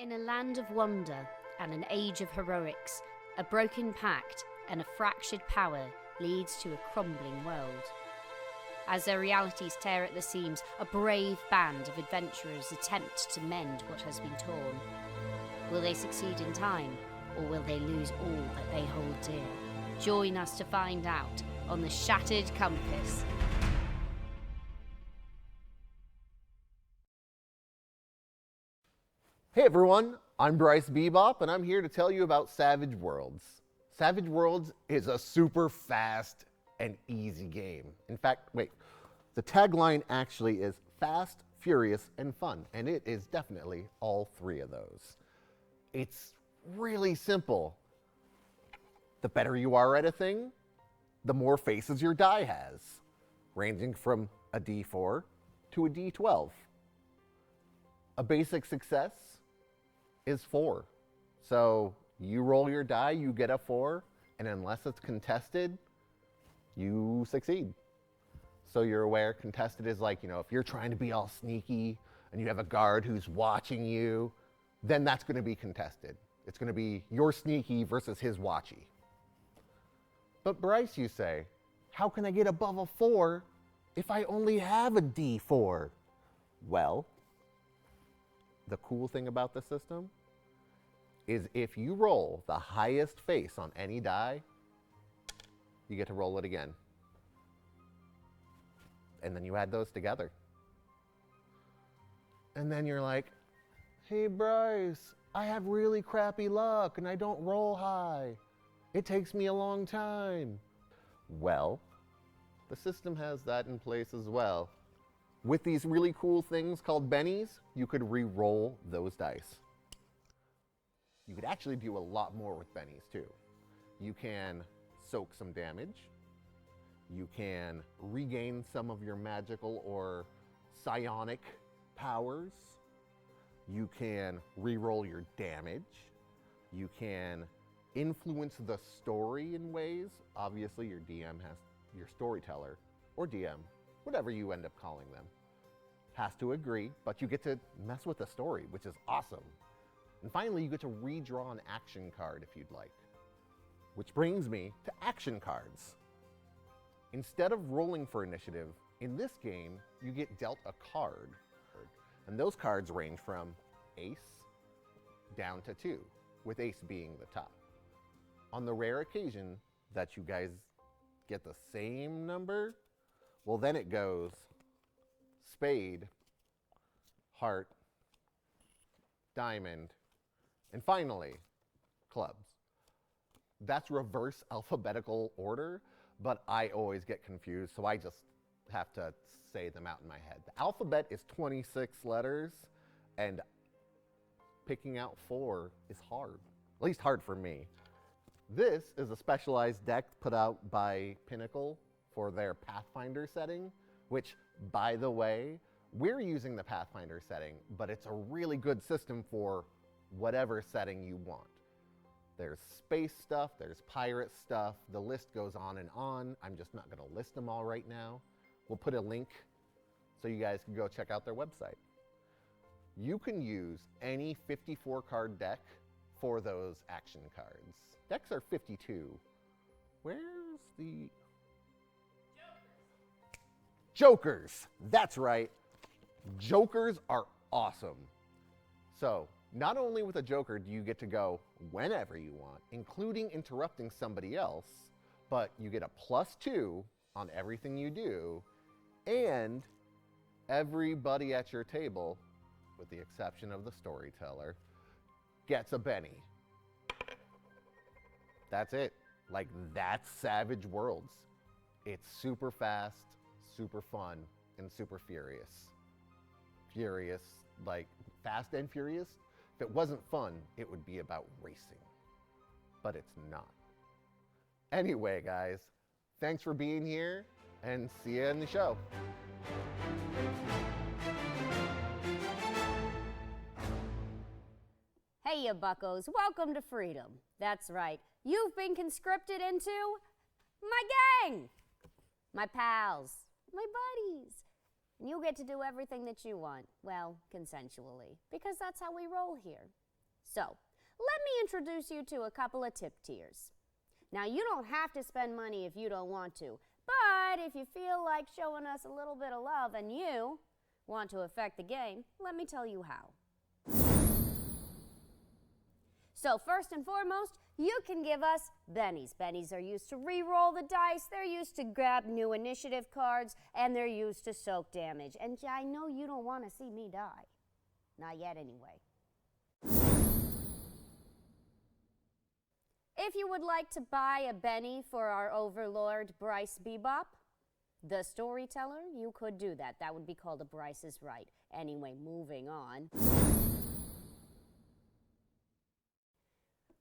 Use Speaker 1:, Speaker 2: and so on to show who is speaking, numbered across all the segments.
Speaker 1: In a land of wonder and an age of heroics, a broken pact and a fractured power leads to a crumbling world. As their realities tear at the seams, a brave band of adventurers attempt to mend what has been torn. Will they succeed in time, or will they lose all that they hold dear? Join us to find out on The Shattered Compass.
Speaker 2: Hey everyone, I'm Bryce Bebop, and I'm here to tell you about Savage Worlds. Savage Worlds is a super fast and easy game. In fact, the tagline actually is fast, furious, and fun, and it is definitely all three of those. It's really simple. The better you are at a thing, the more faces your die has, ranging from a D4 to a D12. A basic success is 4. So you roll your die, you get a 4, and unless it's contested, you succeed. So you're aware contested is like, if you're trying to be all sneaky and you have a guard who's watching you, then that's going to be contested. It's going to be your sneaky versus his watchy. But Bryce, you say, how can I get above a 4 if I only have a D4? Well, the cool thing about the system is if you roll the highest face on any die, you get to roll it again. And then you add those together. And then you're like, hey Bryce, I have really crappy luck and I don't roll high. It takes me a long time. Well, the system has that in place as well. With these really cool things called bennies, you could re-roll those dice. You could actually do a lot more with bennies too. You can soak some damage. You can regain some of your magical or psionic powers. You can re-roll your damage. You can influence the story in ways. Obviously, your DM has, your storyteller or DM, whatever you end up calling them, has to agree, but you get to mess with the story, which is awesome. And finally, you get to redraw an action card if you'd like. Which brings me to action cards. Instead of rolling for initiative, in this game, you get dealt a card. And those cards range from ace down to 2, with ace being the top. On the rare occasion that you guys get the same number, well then it goes spade, heart, diamond, and finally, clubs. That's reverse alphabetical order, but I always get confused, so I just have to say them out in my head. The alphabet is 26 letters, and picking out 4 is hard, at least hard for me. This is a specialized deck put out by Pinnacle for their Pathfinder setting, which, by the way, we're using the Pathfinder setting, but it's a really good system for whatever setting you want. There's space stuff, there's pirate stuff, the list goes on and on. I'm just not going to list them all right now. We'll put a link so you guys can go check out their website. You can use any 54 card deck for those action cards. Decks are 52. Where's the... Jokers! That's right. Jokers are awesome. So, not only with a joker do you get to go whenever you want, including interrupting somebody else, but you get a +2 on everything you do, and everybody at your table, with the exception of the storyteller, gets a Benny. That's it. That's Savage Worlds. It's super fast, super fun, and super furious. Furious, fast and furious. If it wasn't fun, it would be about racing. But it's not. Anyway, guys, thanks for being here, and see you in the show.
Speaker 1: Hey, you buccos, welcome to freedom. That's right, you've been conscripted into my gang, my pals, my buddies. And you'll get to do everything that you want, well, consensually, because that's how we roll here. So, let me introduce you to a couple of tip tiers. Now, you don't have to spend money if you don't want to, but if you feel like showing us a little bit of love and you want to affect the game, let me tell you how. So first and foremost, you can give us bennies. Bennies are used to re-roll the dice, they're used to grab new initiative cards, and they're used to soak damage. And I know you don't want to see me die. Not yet, anyway. If you would like to buy a Benny for our overlord, Bryce Bebop, the storyteller, you could do that. That would be called a Bryce is Right. Anyway, moving on.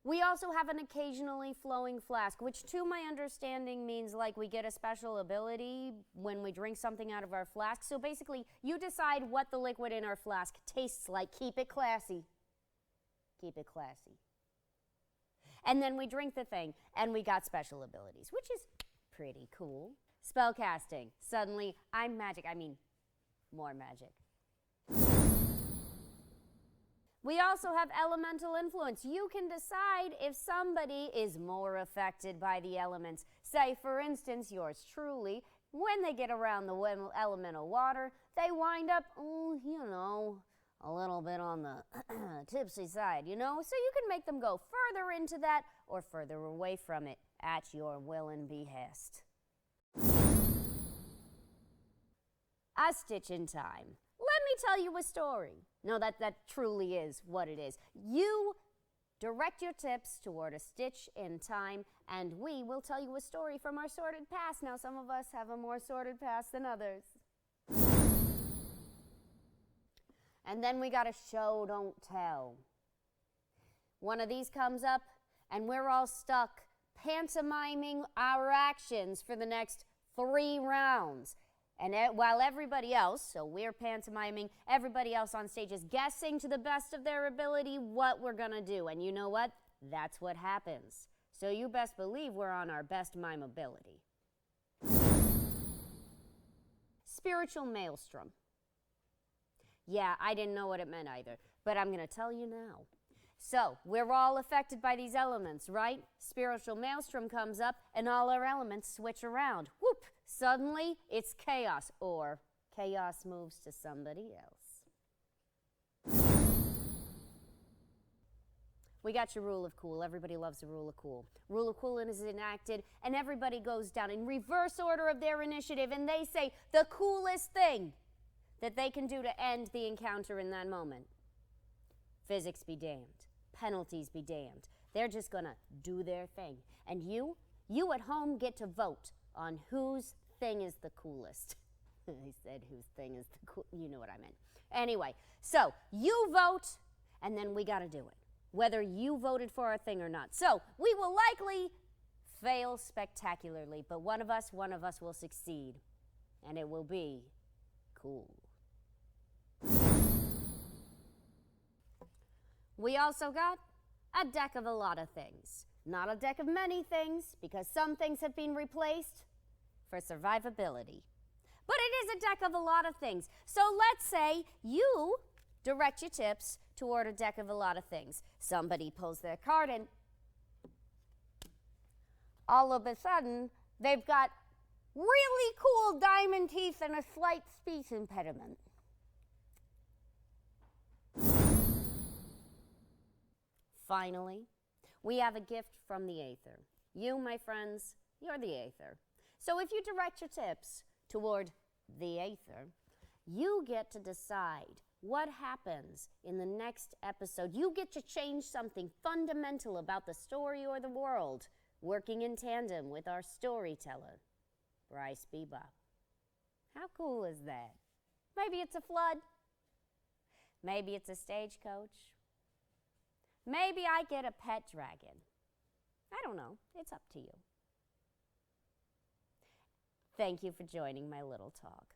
Speaker 1: We also have an occasionally flowing flask, which to my understanding means like we get a special ability when we drink something out of our flask. So basically, you decide what the liquid in our flask tastes like. Keep it classy. Keep it classy. And then we drink the thing, and we got special abilities, which is pretty cool. Spellcasting. Suddenly, I'm magic. I mean, more magic. We also have elemental influence. You can decide if somebody is more affected by the elements. Say, for instance, yours truly, when they get around the elemental water, they wind up, a little bit on the tipsy side, So you can make them go further into that or further away from it at your will and behest. A stitch in time. Let me tell you a story. No, that truly is what it is. You direct your tips toward a stitch in time, and we will tell you a story from our sordid past. Now, some of us have a more sordid past than others. And then we got a show, don't tell. One of these comes up, and we're all stuck pantomiming our actions for the next 3 rounds. And while everybody else, so we're pantomiming, everybody else on stage is guessing to the best of their ability what we're going to do. And you know what? That's what happens. So you best believe we're on our best mime ability. Spiritual maelstrom. Yeah, I didn't know what it meant either, but I'm going to tell you now. So, we're all affected by these elements, right? Spiritual maelstrom comes up, and all our elements switch around. Whoop! Suddenly, it's chaos, or chaos moves to somebody else. We got your rule of cool. Everybody loves the rule of cool. Rule of cool is enacted, and everybody goes down in reverse order of their initiative, and they say the coolest thing that they can do to end the encounter in that moment. Physics be damned. Penalties be damned. They're just gonna do their thing. And you at home get to vote on whose thing is the coolest. I said whose thing is the cool, you know what I meant. Anyway, so you vote, and then we gotta do it, whether you voted for our thing or not. So we will likely fail spectacularly, but one of us will succeed, and it will be cool. We also got a deck of a lot of things. Not a deck of many things, because some things have been replaced for survivability. But it is a deck of a lot of things. So let's say you direct your tips toward a deck of a lot of things. Somebody pulls their card and all of a sudden they've got really cool diamond teeth and a slight speech impediment. Finally, we have a gift from the Aether. You, my friends, you're the Aether. So if you direct your tips toward the Aether, you get to decide what happens in the next episode. You get to change something fundamental about the story or the world, working in tandem with our storyteller, Bryce Bebop. How cool is that? Maybe it's a flood. Maybe it's a stagecoach. Maybe I get a pet dragon. I don't know. It's up to you. Thank you for joining my little talk.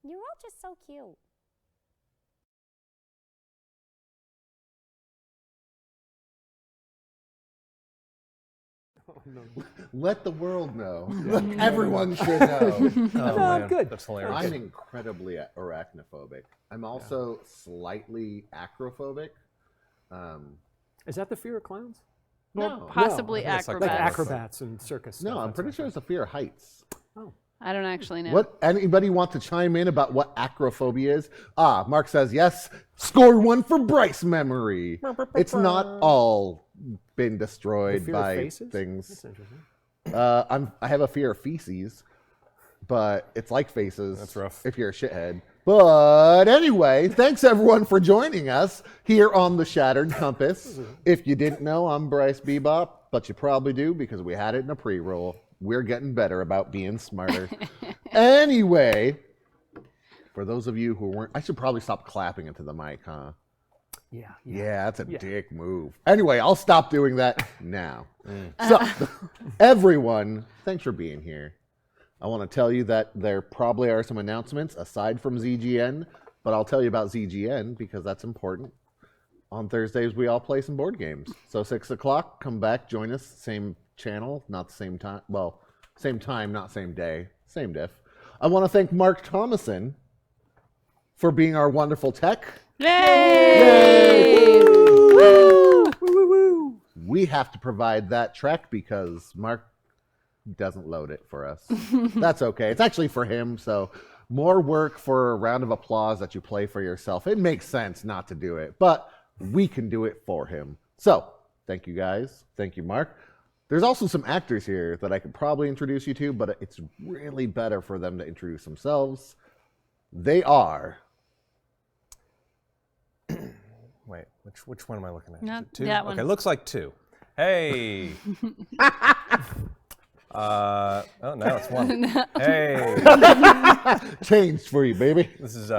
Speaker 1: You're all just so cute.
Speaker 2: Oh, no. Let the world know. Look, everyone should know.
Speaker 3: Man.
Speaker 4: Good.
Speaker 3: That's hilarious.
Speaker 2: I'm incredibly arachnophobic. I'm also slightly acrophobic.
Speaker 3: Is that the fear of clowns?
Speaker 4: Well,
Speaker 2: No.
Speaker 4: possibly
Speaker 5: No, I think it's like
Speaker 3: Like
Speaker 4: acrobats.
Speaker 3: acrobats and circus
Speaker 2: No,
Speaker 3: stuff.
Speaker 2: I'm pretty sure it's a fear of heights.
Speaker 3: Oh.
Speaker 4: I don't actually know.
Speaker 2: What? Anybody want to chime in about what acrophobia is? Mark says yes. Score one for Bryce memory. It's not all been
Speaker 3: The
Speaker 2: destroyed
Speaker 3: fear of
Speaker 2: by
Speaker 3: faces?
Speaker 2: things.
Speaker 3: That's interesting.
Speaker 2: I have a fear of feces, but it's like faces.
Speaker 5: That's rough.
Speaker 2: If you're a shithead. But anyway, thanks everyone for joining us here on the Shattered Compass. If you didn't know, I'm Bryce Bebop, but you probably do because we had it in a pre-roll. We're getting better about being smarter. Anyway, for those of you who weren't, I should probably stop clapping into the mic, huh?
Speaker 3: Yeah.
Speaker 2: Yeah, that's a dick move. Anyway, I'll stop doing that now. So, everyone, thanks for being here. I want to tell you that there probably are some announcements aside from ZGN, but I'll tell you about ZGN because that's important. On Thursdays, we all play some board games. So 6 o'clock, come back, join us. Same channel, not the same time. Well, same time, not same day. Same diff. I want to thank Mark Thomason for being our wonderful tech.
Speaker 4: Yay!
Speaker 3: Woo!
Speaker 2: We have to provide that track because Mark doesn't load it for us. That's okay. It's actually for him, so more work for a round of applause that you play for yourself. It makes sense not to do it, but we can do it for him. So, thank you guys. Thank you, Mark. There's also some actors here that I could probably introduce you to, but it's really better for them to introduce themselves. They are...
Speaker 5: Wait, which one am I looking at?
Speaker 4: Not
Speaker 5: Is it 2?
Speaker 4: that one.
Speaker 5: Okay, looks like 2. Hey. Oh, no, it's 1. Hey.
Speaker 2: Changed for you, baby.
Speaker 5: This is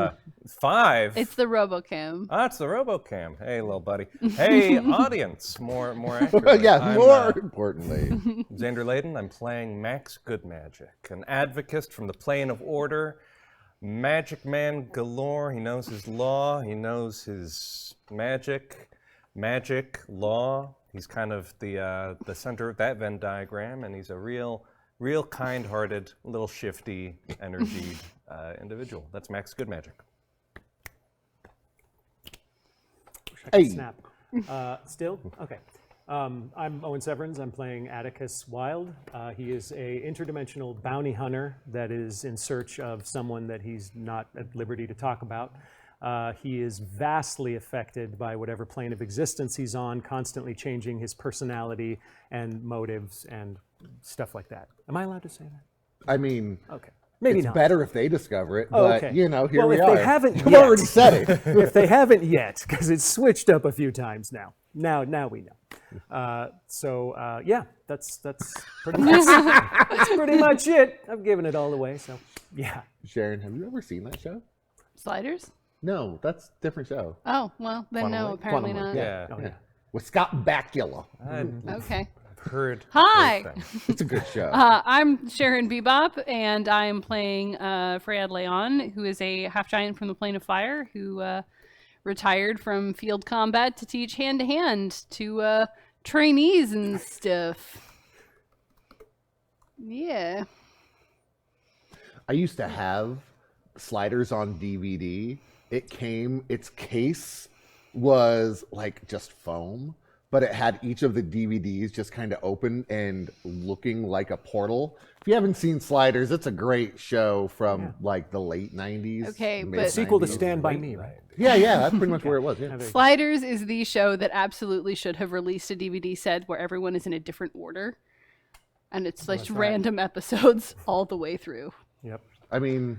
Speaker 5: 5.
Speaker 4: It's the RoboCam.
Speaker 5: It's the RoboCam. Hey, little buddy. Hey, audience. More accurately.
Speaker 2: Yeah,
Speaker 5: I'm,
Speaker 2: more importantly.
Speaker 5: Xander Layden. I'm playing Max Goodmagic, an advocate from the plane of order. Magic man galore. He knows his law. He knows his magic, law. He's kind of the center of that Venn diagram, and he's a real kind-hearted, little shifty, energied individual. That's Max Goodmagic.
Speaker 2: Hey.
Speaker 3: Snap. Still? Okay. I'm Owen Severns. I'm playing Atticus Wild. He is a interdimensional bounty hunter that is in search of someone that he's not at liberty to talk about. He is vastly affected by whatever plane of existence he's on, constantly changing his personality and motives and stuff like that. Am I allowed to say that?
Speaker 2: I mean,
Speaker 3: Okay. Maybe
Speaker 2: it's
Speaker 3: not.
Speaker 2: better if they discover it,
Speaker 3: Oh,
Speaker 2: but,
Speaker 3: okay.
Speaker 2: you know, here
Speaker 3: Well,
Speaker 2: we
Speaker 3: if
Speaker 2: are.
Speaker 3: they haven't
Speaker 2: You've
Speaker 3: yet.
Speaker 2: already said it.
Speaker 3: If they haven't yet, because it's switched up a few times now. Now we know. Yeah, that's pretty much that's pretty much it. I've given it all away, so yeah.
Speaker 2: Sharon, have you ever seen that show?
Speaker 4: Sliders?
Speaker 2: No, that's a different show.
Speaker 4: Oh, well, then
Speaker 5: Quantum
Speaker 4: no,
Speaker 5: Leap?
Speaker 4: apparently
Speaker 2: Quantum
Speaker 4: not.
Speaker 2: Leap,
Speaker 5: Yeah.
Speaker 3: Oh, yeah.
Speaker 2: With Scott Bakula.
Speaker 4: Okay.
Speaker 5: I've heard.
Speaker 4: Hi.
Speaker 5: great things.
Speaker 2: It's a good show.
Speaker 4: I'm Sharon Bebop, and I'm playing Freyad Leon, who is a half-giant from the Plane of Fire, who retired from field combat to teach hand-to-hand to trainees and stuff. Yeah.
Speaker 2: I used to have Sliders on DVD. Its case was like just foam, but it had each of the DVDs just kind of open and looking like a portal. If you haven't seen Sliders, it's a great show from like the late 90s.
Speaker 4: Okay, but-
Speaker 2: mid-90s.
Speaker 3: Sequel to Stand By Me, right?
Speaker 2: Yeah, that's pretty much where it was. Yeah.
Speaker 4: Sliders is the show that absolutely should have released a DVD set where everyone is in a different order. And it's like random episodes all the way through.
Speaker 3: Yep.
Speaker 2: I mean,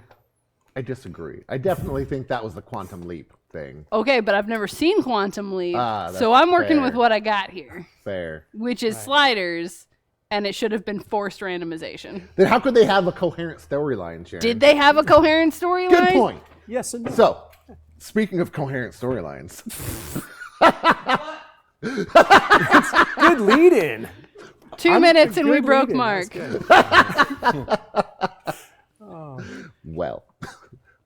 Speaker 2: I disagree. I definitely think that was the Quantum Leap thing.
Speaker 4: Okay, but I've never seen Quantum Leap,
Speaker 2: That's
Speaker 4: so I'm working
Speaker 2: fair.
Speaker 4: with what I got here,
Speaker 2: Fair.
Speaker 4: which is Sliders, and it should have been forced randomization.
Speaker 2: Then how could they have a coherent storyline, Sharon?
Speaker 4: Did they have a coherent storyline?
Speaker 2: Good point.
Speaker 3: Yes and no.
Speaker 2: So, speaking of coherent storylines,
Speaker 3: Good lead in.
Speaker 4: 2 minutes and we
Speaker 3: Good
Speaker 4: broke
Speaker 3: lead-in.
Speaker 4: Mark.
Speaker 3: That's good.
Speaker 2: well,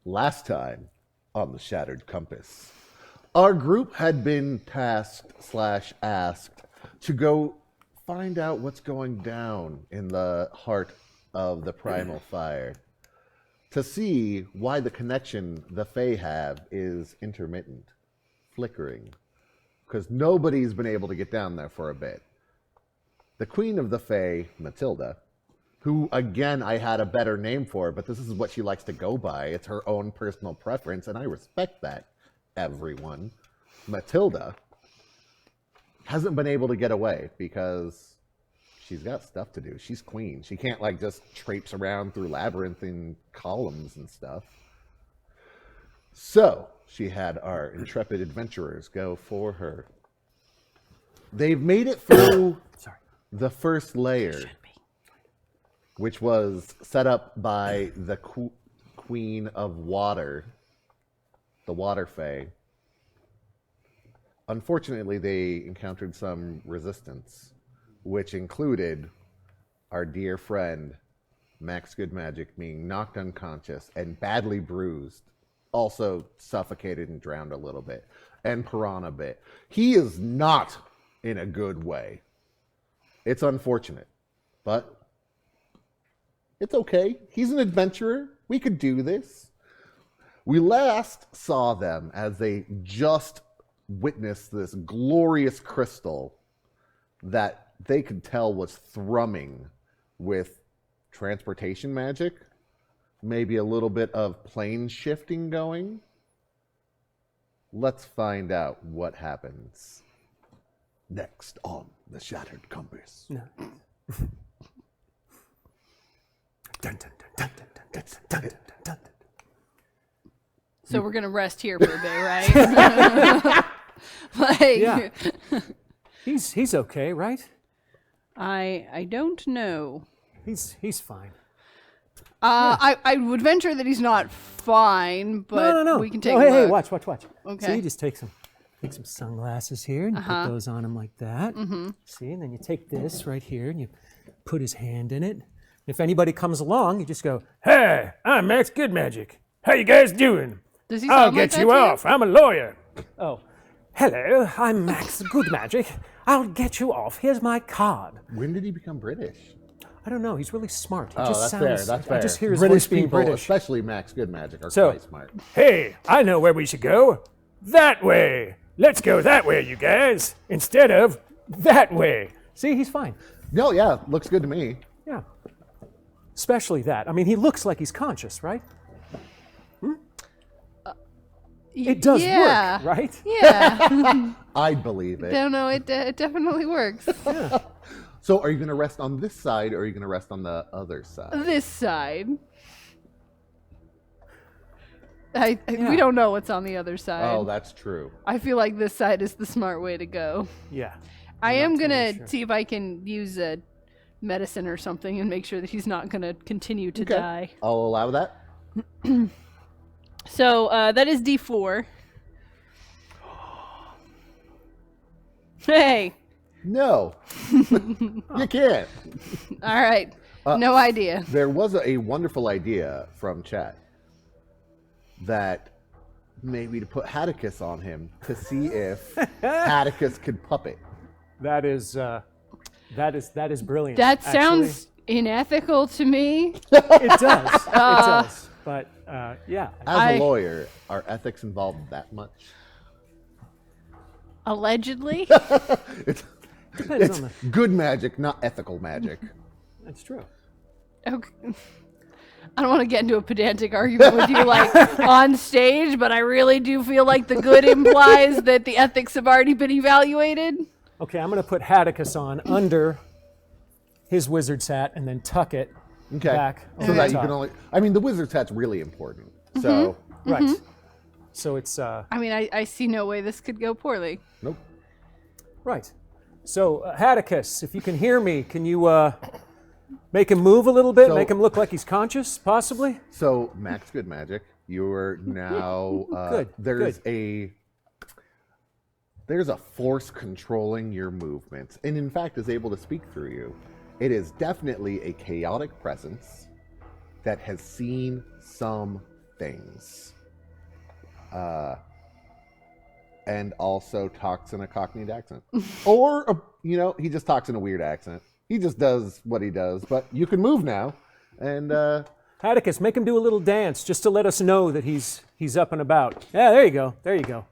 Speaker 2: last time on the Shattered Compass, our group had been tasked/asked to go find out what's going down in the heart of the primal fire, to see why the connection the Fae have is intermittent, flickering, because nobody's been able to get down there for a bit. The Queen of the Fae, Matilda, who, again, I had a better name for, but this is what she likes to go by. It's her own personal preference, and I respect that, everyone. Matilda hasn't been able to get away because she's got stuff to do. She's queen. She can't, like, just traipse around through labyrinthine columns and stuff. So, she had our intrepid adventurers go for her. They've made it through the first layer, which was set up by the Queen of Water, the Water Fae. Unfortunately, they encountered some resistance, which included our dear friend, Max Goodmagic, being knocked unconscious and badly bruised, also suffocated and drowned a little bit, and Piranha bit. He is not in a good way. It's unfortunate, but it's okay. He's an adventurer. We could do this. We last saw them as they just witnessed this glorious crystal that they could tell was thrumming with transportation magic, maybe a little bit of plane shifting going. Let's find out what happens next on the Shattered Compass.
Speaker 3: No. Dun, dun, dun, dun, dun, dun, dun, dun, dun.
Speaker 4: So we're gonna rest here for a bit, right? Like,
Speaker 3: Yeah. He's okay, right?
Speaker 4: I don't know.
Speaker 3: He's fine.
Speaker 4: I would venture that he's not fine, but
Speaker 3: No.
Speaker 4: we can take
Speaker 3: oh,
Speaker 4: a
Speaker 3: hey,
Speaker 4: look.
Speaker 3: watch.
Speaker 4: Okay.
Speaker 3: See, you just take some sunglasses here and you put those on him like that. See, and then you take this right here and you put his hand in it. If anybody comes along, you just go, "Hey, I'm Max Goodmagic. How you guys doing?
Speaker 4: Does he
Speaker 3: I'll
Speaker 4: sound like
Speaker 3: get
Speaker 4: that
Speaker 3: you
Speaker 4: to
Speaker 3: off. I'm a lawyer." Oh, hello, I'm Max Goodmagic. I'll get you off. Here's my card.
Speaker 2: When did he become British?
Speaker 3: I don't know. He's really smart. He
Speaker 2: Oh,
Speaker 3: just
Speaker 2: that's
Speaker 3: sounds,
Speaker 2: fair. That's fair.
Speaker 3: I just hear his
Speaker 2: British
Speaker 3: voice being
Speaker 2: people,
Speaker 3: British.
Speaker 2: especially Max Goodmagic, are
Speaker 3: So-
Speaker 2: quite smart.
Speaker 3: Hey, I know where we should go. That way. Let's go that way, you guys, instead of that way. See, he's fine.
Speaker 2: No, yeah, looks good to me.
Speaker 3: Yeah. Especially that. I mean, he looks like he's conscious, right? It does
Speaker 4: yeah.
Speaker 3: work, right?
Speaker 4: Yeah.
Speaker 2: I believe it.
Speaker 4: Don't know. It definitely works.
Speaker 2: So, are you going to rest on this side, or are you going to rest on the other side?
Speaker 4: This side. We don't know what's on the other side.
Speaker 2: Oh, that's true.
Speaker 4: I feel like this side is the smart way to go.
Speaker 3: Yeah.
Speaker 4: I am
Speaker 3: not
Speaker 4: gonna
Speaker 3: totally sure.
Speaker 4: see if I can use a medicine or something and make sure that he's not gonna continue to die.
Speaker 2: I'll allow that.
Speaker 4: So that is D4. Hey.
Speaker 2: No, you can't.
Speaker 4: All right. No idea.
Speaker 2: There was a wonderful idea from chat that maybe to put Hatticus on him to see if Hatticus could puppet.
Speaker 3: That is brilliant.
Speaker 4: That
Speaker 3: actually.
Speaker 4: sounds unethical to me.
Speaker 3: It does. It does. But yeah.
Speaker 2: As a lawyer, are ethics involved that much?
Speaker 4: Allegedly.
Speaker 3: Depends
Speaker 2: It's
Speaker 3: on the.
Speaker 2: good magic, not ethical magic.
Speaker 3: That's true.
Speaker 4: Okay. I don't want to get into a pedantic argument with you like on stage, but I really do feel like the good implies that the ethics have already been evaluated.
Speaker 3: Okay, I'm going to put Hatticus on under his wizard's hat and then tuck it
Speaker 2: Okay.
Speaker 3: back
Speaker 2: So
Speaker 3: over
Speaker 2: that
Speaker 3: the
Speaker 2: you
Speaker 3: top.
Speaker 2: can only. I mean, the wizard's hat's really important. So,
Speaker 3: Right. So it's
Speaker 4: I mean, I see no way this could go poorly.
Speaker 2: nope.
Speaker 3: right. So Hatticus, if you can hear me, can you make him move a little bit?
Speaker 2: So-
Speaker 3: Make him look like he's conscious, possibly?
Speaker 2: So, Max Good Magic, you are now.
Speaker 3: Good,
Speaker 2: There's a force controlling your movements, and in fact is able to speak through you. It is definitely a chaotic presence that has seen some things. And also talks in a Cockneyed accent. Or, he just talks in a weird accent. He just does what he does, but you can move now. And,
Speaker 3: Hatticus, make him do a little dance just to let us know that he's up and about. Yeah, there you go. There you go.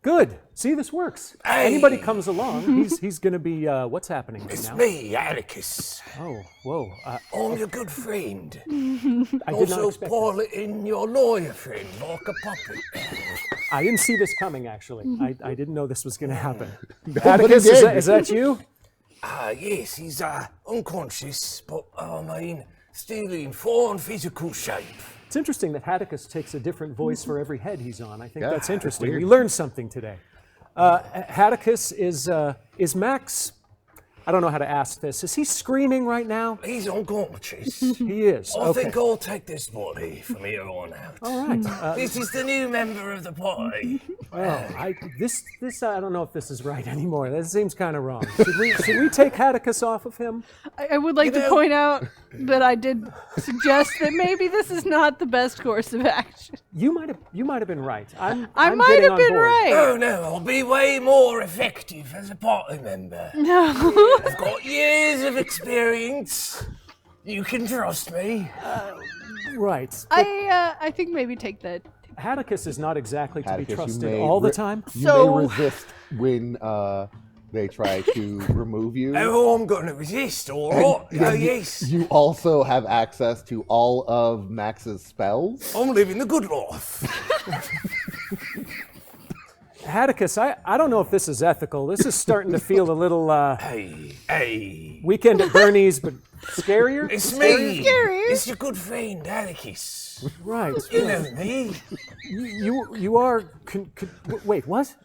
Speaker 3: Good. See, this works. Anybody comes along, he's going to be, what's happening right
Speaker 6: It's
Speaker 3: now?
Speaker 6: me, Atticus.
Speaker 3: Oh, whoa.
Speaker 6: I'm your good friend.
Speaker 3: I did not
Speaker 6: Also
Speaker 3: expect this.
Speaker 6: piloting your lawyer friend like a puppet.
Speaker 3: I didn't see this coming, actually. I didn't know this was going to happen.
Speaker 2: Nobody
Speaker 3: Atticus,
Speaker 2: did.
Speaker 3: is that you?
Speaker 6: Yes, he's unconscious, but still in fine physical shape.
Speaker 3: It's interesting that Atticus takes a different voice for every head he's on. I think
Speaker 2: Yeah,
Speaker 3: that's
Speaker 2: it's
Speaker 3: interesting.
Speaker 2: weird.
Speaker 3: We learned something today. Atticus, is Max, I don't know how to ask this, is he screaming right now?
Speaker 6: He's unconscious.
Speaker 3: He is.
Speaker 6: I
Speaker 3: Okay.
Speaker 6: think I'll take this body from here on out.
Speaker 3: All right.
Speaker 6: This is the new member of the party.
Speaker 3: I don't know if this is right anymore. That seems kind of wrong. Should we take Atticus off of him?
Speaker 4: I would like to point out that I did suggest that maybe this is not the best course of action.
Speaker 3: You might have been right.
Speaker 4: I
Speaker 3: I'm
Speaker 4: might
Speaker 3: getting
Speaker 4: have
Speaker 3: on
Speaker 4: been
Speaker 3: board.
Speaker 4: right.
Speaker 6: Oh no, I'll be way more effective as a party member.
Speaker 4: No.
Speaker 6: I've got years of experience. You can trust me.
Speaker 3: Right.
Speaker 4: I think maybe take that.
Speaker 3: Atticus is not exactly to be
Speaker 2: Atticus, you
Speaker 3: trusted
Speaker 2: may
Speaker 3: all the time.
Speaker 2: You
Speaker 4: So-
Speaker 2: may resist when they try to remove you.
Speaker 6: Oh, I'm going to resist, all right? Oh, yes.
Speaker 2: You also have access to all of Max's spells.
Speaker 6: I'm living the good life.
Speaker 3: Atticus, I don't know if this is ethical. This is starting to feel a little
Speaker 6: Hey.
Speaker 3: Weekend at Bernie's, but scarier.
Speaker 6: It's me.
Speaker 4: Scary.
Speaker 6: It's your good friend, Atticus.
Speaker 3: Right.
Speaker 6: You know me.
Speaker 3: You are. Wait, what?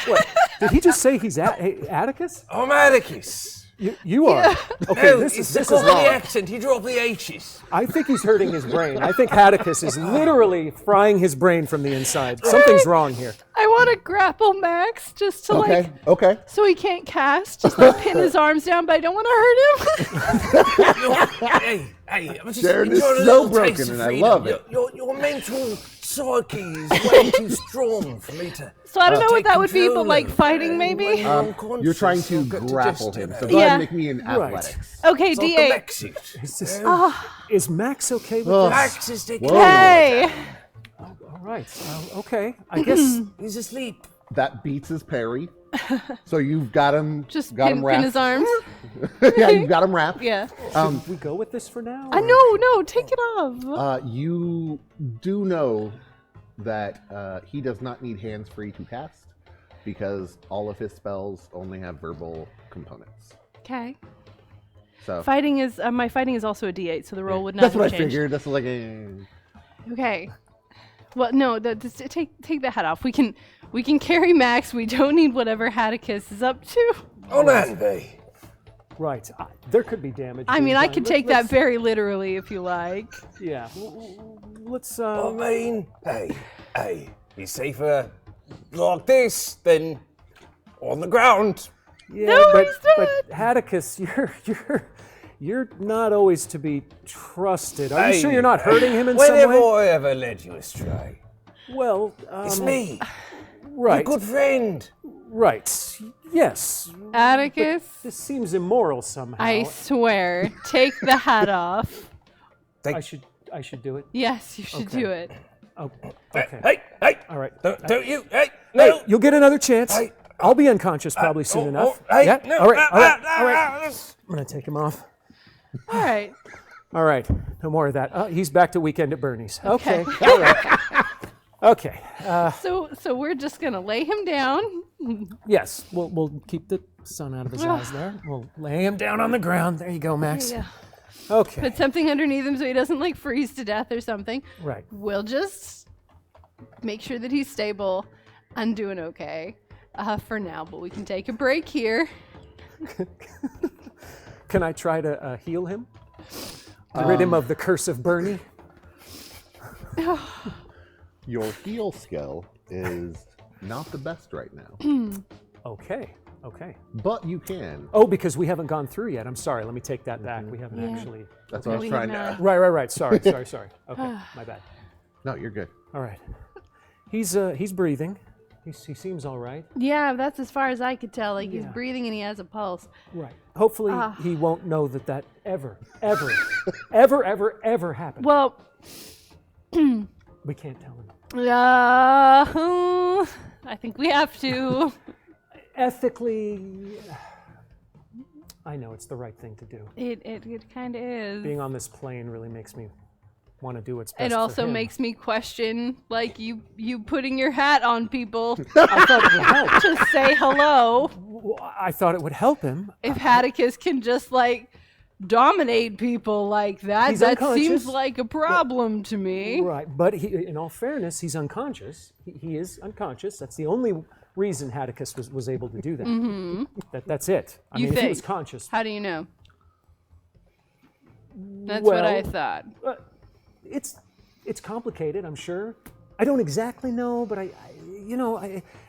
Speaker 3: What? Did he just say he's Atticus?
Speaker 6: I'm Atticus.
Speaker 3: You are. Okay,
Speaker 6: No,
Speaker 3: this
Speaker 6: it's
Speaker 3: is
Speaker 6: the
Speaker 3: this is
Speaker 6: Cockney
Speaker 3: wrong.
Speaker 6: accent. He dropped the H's.
Speaker 3: I think he's hurting his brain. I think Atticus is literally frying his brain from the inside. Something's wrong here.
Speaker 4: I want to grapple Max just to
Speaker 2: Okay, okay.
Speaker 4: so he can't cast, just to pin his arms down, but I don't want to hurt him.
Speaker 6: Hey, I'm just
Speaker 2: Sharon is
Speaker 6: enjoying a
Speaker 2: so
Speaker 6: little taste
Speaker 2: broken,
Speaker 6: of
Speaker 2: and I
Speaker 6: freedom.
Speaker 2: love it.
Speaker 6: Your mental psyche is way too strong for me to.
Speaker 4: So I don't know what
Speaker 6: take
Speaker 4: that would be, but
Speaker 6: control
Speaker 4: like
Speaker 6: of.
Speaker 4: fighting
Speaker 6: And
Speaker 4: maybe?
Speaker 6: when you're unconscious,
Speaker 2: You're trying to
Speaker 6: I've got
Speaker 2: grapple
Speaker 6: just,
Speaker 2: him, so go ahead
Speaker 4: Yeah.
Speaker 2: and make me an
Speaker 3: Right.
Speaker 2: athletics.
Speaker 4: Okay,
Speaker 6: It's like a
Speaker 4: D8.
Speaker 6: mech suit.
Speaker 3: Is, this,
Speaker 4: Ah.
Speaker 3: is Max okay with
Speaker 2: Oh.
Speaker 3: this?
Speaker 6: Max is taking
Speaker 2: Whoa.
Speaker 4: Hey!
Speaker 3: All right. Okay. I guess.
Speaker 6: He's asleep.
Speaker 2: That beats his parry. So you've got him.
Speaker 4: Just
Speaker 2: got him
Speaker 4: pin
Speaker 2: wrapped.
Speaker 4: his arms.
Speaker 2: Yeah, you've got him wrapped.
Speaker 4: Yeah.
Speaker 3: Should we go with this for now? or-
Speaker 4: No, take it off.
Speaker 2: You do know that he does not need hands-free to cast because all of his spells only have verbal components.
Speaker 4: Okay.
Speaker 2: So
Speaker 4: Fighting is my fighting is also a D8, so the roll would not
Speaker 2: that's
Speaker 4: have
Speaker 2: what I
Speaker 4: changed.
Speaker 2: figured. That's like
Speaker 4: Okay. Well, no, take the hat off. We can carry Max. We don't need whatever Atticus is up to.
Speaker 6: On Andy.
Speaker 3: Right. There could be damage.
Speaker 4: I
Speaker 3: being
Speaker 4: mean, I
Speaker 3: done.
Speaker 4: could take that very literally if you like.
Speaker 3: Yeah. Let's.
Speaker 6: I mean, hey, he's safer like this than on the ground.
Speaker 3: Yeah,
Speaker 4: No,
Speaker 3: but,
Speaker 4: he's not.
Speaker 3: but Atticus, you're not always to be trusted. Are you sure you're not hurting him in
Speaker 6: when
Speaker 3: some
Speaker 6: have
Speaker 3: way?
Speaker 6: I ever led you astray?
Speaker 3: Well,
Speaker 6: It's me,
Speaker 3: right,
Speaker 6: your good friend.
Speaker 3: right. Yes,
Speaker 4: Atticus,
Speaker 3: this seems immoral somehow.
Speaker 4: I swear, take the hat off.
Speaker 3: I should do it.
Speaker 4: Yes, you should
Speaker 3: Okay.
Speaker 4: do it.
Speaker 3: Oh, okay.
Speaker 6: Hey,
Speaker 3: All right.
Speaker 6: don't you, hey, no.
Speaker 3: You'll get another chance.
Speaker 6: Hey.
Speaker 3: I'll be unconscious probably soon enough.
Speaker 6: Hey,
Speaker 3: Yeah.
Speaker 6: no,
Speaker 3: All right. All right. All right.
Speaker 6: right.
Speaker 3: I'm gonna take him off.
Speaker 4: All right.
Speaker 3: All right. No more of that. Oh, he's back to Weekend at Bernie's. Okay.
Speaker 4: Okay.
Speaker 3: All right. Okay.
Speaker 4: So we're just gonna lay him down.
Speaker 3: Yes. We'll keep the sun out of his eyes there. We'll lay him down on the ground. There you go, Max.
Speaker 4: Yeah.
Speaker 3: Okay.
Speaker 4: Put something underneath him so he doesn't like freeze to death or something.
Speaker 3: Right.
Speaker 4: We'll just make sure that he's stable and doing okay for now, but we can take a break here.
Speaker 3: Can I try to heal him? To rid him of the curse of Bernie?
Speaker 2: your heal skill is not the best right now,
Speaker 3: Okay. Okay.
Speaker 2: but you can.
Speaker 3: Oh, because we haven't gone through yet. I'm sorry. Let me take that back. We haven't
Speaker 4: Yeah.
Speaker 3: actually.
Speaker 2: That's what I was
Speaker 4: We
Speaker 2: trying
Speaker 4: have
Speaker 2: to.
Speaker 4: not.
Speaker 3: Right. Sorry. Okay. My bad.
Speaker 2: No, you're good.
Speaker 3: All right. He's breathing. He seems all right.
Speaker 4: Yeah, that's as far as I could tell. Like he's
Speaker 3: Yeah.
Speaker 4: breathing and he has a pulse.
Speaker 3: Right. Hopefully he won't know that ever happened.
Speaker 4: Well,
Speaker 3: We can't tell him.
Speaker 4: I think we have to.
Speaker 3: Ethically, I know it's the right thing to do.
Speaker 4: It kind of is.
Speaker 3: Being on this plane really makes me want to do what's best
Speaker 4: It
Speaker 3: for
Speaker 4: also
Speaker 3: him.
Speaker 4: makes me question, like, you putting your hat on people
Speaker 3: I thought it would help.
Speaker 4: to say hello.
Speaker 3: I thought it would help him.
Speaker 4: If Atticus can just, like, dominate people like that,
Speaker 3: He's
Speaker 4: that
Speaker 3: unconscious.
Speaker 4: seems like a problem to me.
Speaker 3: Right, but in all fairness, he's unconscious. He is unconscious. That's the only reason Atticus was able to do that. That's it. I
Speaker 4: You
Speaker 3: mean, if he was
Speaker 4: think?
Speaker 3: conscious,
Speaker 4: How do you know? That's what I
Speaker 3: Well,
Speaker 4: thought.
Speaker 3: it's complicated, I'm sure. I don't exactly know, but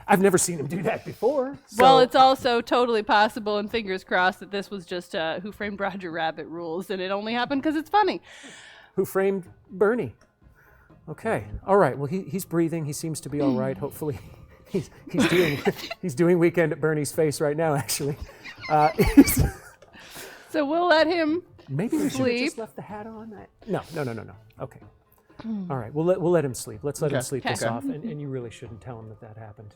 Speaker 3: I've never seen him do that before.
Speaker 4: Well,
Speaker 3: so-
Speaker 4: it's also totally possible, and fingers crossed, that this was just Who Framed Roger Rabbit rules, and it only happened because it's funny.
Speaker 3: Who framed Bernie? Okay, all right. Well, he's breathing. He seems to be all right. Hopefully, he's doing Weekend at Bernie's face right now. Actually,
Speaker 4: So we'll let him.
Speaker 3: maybe we should have
Speaker 4: Sleep.
Speaker 3: just left the hat on. No. Okay. All right, we'll let him sleep. Let's let him sleep this
Speaker 4: Okay.
Speaker 3: off, and you really shouldn't tell him that happened.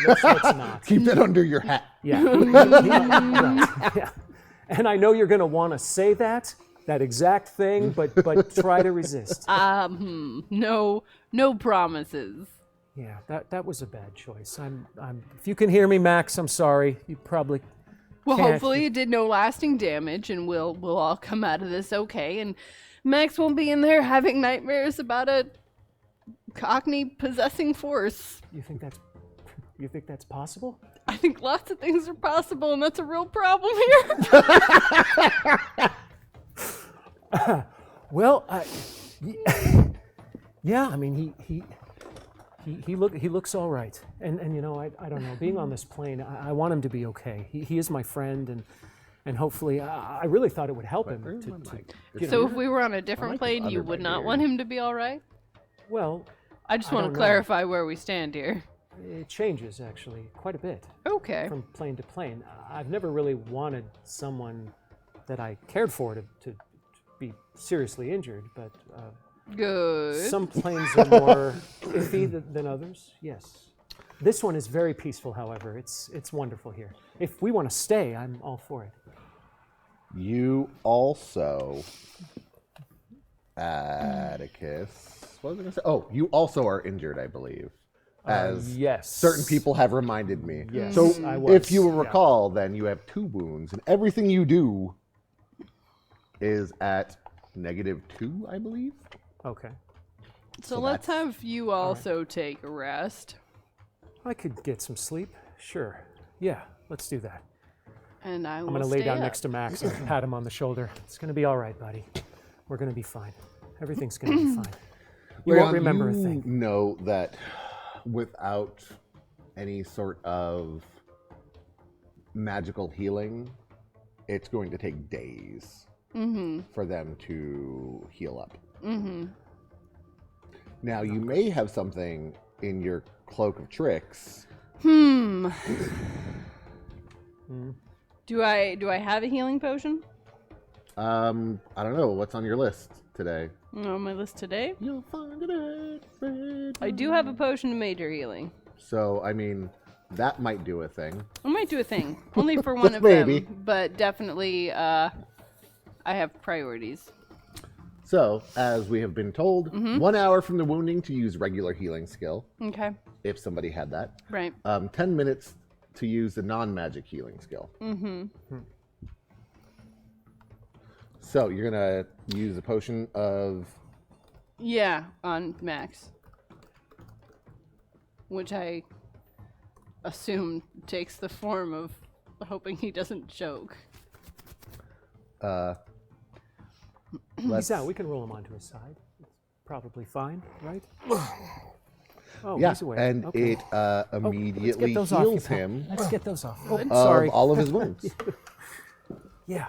Speaker 3: Let's not.
Speaker 2: Keep it under your hat.
Speaker 3: Yeah. Right. Yeah. And I know you're going to want to say that exact thing, but try to resist.
Speaker 4: No promises.
Speaker 3: Yeah, that was a bad choice. If you can hear me, Max, I'm sorry. You probably
Speaker 4: Well,
Speaker 3: can't.
Speaker 4: hopefully it did no lasting damage, and we'll all come out of this okay. And Max won't be in there having nightmares about a Cockney possessing force.
Speaker 3: You think that's possible?
Speaker 4: I think lots of things are possible, and that's a real problem here.
Speaker 3: Well, yeah. I mean, he looks all right, and I don't know. Being on this plane, I want him to be okay. He is my friend, and hopefully, I really thought it would help him to
Speaker 4: So if we were on a different
Speaker 2: like
Speaker 4: plane,
Speaker 2: this
Speaker 4: you
Speaker 2: other
Speaker 4: would
Speaker 2: bit
Speaker 4: not
Speaker 2: here.
Speaker 4: want him to be all right?
Speaker 3: well,
Speaker 4: I just
Speaker 3: I
Speaker 4: want
Speaker 3: don't
Speaker 4: to
Speaker 3: know.
Speaker 4: clarify where we stand here.
Speaker 3: it changes actually quite a bit
Speaker 4: Okay.
Speaker 3: from plane to plane. I've never really wanted someone that I cared for to be seriously injured, but
Speaker 4: Good.
Speaker 3: some planes are more iffy than others. Yes. This one is very peaceful, however. It's wonderful here. If we want to stay, I'm all for it.
Speaker 2: You also, Atticus. What was I going to say? Oh, you also are injured, I believe. As
Speaker 3: yes.
Speaker 2: certain people have reminded me.
Speaker 3: Yes,
Speaker 2: So
Speaker 3: I was,
Speaker 2: if you will
Speaker 3: yeah.
Speaker 2: recall, then you have 2 wounds, and everything you do is at -2, I believe.
Speaker 3: Okay.
Speaker 4: So
Speaker 2: So
Speaker 4: let's
Speaker 2: that's-
Speaker 4: have you also take a rest.
Speaker 3: I could get some sleep. Sure. Yeah, let's do that.
Speaker 4: And I will
Speaker 3: I'm going to lay
Speaker 4: stay
Speaker 3: down
Speaker 4: up.
Speaker 3: next to Max and pat him on the shoulder. It's going to be all right, buddy. We're going to be fine. Everything's going to be fine. You won't
Speaker 2: Leon,
Speaker 3: remember a
Speaker 2: you
Speaker 3: thing.
Speaker 2: know that without any sort of magical healing, it's going to take days for them to heal up. Now, you may have something in your cloak of tricks.
Speaker 4: Do I have a healing potion
Speaker 2: I don't know. What's on your list today?
Speaker 4: on my list today?
Speaker 2: You'll find it.
Speaker 4: I do have a potion of major healing.
Speaker 2: So, I mean, that might do a thing.
Speaker 4: I might do a thing, only for one of
Speaker 2: Maybe.
Speaker 4: them, but definitely I have priorities.
Speaker 2: So, as we have been told, 1 hour from the wounding to use regular healing skill,
Speaker 4: Okay,
Speaker 2: if somebody had that.
Speaker 4: right.
Speaker 2: 10 minutes to use the non-magic healing skill. So, you're going to use a potion of...
Speaker 4: Yeah, on Max. Which I assume takes the form of hoping he doesn't choke.
Speaker 3: He's out. We can roll him onto his side. It's probably fine, right? Oh,
Speaker 2: Yeah,
Speaker 3: he's awake.
Speaker 2: and
Speaker 3: Okay.
Speaker 2: it
Speaker 3: Let's
Speaker 2: immediately
Speaker 3: get those off,
Speaker 2: heals
Speaker 3: you pal.
Speaker 2: him
Speaker 3: Let's get those off. Oh,
Speaker 2: of
Speaker 3: sorry.
Speaker 2: all of his wounds.
Speaker 3: Yeah.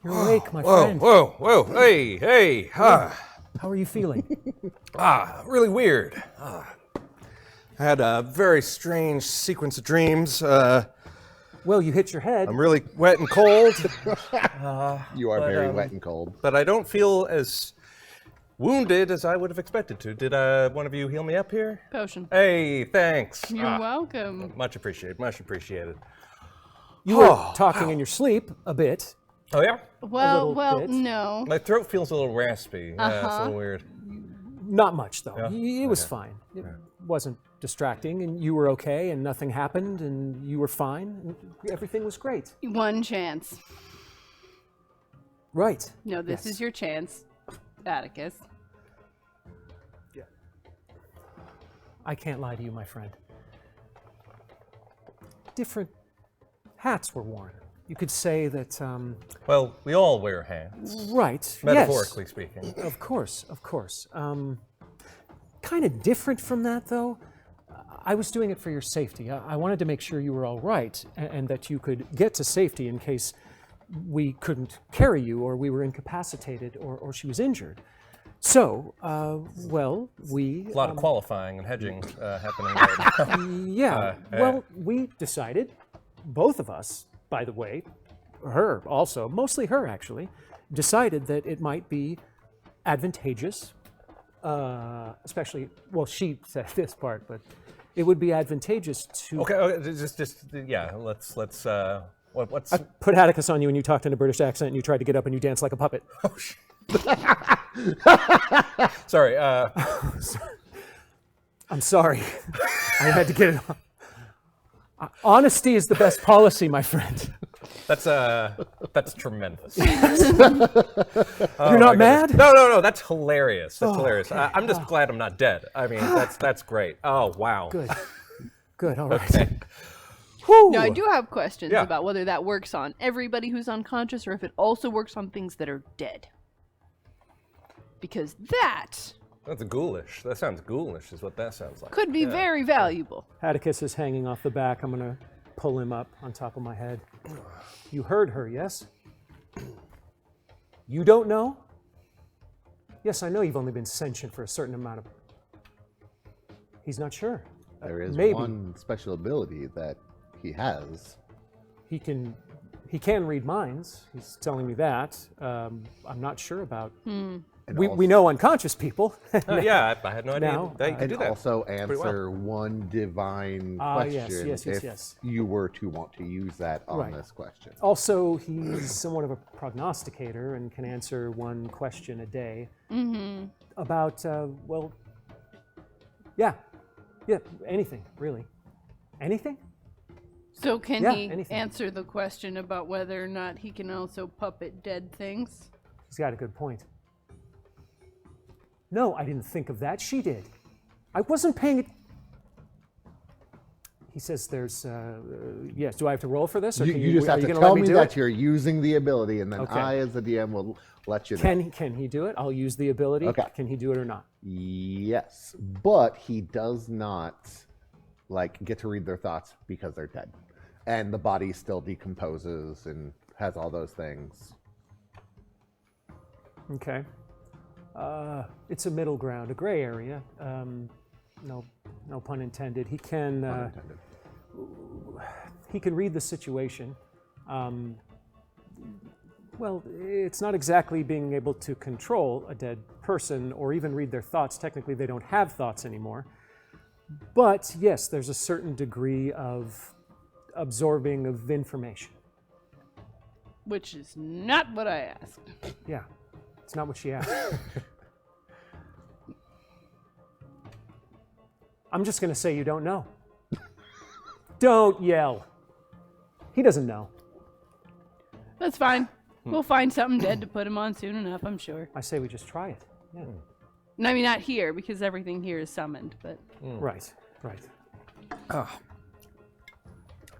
Speaker 3: You're awake, my
Speaker 5: Whoa,
Speaker 3: friend.
Speaker 5: whoa, hey,
Speaker 3: How are you feeling?
Speaker 5: really weird. I had a very strange sequence of dreams.
Speaker 3: Well, you hit your head.
Speaker 5: I'm really wet and cold,
Speaker 2: You are very wet and cold.
Speaker 5: but I don't feel as wounded as I would have expected to. Did one of you heal me up here?
Speaker 4: Potion.
Speaker 5: Hey, thanks.
Speaker 4: You're welcome.
Speaker 5: Much appreciated, much appreciated.
Speaker 3: You were talking in your sleep a bit.
Speaker 5: Oh, yeah?
Speaker 4: Well,
Speaker 3: bit.
Speaker 4: no.
Speaker 5: My throat feels a little raspy. Yeah, it's a little weird.
Speaker 3: Not much, though.
Speaker 5: Yeah?
Speaker 3: It was fine. It wasn't distracting, and you were okay, and nothing happened, and you were fine, and everything was great.
Speaker 4: One chance.
Speaker 3: Right.
Speaker 4: No, this is your chance, Atticus.
Speaker 3: I can't lie to you, my friend. Different hats were worn. You could say that,
Speaker 5: Well, we all wear hats,
Speaker 3: right,
Speaker 5: metaphorically speaking.
Speaker 3: Of course, of course. Kind of different from that, though. I was doing it for your safety. I wanted to make sure you were all right and that you could get to safety in case we couldn't carry you or we were incapacitated or she was injured. So, well, we...
Speaker 5: A lot of qualifying and hedging happening right now.
Speaker 3: Yeah, well, we decided, both of us, by the way, her also, mostly her actually, decided that it might be advantageous, especially, well, she said this part, but it would be advantageous to...
Speaker 5: Okay, yeah, let's, what's...
Speaker 3: I put Atticus on you and you talked in a British accent and you tried to get up and you danced like a puppet.
Speaker 5: Oh, shit. Sorry,
Speaker 3: I'm sorry. I had to get it on. Honesty is the best policy, my friend.
Speaker 5: that's tremendous.
Speaker 3: You're not mad?
Speaker 5: No, that's hilarious. That's hilarious. I'm just glad I'm not dead. I mean, that's great. Oh, wow.
Speaker 3: Good, all right.
Speaker 5: Okay.
Speaker 4: Now, I do have questions
Speaker 5: Yeah.
Speaker 4: about whether that works on everybody who's unconscious or if it also works on things that are dead. Because that
Speaker 5: That's ghoulish. That sounds ghoulish, is what that sounds like.
Speaker 4: could be very valuable.
Speaker 3: Atticus is hanging off the back. I'm going to pull him up on top of my head. You heard her, yes? You don't know? Yes, I know you've only been sentient for a certain amount of... He's not sure.
Speaker 2: There is
Speaker 3: Maybe.
Speaker 2: one special ability that he has.
Speaker 3: He can read minds. He's telling me that. I'm not sure about...
Speaker 2: And
Speaker 3: We know unconscious people.
Speaker 5: Yeah, I had no idea
Speaker 3: Now,
Speaker 5: that you could
Speaker 2: And
Speaker 5: do that.
Speaker 2: also
Speaker 5: Pretty
Speaker 2: answer one divine question
Speaker 3: yes.
Speaker 2: if you were to want to use that on
Speaker 3: Right.
Speaker 2: this question.
Speaker 3: Also, he's somewhat of a prognosticator and can answer one question a day about, well, yeah, anything, really. Anything?
Speaker 4: So can
Speaker 3: Yeah,
Speaker 4: he
Speaker 3: anything.
Speaker 4: answer the question about whether or not he can also puppet dead things?
Speaker 3: He's got a good point. No, I didn't think of that. She did. I wasn't paying it. He says there's, yes, do I have to roll for this? Or
Speaker 2: You just
Speaker 3: are
Speaker 2: have
Speaker 3: you
Speaker 2: to
Speaker 3: gonna
Speaker 2: tell
Speaker 3: let
Speaker 2: me
Speaker 3: do
Speaker 2: that
Speaker 3: it?
Speaker 2: you're using the ability, and then
Speaker 3: Okay.
Speaker 2: I, as the DM, will let you know.
Speaker 3: Can he do it? I'll use the ability.
Speaker 2: Okay.
Speaker 3: Can he do it or not?
Speaker 2: Yes, but he does not get to read their thoughts because they're dead, and the body still decomposes and has all those things.
Speaker 3: Okay. It's a middle ground, a gray area. No pun intended. He can
Speaker 2: Unintended.
Speaker 3: he can read the situation. Well, it's not exactly being able to control a dead person or even read their thoughts. Technically, they don't have thoughts anymore. But yes, there's a certain degree of absorbing of information.
Speaker 4: Which is not what I asked.
Speaker 3: Yeah, it's not what she asked. I'm just going to say you don't know. Don't yell. He doesn't know.
Speaker 4: That's fine. We'll find something dead to put him on soon enough, I'm sure.
Speaker 3: I say we just try it. Yeah.
Speaker 4: And I mean, not here, because everything here is summoned, but...
Speaker 3: Right.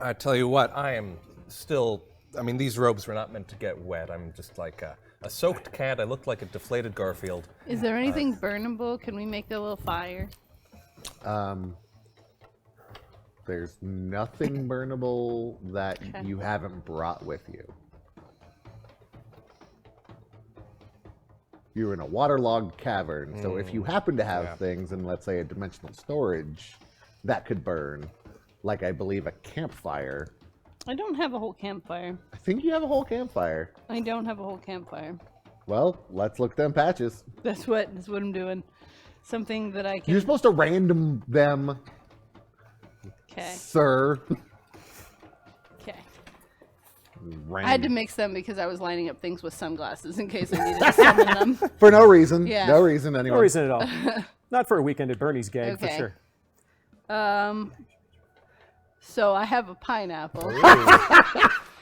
Speaker 5: I tell you what, I am still. I mean, these robes were not meant to get wet. I'm just like a soaked cat. I look like a deflated Garfield.
Speaker 4: Is there anything burnable? Can we make a little fire?
Speaker 2: There's nothing burnable that
Speaker 4: Okay.
Speaker 2: you haven't brought with you. You're in a waterlogged cavern, so if you happen to have things in, let's say, a dimensional storage that could burn, like I believe a campfire.
Speaker 4: I don't have a whole campfire.
Speaker 2: I think you have a whole campfire.
Speaker 4: I don't have a whole campfire.
Speaker 2: Well, let's look at them patches.
Speaker 4: That's what I'm doing. Something that I can.
Speaker 2: You're supposed to random them,
Speaker 4: Okay.
Speaker 2: sir.
Speaker 4: Okay.
Speaker 2: Random.
Speaker 4: I had to mix them because I was lining up things with sunglasses in case I needed to summon them.
Speaker 2: For no reason.
Speaker 4: Yeah.
Speaker 2: No reason anyway.
Speaker 3: No reason at all. Not for a weekend at Bernie's gag, for
Speaker 4: Okay.
Speaker 3: sure.
Speaker 4: So I have a pineapple,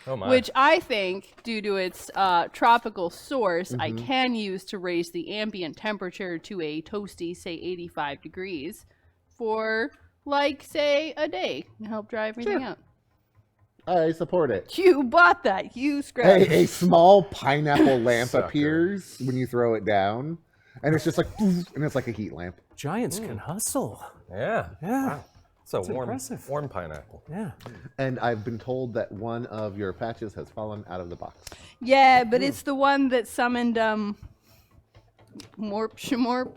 Speaker 5: Oh my.
Speaker 4: which I think, due to its tropical source, I can use to raise the ambient temperature to a toasty, say 85 degrees, for like, say, a day and help dry everything out.
Speaker 2: I support it.
Speaker 4: You bought that. You scratched.
Speaker 2: A small pineapple lamp
Speaker 5: Sucker.
Speaker 2: appears when you throw it down, and it's just like, poof, and it's like a heat lamp.
Speaker 3: Giants can hustle.
Speaker 5: Yeah.
Speaker 3: Yeah.
Speaker 5: It's a
Speaker 3: That's
Speaker 5: warm,
Speaker 3: impressive.
Speaker 5: warm pineapple.
Speaker 3: Yeah.
Speaker 2: And I've been told that one of your patches has fallen out of the box.
Speaker 4: Yeah, but it's the one that summoned Morp Shmorp.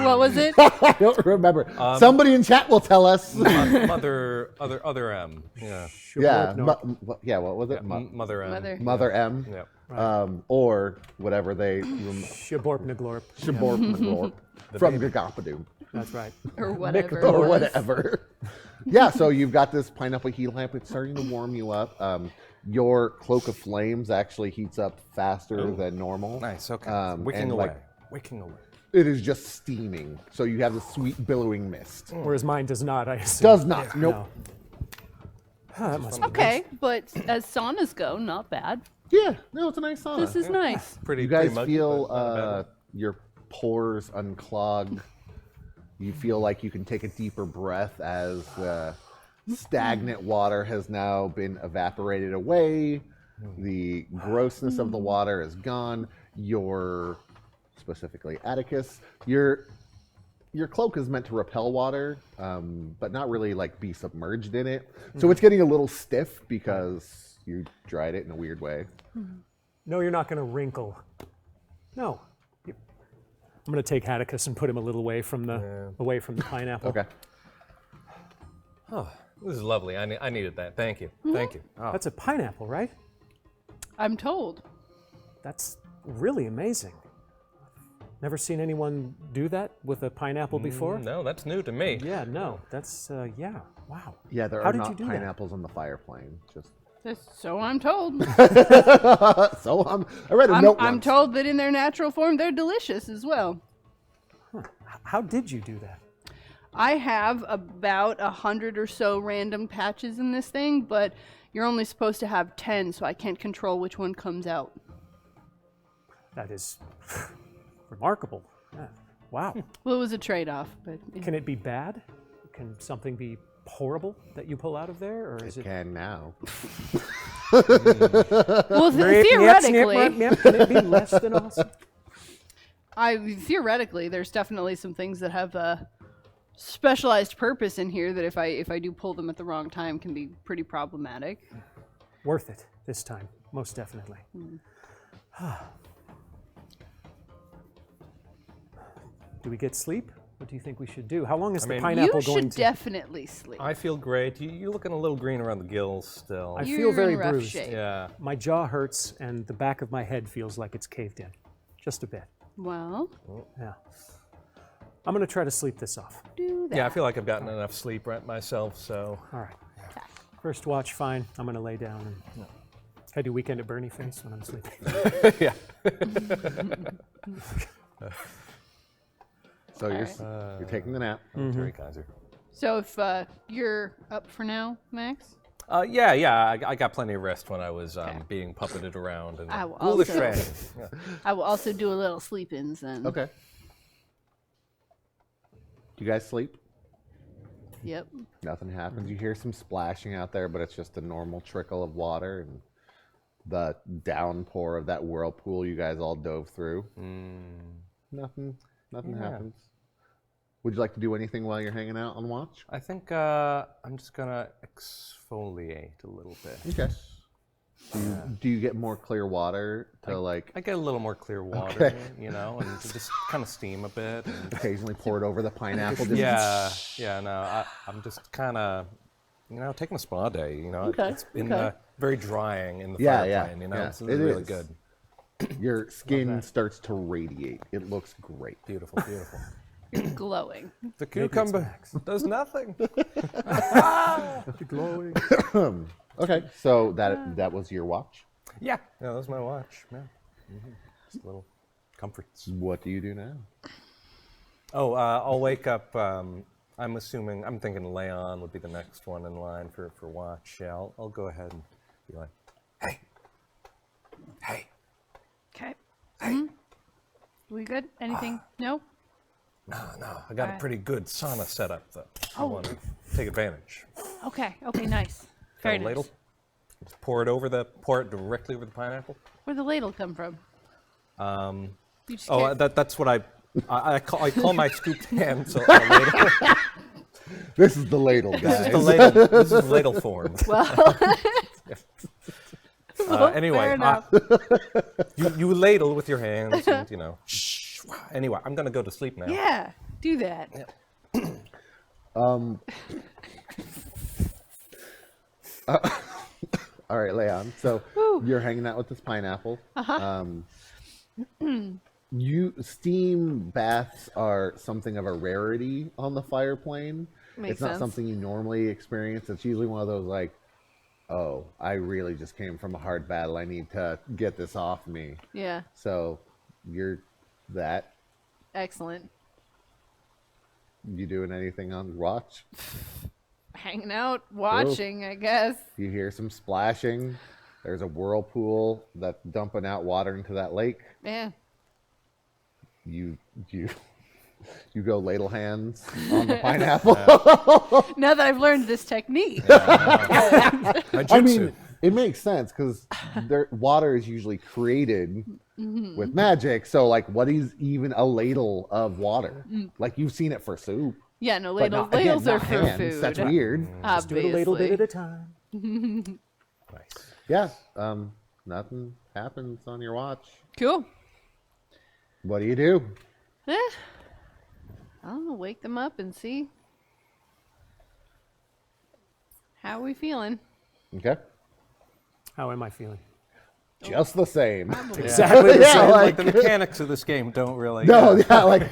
Speaker 4: What was it?
Speaker 2: I don't remember. Somebody in chat will tell us.
Speaker 5: Other M. Yeah.
Speaker 2: Yeah,
Speaker 3: No.
Speaker 2: yeah. What was it?
Speaker 5: Mother M.
Speaker 4: Mother.
Speaker 2: Mother M,
Speaker 5: Yep.
Speaker 2: or whatever they
Speaker 3: Shaborp Naglorp.
Speaker 2: Shaborp from Gagapadoom
Speaker 3: That's right.
Speaker 4: Or whatever. it
Speaker 2: or
Speaker 4: was.
Speaker 2: whatever. Yeah, so you've got this pineapple heat lamp. It's starting to warm you up. Your cloak of flames actually heats up faster than normal.
Speaker 5: Nice. Okay.
Speaker 2: and
Speaker 5: Away.
Speaker 2: like,
Speaker 5: Wicking away.
Speaker 2: it is just steaming. So you have the sweet billowing mist.
Speaker 3: Whereas mine does not, I assume.
Speaker 2: Does not. Nope.
Speaker 3: No. Huh, that must be
Speaker 4: Okay, but as saunas go, not bad.
Speaker 2: Yeah, no, it's a nice sauna.
Speaker 4: This is nice.
Speaker 5: Pretty.
Speaker 2: You guys
Speaker 5: pretty muggy,
Speaker 2: feel
Speaker 5: but not a bad
Speaker 2: your pores unclog. You feel like you can take a deeper breath as stagnant water has now been evaporated away. The grossness of the water is gone. Specifically Atticus, your cloak is meant to repel water, but not really like be submerged in it. So it's getting a little stiff because you dried it in a weird way.
Speaker 3: No, you're not going to wrinkle. No. I'm going to take Atticus and put him a little away from the pineapple.
Speaker 2: Okay.
Speaker 5: Oh, this is lovely. I needed that. Thank you. Thank you. Oh.
Speaker 3: That's a pineapple, right?
Speaker 4: I'm told.
Speaker 3: That's really amazing. Never seen anyone do that with a pineapple before?
Speaker 5: No, that's new to me.
Speaker 3: Yeah, no. That's, yeah. Wow.
Speaker 2: Yeah, there
Speaker 3: How
Speaker 2: are
Speaker 3: did
Speaker 2: not
Speaker 3: you do that?
Speaker 2: pineapples on the fire plane. Just
Speaker 4: So I'm told.
Speaker 2: so I read a note
Speaker 4: I'm
Speaker 2: once.
Speaker 4: told that in their natural form, they're delicious as well.
Speaker 3: How did you do that?
Speaker 4: I have about 100 or so random patches in this thing, but you're only supposed to have 10, so I can't control which one comes out.
Speaker 3: That is remarkable. Yeah. Wow.
Speaker 4: Well, it was a trade-off, but
Speaker 3: Can it be bad? Can something be horrible that you pull out of there, or is it?
Speaker 2: Can now.
Speaker 4: well, theoretically,
Speaker 3: Can it be less than awesome?
Speaker 4: theoretically, there's definitely some things that have a specialized purpose in here that if I do pull them at the wrong time can be pretty problematic.
Speaker 3: Worth it this time, most definitely. Do we get sleep? What do you think we should do? How long is the
Speaker 5: mean-
Speaker 3: pineapple
Speaker 4: You
Speaker 3: going
Speaker 4: should
Speaker 3: to?
Speaker 4: definitely sleep.
Speaker 5: I feel great. You're looking a little green around the gills still.
Speaker 3: I
Speaker 4: You're
Speaker 3: feel very
Speaker 4: in rough
Speaker 3: bruised.
Speaker 4: shape.
Speaker 5: Yeah.
Speaker 3: My jaw hurts and the back of my head feels like it's caved in. Just a bit.
Speaker 4: Well,
Speaker 3: Yeah. I'm going to try to sleep this off.
Speaker 4: do that.
Speaker 5: Yeah, I feel like I've gotten enough sleep right myself, so.
Speaker 3: All right. First watch, fine. I'm going to lay down and I do weekend at Bernie face when I'm sleeping.
Speaker 5: Yeah.
Speaker 2: So you're taking the nap.
Speaker 5: Terry Kaiser.
Speaker 4: So if you're up for now, Max?
Speaker 5: Yeah. I got plenty of rest when I was being puppeted around and
Speaker 4: I will
Speaker 5: ghoulish
Speaker 4: also-
Speaker 5: dragons. Yeah.
Speaker 4: I will also do a little sleep-ins then.
Speaker 2: Okay. Do you guys sleep?
Speaker 4: Yep.
Speaker 2: Nothing happens. You hear some splashing out there, but it's just a normal trickle of water and the downpour of that whirlpool you guys all dove through. Nothing happens. Would you like to do anything while you're hanging out on watch?
Speaker 5: I think I'm just gonna exfoliate a little bit.
Speaker 2: Okay. Do you get more clear water to like
Speaker 5: I get a little more clear water, you know, and just kind of steam a bit. And
Speaker 2: occasionally pour it over the pineapple? Just
Speaker 5: no, I'm just kind of, taking a spa day,
Speaker 2: Okay,
Speaker 5: It's been
Speaker 2: okay.
Speaker 5: very drying in the
Speaker 2: Yeah,
Speaker 5: fire
Speaker 2: yeah,
Speaker 5: plane,
Speaker 2: yeah,
Speaker 5: It's
Speaker 2: it
Speaker 5: really
Speaker 2: is.
Speaker 5: good.
Speaker 2: Your skin starts to radiate. It looks great.
Speaker 5: Beautiful, beautiful.
Speaker 4: You're glowing.
Speaker 5: The cucumber does nothing.
Speaker 3: Glowing.
Speaker 2: Okay, so that was your watch.
Speaker 5: Yeah, that was my watch. Yeah. Just a little comforts.
Speaker 2: What do you do now?
Speaker 5: Oh, I'll wake up. I'm thinking Leon would be the next one in line for watch. Yeah, I'll go ahead and be like, hey.
Speaker 4: Okay. Mm-hmm. We good? Anything? No?
Speaker 5: No, I got a pretty good sauna set up though. I want to take advantage.
Speaker 4: Okay. Okay. Nice. Very
Speaker 5: Got a
Speaker 4: nice.
Speaker 5: ladle? Just pour it directly over the pineapple.
Speaker 4: Where'd the ladle come from? You just
Speaker 5: Oh,
Speaker 4: can't-
Speaker 5: that's what I call my scooped hand. So a ladle.
Speaker 2: This is the ladle, guys.
Speaker 5: This is the ladle. This is ladle form.
Speaker 4: well,
Speaker 5: Anyway,
Speaker 4: fair enough.
Speaker 5: you ladle with your hands, and Shh. Anyway, I'm gonna go to sleep now.
Speaker 4: Yeah. Do that.
Speaker 2: All right, Leon. So you're hanging out with this pineapple. Steam baths are something of a rarity on the fire plane.
Speaker 4: Makes
Speaker 2: it's not
Speaker 4: sense.
Speaker 2: something you normally experience. It's usually one of those like, oh, I really just came from a hard battle. I need to get this off me.
Speaker 4: Yeah.
Speaker 2: So you're that.
Speaker 4: Excellent.
Speaker 2: You doing anything on watch?
Speaker 4: Hanging out, watching, I guess.
Speaker 2: You hear some splashing. There's a whirlpool that's dumping out water into that lake.
Speaker 4: Yeah.
Speaker 2: You go ladle hands on the pineapple.
Speaker 4: Now that I've learned this technique.
Speaker 2: I mean, it makes sense because water is usually created with magic. So, like, what is even a ladle of water? Like, you've seen it for soup.
Speaker 4: Yeah, no,
Speaker 2: But
Speaker 4: ladles,
Speaker 2: not, again,
Speaker 4: ladles are
Speaker 2: not
Speaker 4: for
Speaker 2: hands.
Speaker 4: food.
Speaker 2: That's weird.
Speaker 3: Just do it a little bit at a time.
Speaker 5: Nice.
Speaker 2: Yeah. Nothing happens on your watch.
Speaker 4: Cool.
Speaker 2: What do you do?
Speaker 4: I'll wake them up and see. How are we feeling?
Speaker 2: Okay.
Speaker 3: How am I feeling?
Speaker 2: Just the same.
Speaker 3: Exactly the
Speaker 2: Yeah,
Speaker 3: same.
Speaker 2: like-
Speaker 5: The mechanics of this game don't really.
Speaker 2: No, yeah, like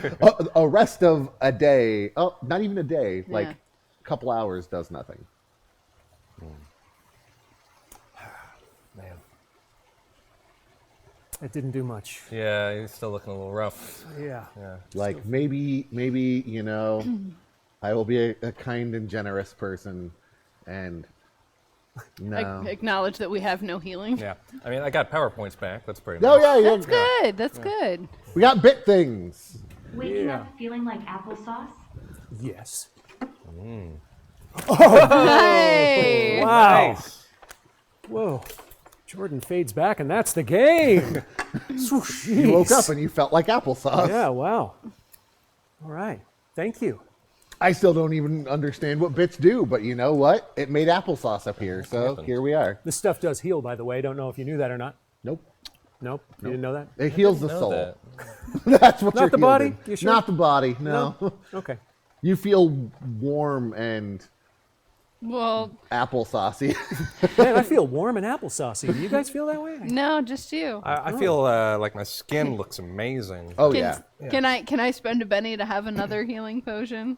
Speaker 2: a rest of a day. Oh, not even a day. Like
Speaker 4: Yeah.
Speaker 2: a couple hours does nothing.
Speaker 5: Man.
Speaker 3: It didn't do much.
Speaker 5: Yeah, he's still looking a little rough.
Speaker 3: Yeah.
Speaker 5: Yeah.
Speaker 2: Like maybe I will be a kind and generous person, and no.
Speaker 4: Acknowledge that we have no healing.
Speaker 5: Yeah. I mean, I got PowerPoints back. That's pretty
Speaker 2: Oh
Speaker 5: nice.
Speaker 2: yeah, yeah.
Speaker 4: That's good. That's good.
Speaker 2: We got bit things.
Speaker 7: Waking
Speaker 3: Yeah.
Speaker 7: up feeling like applesauce?
Speaker 3: Yes.
Speaker 4: Hey!
Speaker 3: Wow.
Speaker 5: Nice.
Speaker 3: Whoa. Jordan fades back, and that's the game. Swoosh.
Speaker 2: You woke
Speaker 3: Jeez.
Speaker 2: up and you felt like applesauce.
Speaker 3: Yeah, wow. All right. Thank you.
Speaker 2: I still don't even understand what bits do, but you know what? It made applesauce appear, so
Speaker 5: happened.
Speaker 2: here we are.
Speaker 3: This stuff does heal, by the way. Don't know if you knew that or not.
Speaker 2: Nope.
Speaker 3: Nope. You didn't know that?
Speaker 2: It heals the
Speaker 5: know
Speaker 2: soul.
Speaker 5: that.
Speaker 2: That's what
Speaker 3: Not
Speaker 2: you're
Speaker 3: the body?
Speaker 2: healed in.
Speaker 3: You sure?
Speaker 2: Not the body. No.
Speaker 3: Okay.
Speaker 2: You feel warm and
Speaker 4: Well,
Speaker 2: applesaucey.
Speaker 3: Man, I feel warm and applesaucy. Do you guys feel that way?
Speaker 4: no, just you.
Speaker 5: I feel like my skin looks amazing.
Speaker 2: Oh
Speaker 4: Can,
Speaker 2: yeah.
Speaker 4: can I spend a penny to have another healing potion?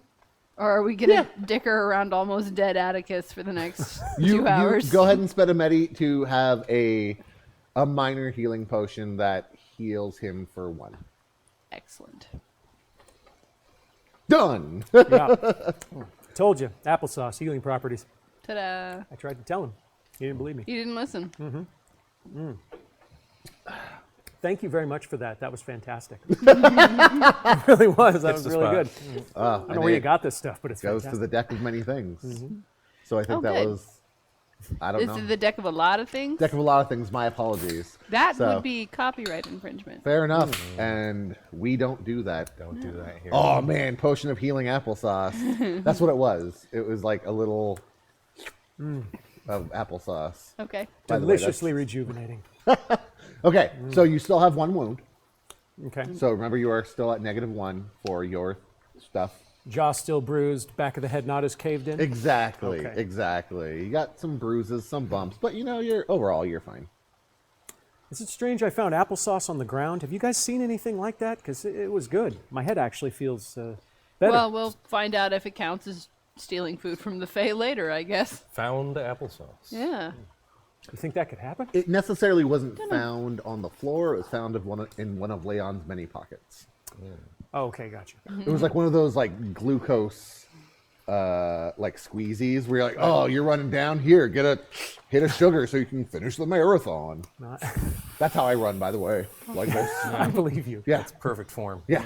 Speaker 4: Or are we gonna dicker around almost dead Atticus for the next
Speaker 2: You
Speaker 4: 2 hours?
Speaker 2: go ahead and spend a medi to have a minor healing potion that heals him for 1.
Speaker 4: Excellent.
Speaker 2: Done.
Speaker 3: Yeah. Told you. Applesauce, healing properties.
Speaker 4: Ta-da!
Speaker 3: I tried to tell him. He didn't believe me.
Speaker 4: You didn't listen.
Speaker 3: Thank you very much for that. That was fantastic. It really was. That was
Speaker 5: the
Speaker 3: really
Speaker 5: spot.
Speaker 3: good. I don't know where you got this stuff, but it's
Speaker 2: Goes
Speaker 3: fantastic.
Speaker 2: to the deck of many things. So I think
Speaker 4: Oh,
Speaker 2: that
Speaker 4: good.
Speaker 2: was. I don't
Speaker 4: Is
Speaker 2: know.
Speaker 4: it the deck of a lot of things?
Speaker 2: Deck of a lot of things. My apologies.
Speaker 4: That
Speaker 2: So,
Speaker 4: would be copyright infringement.
Speaker 2: fair enough. And we don't do that.
Speaker 5: Don't do that here.
Speaker 2: Oh man, potion of healing applesauce. That's what it was. It was like a little of applesauce.
Speaker 4: Okay.
Speaker 2: By the way, that's-
Speaker 3: Deliciously rejuvenating.
Speaker 2: Okay, so you still have 1 wound.
Speaker 3: Okay.
Speaker 2: So remember, you are still at -1 for your stuff.
Speaker 3: Jaw still bruised, back of the head not as caved in.
Speaker 2: Exactly,
Speaker 3: Okay.
Speaker 2: exactly. You got some bruises, some bumps, but you're overall you're fine.
Speaker 3: Is it strange I found applesauce on the ground? Have you guys seen anything like that? Because it was good. My head actually feels better.
Speaker 4: Well, we'll find out if it counts as stealing food from the Fae later, I guess.
Speaker 5: Found applesauce.
Speaker 4: Yeah.
Speaker 3: You think that could happen?
Speaker 2: It necessarily wasn't found on the floor. It was found in one of Leon's many pockets.
Speaker 3: Oh, okay, gotcha.
Speaker 2: It was like one of those like glucose like squeezies where you're like, oh, you're running down here, hit a sugar so you can finish the marathon. That's how I run, by the way, like this.
Speaker 3: I believe you.
Speaker 2: Yeah,
Speaker 5: Perfect form.
Speaker 2: yeah.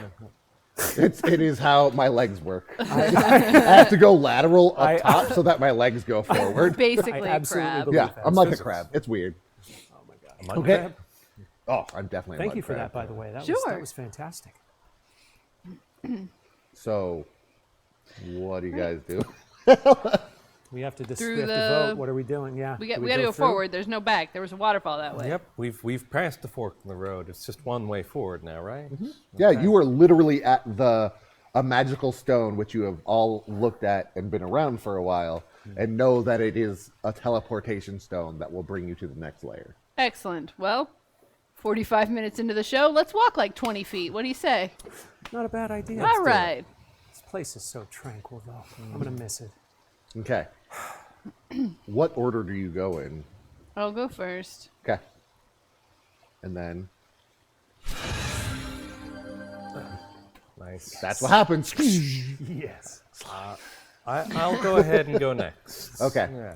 Speaker 2: It is how my legs work. I have to go lateral up top so that my legs go forward.
Speaker 4: Basically,
Speaker 3: I absolutely
Speaker 4: crab.
Speaker 3: believe
Speaker 2: Yeah,
Speaker 3: that.
Speaker 2: I'm like a
Speaker 3: Physics.
Speaker 2: crab. It's weird.
Speaker 3: Oh my god.
Speaker 5: A mud
Speaker 2: Okay.
Speaker 5: crab?
Speaker 2: Oh, I'm definitely a
Speaker 3: Thank
Speaker 2: mud
Speaker 3: you for
Speaker 2: crab.
Speaker 3: that, by the way. That
Speaker 4: Sure.
Speaker 3: was fantastic.
Speaker 2: So, what do you guys do?
Speaker 3: We have to
Speaker 4: Through
Speaker 3: we have to
Speaker 4: the-
Speaker 3: vote. What are we doing? Yeah.
Speaker 4: We
Speaker 3: Do
Speaker 4: got to go
Speaker 3: through?
Speaker 4: forward. There's no back. There was a waterfall that way.
Speaker 5: Yep, we've passed the fork in the road. It's just one way forward now, right?
Speaker 2: Yeah, you are literally at a magical stone which you have all looked at and been around for a while, and know that it is a teleportation stone that will bring you to the next layer.
Speaker 4: Excellent. Well, 45 minutes into the show, let's walk like 20 feet. What do you say?
Speaker 3: Not a bad idea.
Speaker 4: All right.
Speaker 3: This place is so tranquil, though. I'm gonna miss it.
Speaker 2: Okay. What order do you go in?
Speaker 4: I'll go first.
Speaker 2: Okay. And then
Speaker 5: Nice.
Speaker 2: that's what happens.
Speaker 3: Yes.
Speaker 5: I'll go ahead and go next.
Speaker 2: Okay.
Speaker 5: Yeah.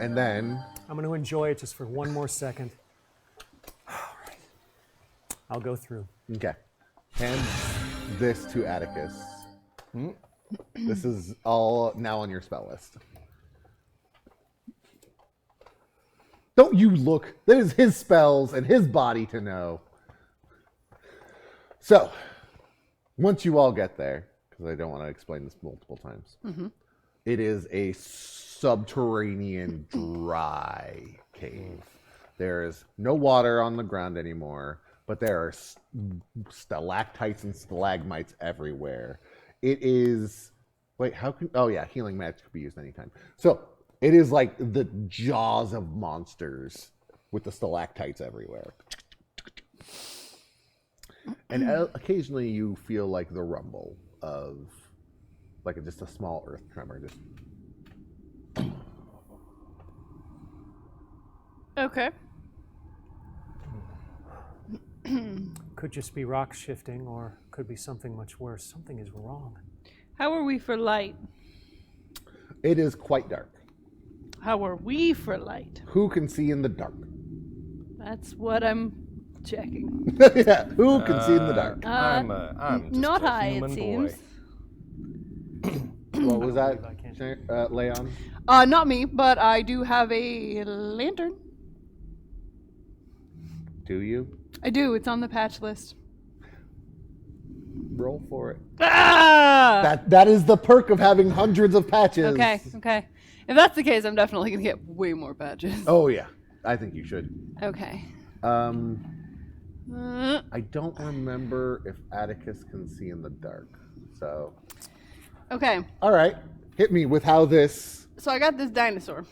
Speaker 2: And then
Speaker 3: I'm gonna enjoy it just for one more second. All right. I'll go through.
Speaker 2: okay. Hand this to Atticus. This is all now on your spell list. Don't you look. That is his spells and his body to know. So, once you all get there, because I don't want to explain this multiple times, it is a subterranean dry cave. There is no water on the ground anymore, but there are stalactites and stalagmites everywhere. It is, wait, how can, oh yeah, healing magic could be used anytime. So it is like the jaws of monsters with the stalactites everywhere. And occasionally you feel like the rumble of like just a small earth tremor. Just
Speaker 4: Okay.
Speaker 3: Could just be rock shifting, or could be something much worse. Something is wrong.
Speaker 4: How are we for light?
Speaker 2: it is quite dark.
Speaker 4: How are we for light?
Speaker 2: Who can see in the dark?
Speaker 4: That's what I'm checking.
Speaker 2: Yeah, who can see in the dark?
Speaker 5: I'm just
Speaker 4: Not
Speaker 5: a
Speaker 4: I, it
Speaker 5: human
Speaker 4: seems.
Speaker 5: boy.
Speaker 2: What was that,
Speaker 3: I can't.
Speaker 2: Leon?
Speaker 4: Not me, but I do have a lantern.
Speaker 2: Do you?
Speaker 4: I do. It's on the patch list.
Speaker 2: Roll for it.
Speaker 4: Ah!
Speaker 2: That is the perk of having hundreds of patches.
Speaker 4: Okay, okay. If that's the case, I'm definitely gonna get way more patches.
Speaker 2: Oh yeah, I think you should.
Speaker 4: Okay.
Speaker 2: I don't remember if Atticus can see in the dark. So,
Speaker 4: Okay.
Speaker 2: all right, hit me with how this.
Speaker 4: So I got this dinosaur,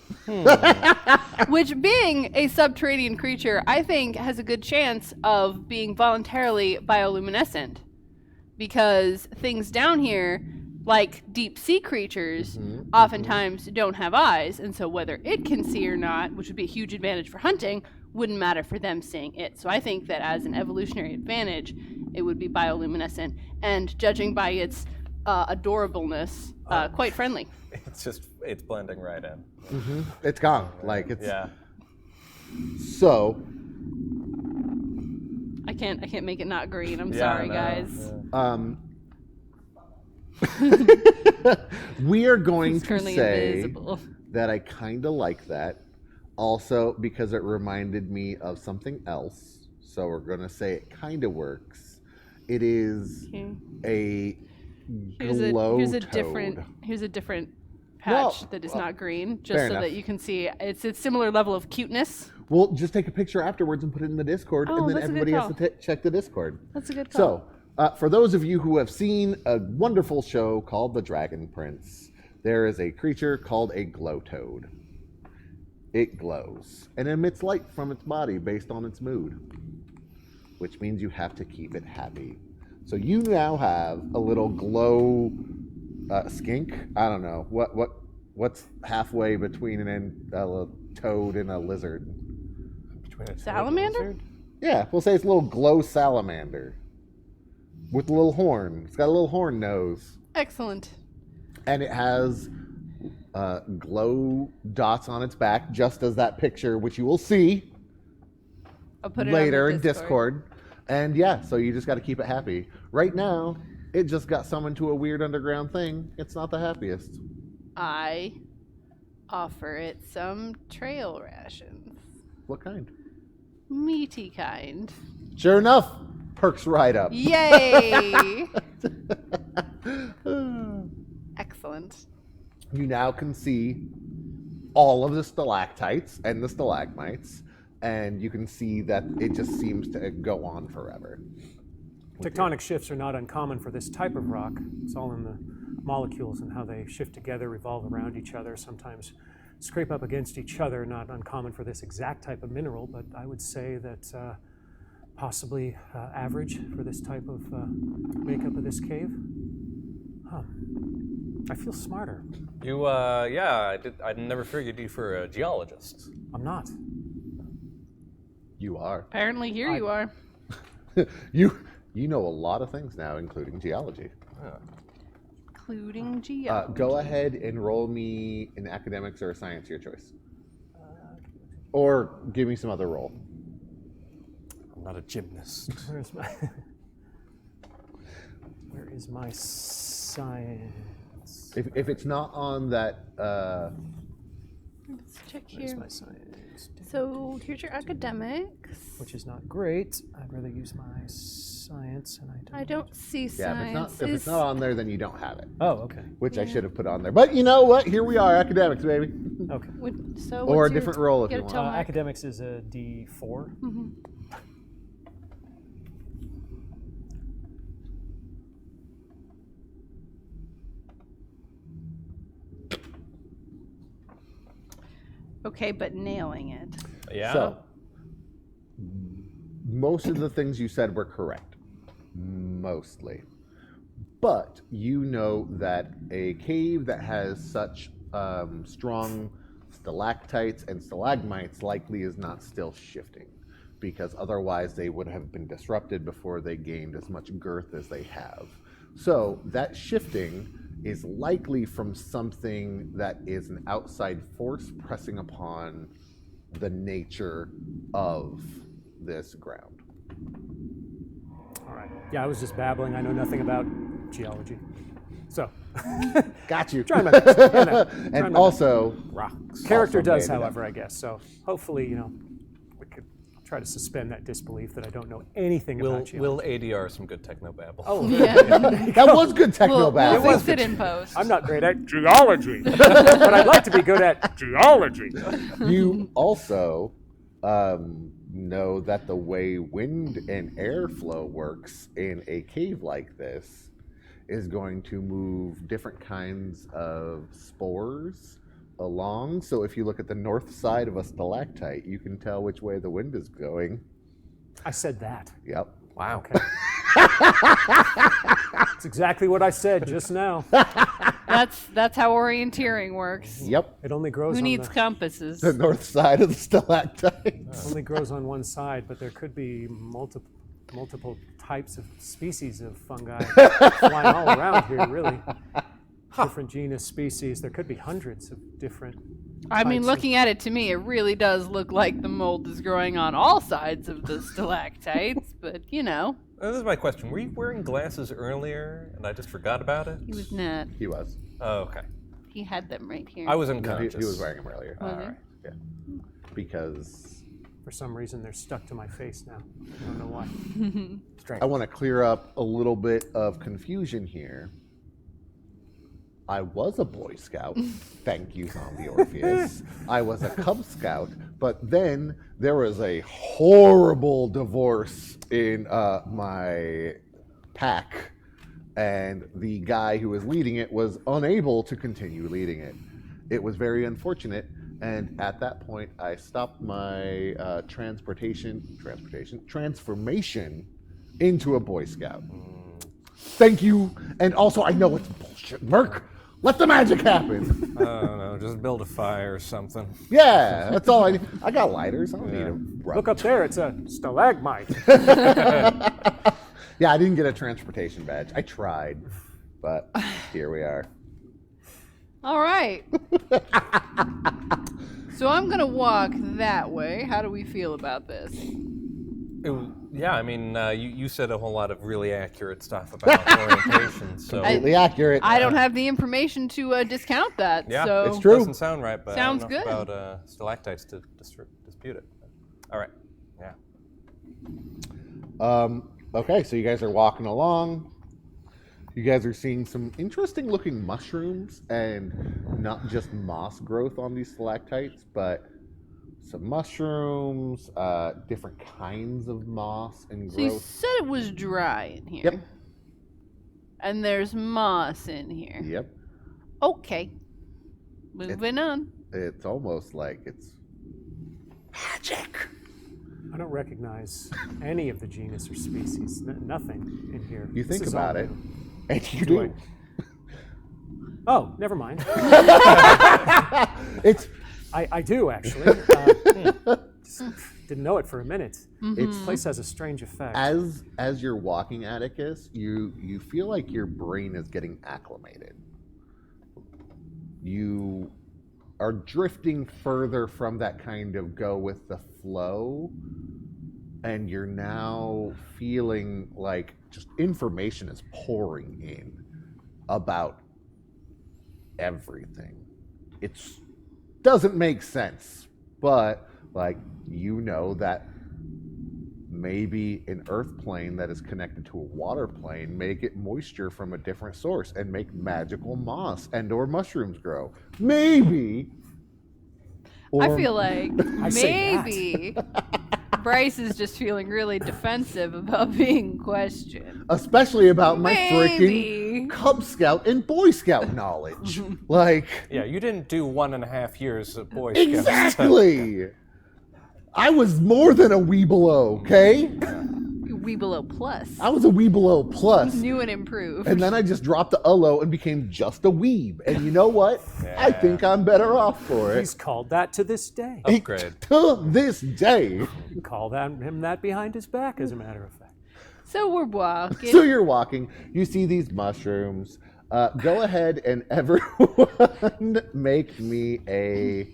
Speaker 4: which, being a subterranean creature, I think has a good chance of being voluntarily bioluminescent, because things down here, like deep sea creatures, oftentimes don't have eyes, and so whether it can see or not, which would be a huge advantage for hunting, wouldn't matter for them seeing it. So I think that as an evolutionary advantage, it would be bioluminescent, and judging by its adorableness, quite friendly.
Speaker 5: It's blending right in.
Speaker 2: It's gone. Like it's
Speaker 5: Yeah.
Speaker 2: so.
Speaker 4: I can't make it not green. I'm
Speaker 5: Yeah,
Speaker 4: sorry,
Speaker 5: no,
Speaker 4: guys.
Speaker 2: We are going
Speaker 4: It's
Speaker 2: to
Speaker 4: currently
Speaker 2: say
Speaker 4: invisible.
Speaker 2: that I kind of like that. Also, because it reminded me of something else. So we're going to say it kind of works. It is
Speaker 4: Okay.
Speaker 2: a
Speaker 4: Here's
Speaker 2: glow
Speaker 4: a
Speaker 2: toad.
Speaker 4: different patch
Speaker 2: No,
Speaker 4: that is not green,
Speaker 2: fair
Speaker 4: just so
Speaker 2: enough.
Speaker 4: that you can see it's a similar level of cuteness.
Speaker 2: We'll just take a picture afterwards and put it in the Discord,
Speaker 4: Oh,
Speaker 2: and then
Speaker 4: that's a good
Speaker 2: everybody has
Speaker 4: call.
Speaker 2: to check the Discord.
Speaker 4: That's a good call.
Speaker 2: So, for those of you who have seen a wonderful show called The Dragon Prince, there is a creature called a glow toad. it glows and emits light from its body based on its mood, which means you have to keep it happy. So you now have a little glow skink. I don't know what's halfway between a toad and a lizard.
Speaker 5: Between a toad and a
Speaker 4: Salamander?
Speaker 5: lizard?
Speaker 2: Yeah, we'll say it's a little glow salamander with a little horn. It's got a little horn nose,
Speaker 4: Excellent.
Speaker 2: and it has glow dots on its back, just as that picture, which you will see
Speaker 4: I'll put it
Speaker 2: later
Speaker 4: on
Speaker 2: in
Speaker 4: the Discord.
Speaker 2: Discord. And yeah, so you just got to keep it happy. Right now, it just got summoned to a weird underground thing. It's not the happiest.
Speaker 4: I offer it some trail rations.
Speaker 2: What kind?
Speaker 4: Meaty kind.
Speaker 2: Sure enough, perks right up.
Speaker 4: Yay! Excellent.
Speaker 2: You now can see all of the stalactites and the stalagmites, and you can see that it just seems to go on forever.
Speaker 3: Tectonic shifts are not uncommon for this type of rock. It's all in the molecules and how they shift together, revolve around each other, sometimes scrape up against each other. Not uncommon for this exact type of mineral, but I would say that possibly average for this type of makeup of this cave. Huh. I feel smarter.
Speaker 5: You, yeah, I never figured you for a geologist.
Speaker 3: I'm not.
Speaker 2: You are.
Speaker 4: Apparently here you are.
Speaker 2: You know a lot of things now, including geology.
Speaker 4: Including geology.
Speaker 2: Go ahead and roll me an academics or a science, your choice. Or give me some other roll.
Speaker 5: I'm not a gymnast.
Speaker 3: Where is my science?
Speaker 2: If it's not on that,
Speaker 4: Let's check
Speaker 3: Where's
Speaker 4: here.
Speaker 3: my science?
Speaker 4: So here's your academics.
Speaker 3: Which is not great. I'd rather use my science, and
Speaker 4: I don't see
Speaker 2: yeah,
Speaker 4: science.
Speaker 2: if it's not on there, then you don't have it.
Speaker 3: Oh, okay.
Speaker 2: Which I should have put on there. But you know what? Here we are, academics, baby.
Speaker 3: Okay.
Speaker 4: So
Speaker 2: Or a
Speaker 4: what's your-
Speaker 2: different roll if
Speaker 4: get
Speaker 2: you
Speaker 4: a
Speaker 2: want.
Speaker 4: tell mark?
Speaker 3: Academics is a D4.
Speaker 4: Okay, but nailing it.
Speaker 5: Yeah?
Speaker 2: So, most of the things you said were correct. Mostly. But you know that a cave that has such strong stalactites and stalagmites likely is not still shifting, because otherwise they would have been disrupted before they gained as much girth as they have. So that shifting is likely from something that is an outside force pressing upon the nature of this ground.
Speaker 3: All right. Yeah, I was just babbling. I know nothing about geology. So,
Speaker 2: Got you.
Speaker 3: trying my best. You know, trying my
Speaker 2: And
Speaker 3: best.
Speaker 2: also,
Speaker 5: Rocks.
Speaker 3: Character
Speaker 2: also
Speaker 3: does,
Speaker 2: made it up.
Speaker 3: however, I guess. So hopefully, you know, we could try to suspend that disbelief that I don't know anything about geology.
Speaker 5: Will ADR some good technobabble.
Speaker 3: Oh,
Speaker 4: Yeah.
Speaker 2: that was good
Speaker 4: we'll
Speaker 2: technobabble.
Speaker 4: fix it in post.
Speaker 3: I'm not great at geology, but I'd like to be good at geology.
Speaker 2: You also know that the way wind and airflow works in a cave like this is going to move different kinds of spores along. So if you look at the north side of a stalactite, you can tell which way the wind is going.
Speaker 3: I said that.
Speaker 2: Yep.
Speaker 5: Wow.
Speaker 3: Okay. That's exactly what I said just now.
Speaker 4: That's how orienteering works.
Speaker 2: Yep.
Speaker 3: It only grows
Speaker 4: Who
Speaker 3: on
Speaker 4: needs
Speaker 3: the,
Speaker 4: compasses?
Speaker 2: The north side of the stalactites.
Speaker 3: only grows on one side, but there could be multiple types of species of fungi flying all around here, really. Different genus, species. There could be hundreds of different
Speaker 4: I mean,
Speaker 3: types
Speaker 4: looking at it to me, it really does look like the mold is growing on all sides of the stalactites, but you know,
Speaker 5: This is my question. Were you wearing glasses earlier and I just forgot about it?
Speaker 4: he was not.
Speaker 2: He was.
Speaker 5: Oh, okay.
Speaker 4: He had them right here.
Speaker 5: I was
Speaker 2: No,
Speaker 5: unconscious.
Speaker 2: he was wearing them earlier.
Speaker 4: Was he?
Speaker 5: Alright.
Speaker 2: Yeah. Because
Speaker 3: For some reason, they're stuck to my face now. I don't know why.
Speaker 5: Strange.
Speaker 2: I want to clear up a little bit of confusion here. I was a Boy Scout. Thank you, Zombie Orpheus. I was a Cub Scout, but then there was a horrible divorce in my pack, and the guy who was leading it was unable to continue leading it. It was very unfortunate, And at that point, I stopped my transformation into a Boy Scout. Thank you. And also, I know it's bullshit. Merc, let the magic happen.
Speaker 5: I don't know, just build a fire or something.
Speaker 2: Yeah, that's all I need. I got lighters. I don't need a
Speaker 3: Look up there, it's a stalagmite.
Speaker 2: Yeah, I didn't get a transportation badge. I tried, but here we are.
Speaker 4: All right. So I'm going to walk that way. How do we feel about this?
Speaker 5: Yeah, I mean, you said a whole lot of really accurate stuff about orientation, so...
Speaker 2: Completely accurate.
Speaker 4: I don't have the information to discount that.
Speaker 5: Yeah,
Speaker 4: so
Speaker 2: it's true.
Speaker 5: Doesn't sound right, but
Speaker 4: Sounds
Speaker 5: I don't know
Speaker 4: good.
Speaker 5: about stalactites to dispute it. All right, yeah.
Speaker 2: Okay, so you guys are walking along. You guys are seeing some interesting looking mushrooms and not just moss growth on these stalactites, but some mushrooms, different kinds of moss and
Speaker 4: So you
Speaker 2: growth.
Speaker 4: said it was dry in here.
Speaker 2: Yep.
Speaker 4: And there's moss in here.
Speaker 2: Yep.
Speaker 4: Okay. Moving on.
Speaker 2: It's almost like it's magic.
Speaker 3: I don't recognize any of the genus or species. Nothing in here.
Speaker 2: You think
Speaker 3: This is
Speaker 2: about
Speaker 3: all
Speaker 2: it,
Speaker 3: new.
Speaker 2: and you
Speaker 3: Do
Speaker 2: do.
Speaker 3: Oh, never mind.
Speaker 2: It's
Speaker 3: I do, actually. Just didn't know it for a minute.
Speaker 2: it's
Speaker 3: This place has a strange effect.
Speaker 2: as you're walking, Atticus, you feel like your brain is getting acclimated. You are drifting further from that kind of go with the flow, and you're now feeling like just information is pouring in about everything. It's doesn't make sense, but like you know that maybe an earth plane that is connected to a water plane may get moisture from a different source and make magical moss and or mushrooms grow. Maybe.
Speaker 4: I
Speaker 2: Or-
Speaker 4: feel like
Speaker 3: I say that.
Speaker 4: maybe Bryce is just feeling really defensive about being questioned.
Speaker 2: especially about my
Speaker 4: Maybe.
Speaker 2: freaking Cub Scout and Boy Scout knowledge. Like
Speaker 5: Yeah, you didn't do 1.5 years of Boy Scouts.
Speaker 2: exactly. I was more than a Weebelo, okay?
Speaker 4: Weebelo Plus.
Speaker 2: I was a Weebelo plus.
Speaker 4: New and improved.
Speaker 2: And then I just dropped the ULO and became just a weeb. And you know what? I
Speaker 5: Yeah.
Speaker 2: think I'm better off for it.
Speaker 3: He's called that to this day.
Speaker 5: Upgrade.
Speaker 2: To this day.
Speaker 3: Call him that behind his back, as a matter of fact.
Speaker 4: So we're walking.
Speaker 2: So you're walking, you see these mushrooms. Go ahead and everyone make me a.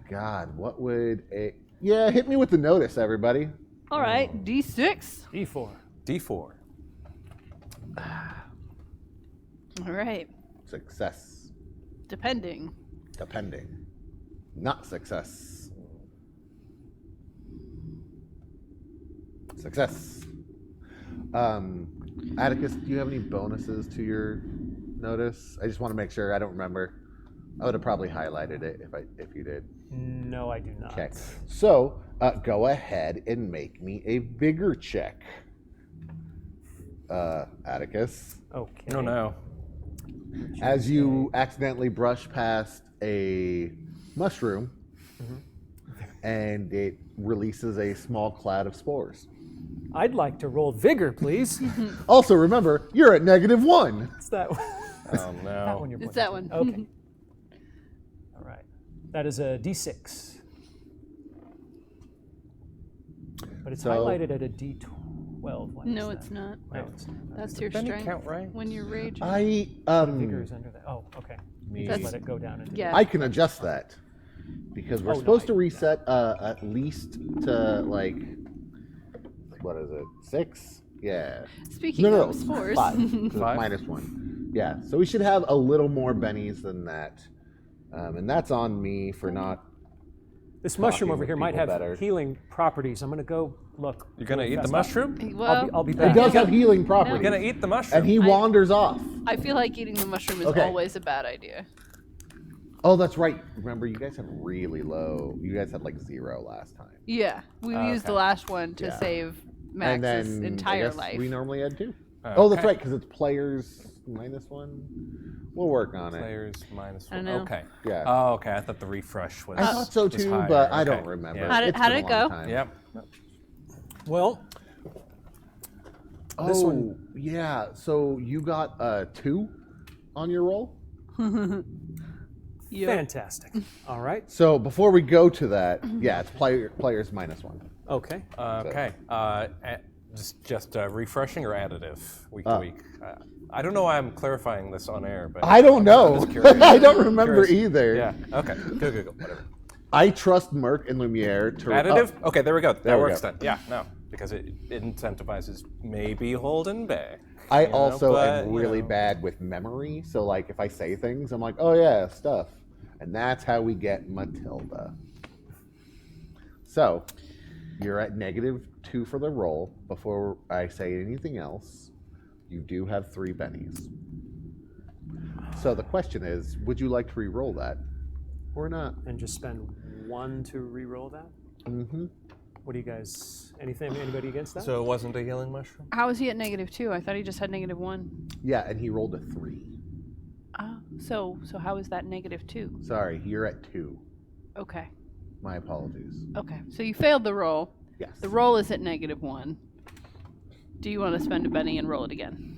Speaker 2: God, what would a. Yeah, hit me with the notice, everybody.
Speaker 4: All right, D6.
Speaker 3: E4.
Speaker 5: D4.
Speaker 4: All right,
Speaker 2: Success.
Speaker 4: depending.
Speaker 2: Depending. Not success. Success. Atticus, do you have any bonuses to your notice? I just want to make sure. I don't remember. I would have probably highlighted it if you did.
Speaker 3: No, I do not.
Speaker 2: Okay. So go ahead and make me a vigor check. Atticus.
Speaker 3: Okay.
Speaker 5: No.
Speaker 2: As you accidentally brush past a mushroom and it releases a small cloud of spores.
Speaker 3: I'd like to roll vigor, please.
Speaker 2: Also, remember, you're at -1.
Speaker 3: It's that one.
Speaker 5: Oh no.
Speaker 3: That one you're
Speaker 4: It's
Speaker 3: pointing
Speaker 4: that one.
Speaker 3: Okay. All right. That is a D6. But it's
Speaker 2: So-
Speaker 3: highlighted at a D12. Why is
Speaker 4: No,
Speaker 3: that?
Speaker 4: it's not.
Speaker 3: No, it's not.
Speaker 4: That's your
Speaker 5: Benny
Speaker 4: strength
Speaker 5: count right?
Speaker 4: when you're raging.
Speaker 3: Vigor is under that. Oh, okay. You just
Speaker 4: That's-
Speaker 3: let it go down. Into
Speaker 4: yeah.
Speaker 2: I can adjust that because we're
Speaker 3: Oh, no,
Speaker 2: supposed
Speaker 3: I
Speaker 2: to
Speaker 3: do
Speaker 2: reset at least to like what is it? 6? Yeah.
Speaker 4: Speaking
Speaker 2: No,
Speaker 4: of spores.
Speaker 2: 5. 'cause it's
Speaker 5: Five?
Speaker 2: -1. Yeah. So we should have a little more bennies than that, and that's on me for not.
Speaker 3: This mushroom
Speaker 2: talking
Speaker 3: over
Speaker 2: with
Speaker 3: here might
Speaker 2: people
Speaker 3: have
Speaker 2: better.
Speaker 3: healing properties. I'm going to go look.
Speaker 5: You're gonna
Speaker 3: really
Speaker 5: eat the
Speaker 3: fast.
Speaker 5: mushroom?
Speaker 4: Well,
Speaker 3: I'll be
Speaker 2: It
Speaker 3: back.
Speaker 2: does have healing properties.
Speaker 5: You're gonna eat the mushroom.
Speaker 2: and he
Speaker 4: I-
Speaker 2: wanders off.
Speaker 4: I feel like eating the mushroom is
Speaker 2: Okay.
Speaker 4: always a bad idea.
Speaker 2: Oh, that's right. Remember, you guys have really low. You guys had like 0 last time.
Speaker 4: Yeah, we used the
Speaker 5: okay.
Speaker 4: last one to
Speaker 2: Yeah.
Speaker 4: save
Speaker 2: And
Speaker 4: Max's
Speaker 2: then I
Speaker 4: entire
Speaker 2: guess
Speaker 4: life.
Speaker 2: we normally had 2. Oh, that's
Speaker 5: Okay.
Speaker 2: right, because it's players -1. We'll work on it.
Speaker 5: Players minus
Speaker 4: I
Speaker 5: 1.
Speaker 4: know.
Speaker 5: Okay.
Speaker 2: Yeah.
Speaker 5: Oh, okay. I thought the refresh was.
Speaker 2: I thought so
Speaker 5: was
Speaker 2: too,
Speaker 5: higher.
Speaker 2: but I
Speaker 5: Okay.
Speaker 2: don't remember.
Speaker 5: Yeah.
Speaker 4: How'd it-
Speaker 2: It's
Speaker 4: how'd
Speaker 2: been
Speaker 4: it
Speaker 2: a long
Speaker 4: go?
Speaker 2: time.
Speaker 5: Yep.
Speaker 3: Well, this
Speaker 2: Oh,
Speaker 3: one-
Speaker 2: yeah. So you got a 2 on your roll?
Speaker 4: Yep.
Speaker 3: fantastic. All right.
Speaker 2: So before we go to that, yeah, it's players minus 1.
Speaker 3: Okay.
Speaker 5: Okay. Just refreshing or additive week to week? I don't know why I'm clarifying this on air, but
Speaker 2: I don't know.
Speaker 5: I'm just curious.
Speaker 2: I don't remember
Speaker 5: Curious.
Speaker 2: either.
Speaker 5: Yeah. Okay. Go. Whatever.
Speaker 2: I trust Merc and Lumiere to
Speaker 5: Additive?
Speaker 2: oh,
Speaker 5: Okay, there we go.
Speaker 2: There
Speaker 5: That
Speaker 2: we
Speaker 5: works
Speaker 2: go.
Speaker 5: then. Yeah, no. Because it incentivizes maybe holding back.
Speaker 2: I
Speaker 5: you know,
Speaker 2: also
Speaker 5: but,
Speaker 2: am
Speaker 5: you
Speaker 2: really
Speaker 5: know.
Speaker 2: bad with memory, so like if I say things, I'm like, oh yeah, stuff. And that's how we get Matilda. So, you're at -2 for the roll. Before I say anything else, you do have 3 bennies. So the question is, would you like to re-roll that or not?
Speaker 3: And just spend 1 to re-roll that.
Speaker 2: Mm-hmm.
Speaker 3: What do you guys? Anybody against that?
Speaker 5: So it wasn't a healing mushroom?
Speaker 4: How is he at -2? I thought he just had -1.
Speaker 2: Yeah, and he rolled a 3.
Speaker 4: So how is that -2?
Speaker 2: Sorry, you're at 2.
Speaker 4: Okay.
Speaker 2: My apologies.
Speaker 4: Okay. So you failed the roll.
Speaker 2: Yes.
Speaker 4: The roll is at -1. Do you want to spend a Benny and roll it again?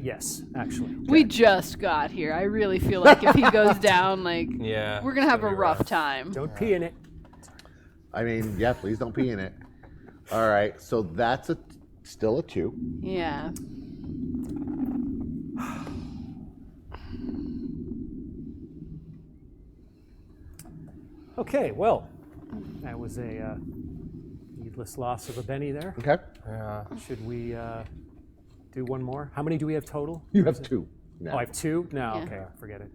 Speaker 3: Yes, actually.
Speaker 4: We just got here. I really feel like if he goes down, like,
Speaker 5: Yeah.
Speaker 4: we're going to have a
Speaker 5: Pretty
Speaker 4: rough time.
Speaker 3: Don't pee in it.
Speaker 2: I mean, yeah, please don't pee in it. All right, so that's still a 2.
Speaker 4: Yeah.
Speaker 3: Okay, well, that was a needless loss of a Benny there.
Speaker 2: Okay.
Speaker 5: Yeah.
Speaker 3: Should we do one more? How many do we have total?
Speaker 2: You have 2. now.
Speaker 3: Oh, I have 2? No,
Speaker 4: Yeah.
Speaker 3: okay, forget it.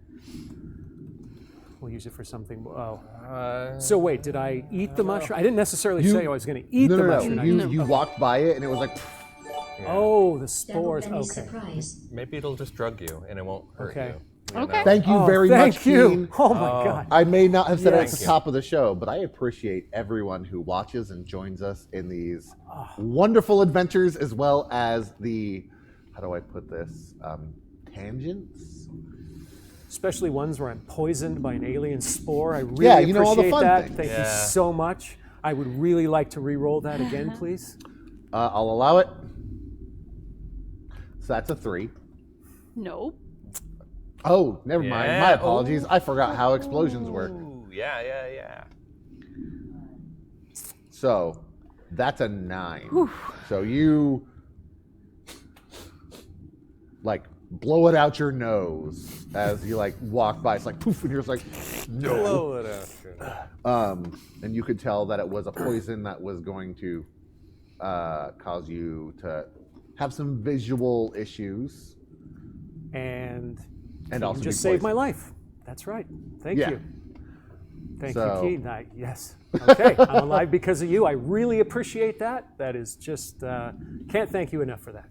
Speaker 3: We'll use it for something. Oh,
Speaker 5: Uh,
Speaker 3: so wait, did I eat the mushroom? I didn't necessarily
Speaker 2: You-
Speaker 3: say I was going to eat
Speaker 2: no,
Speaker 3: the
Speaker 2: no, no.
Speaker 3: mushroom. I
Speaker 2: You,
Speaker 3: just-
Speaker 2: you walked by it and it was like,
Speaker 3: Oh, the
Speaker 7: Double
Speaker 3: spores.
Speaker 7: Benny
Speaker 3: Okay.
Speaker 7: surprise.
Speaker 5: maybe it'll just drug you and it won't hurt
Speaker 3: Okay.
Speaker 5: you.
Speaker 4: Okay.
Speaker 2: thank you
Speaker 3: Oh,
Speaker 2: very
Speaker 3: thank
Speaker 2: much,
Speaker 3: you.
Speaker 2: Keen.
Speaker 3: Oh my God.
Speaker 2: I may not have said it at
Speaker 3: Yes.
Speaker 2: the top of the show, but I appreciate everyone who watches and joins us in these
Speaker 3: Ah.
Speaker 2: wonderful adventures, as well as the, how do I put this, tangents?
Speaker 3: Especially ones where I'm poisoned by an alien spore. I really
Speaker 2: Yeah, you know, all the
Speaker 3: appreciate
Speaker 2: fun
Speaker 3: that.
Speaker 2: things.
Speaker 3: Thank you
Speaker 5: Yeah.
Speaker 3: so much. I would really like to re-roll that again, please.
Speaker 2: I'll allow it. So that's a 3.
Speaker 4: Nope.
Speaker 2: Oh, never mind.
Speaker 5: Yeah.
Speaker 2: My apologies. I forgot how explosions work.
Speaker 5: Ooh, yeah.
Speaker 2: So that's a 9. So you like blow it out your nose as you like walk by. It's like poof, and you're just like, no.
Speaker 5: Blow it out.
Speaker 2: And you could tell that it was a poison that was going to cause you to have some visual issues.
Speaker 3: And
Speaker 2: Also
Speaker 3: just
Speaker 2: be
Speaker 3: saved my
Speaker 2: poisoned.
Speaker 3: life. That's right. Thank
Speaker 2: Yeah.
Speaker 3: you. Thank
Speaker 2: So-
Speaker 3: you, Keen. Yes. Okay, I'm alive because of you. I really appreciate that. That is just, can't thank you enough for that.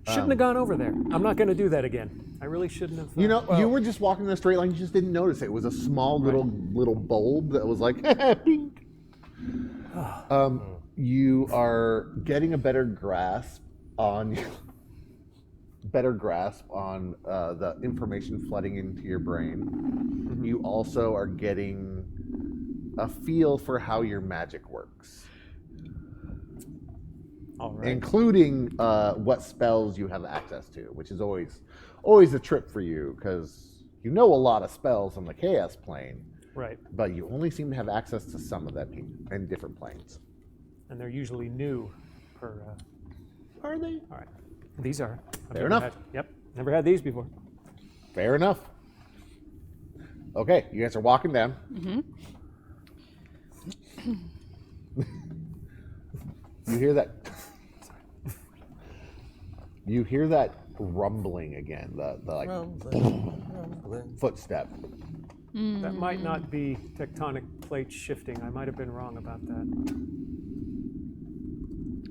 Speaker 3: Shouldn't have gone over there. I'm not going to do that again. I really shouldn't have.
Speaker 2: You know, you were just walking in a straight line. You just didn't notice it. It was a small little bulb that was like, pink. You are getting a better grasp on the information flooding into your brain. You also are getting a feel for how your magic works,
Speaker 3: All right.
Speaker 2: including what spells you have access to, which is always a trip for you because you know a lot of spells on the chaos plane,
Speaker 3: Right.
Speaker 2: but you only seem to have access to some of them in different planes.
Speaker 3: And they're usually new per.
Speaker 2: Are they?
Speaker 3: All right. These are. I've
Speaker 2: Fair
Speaker 3: never
Speaker 2: enough.
Speaker 3: Yep. Never had these before.
Speaker 2: Fair enough. Okay, you guys are walking down. You hear that? You hear that rumbling again. The like footstep.
Speaker 3: That might not be tectonic plates shifting. I might have been wrong about that.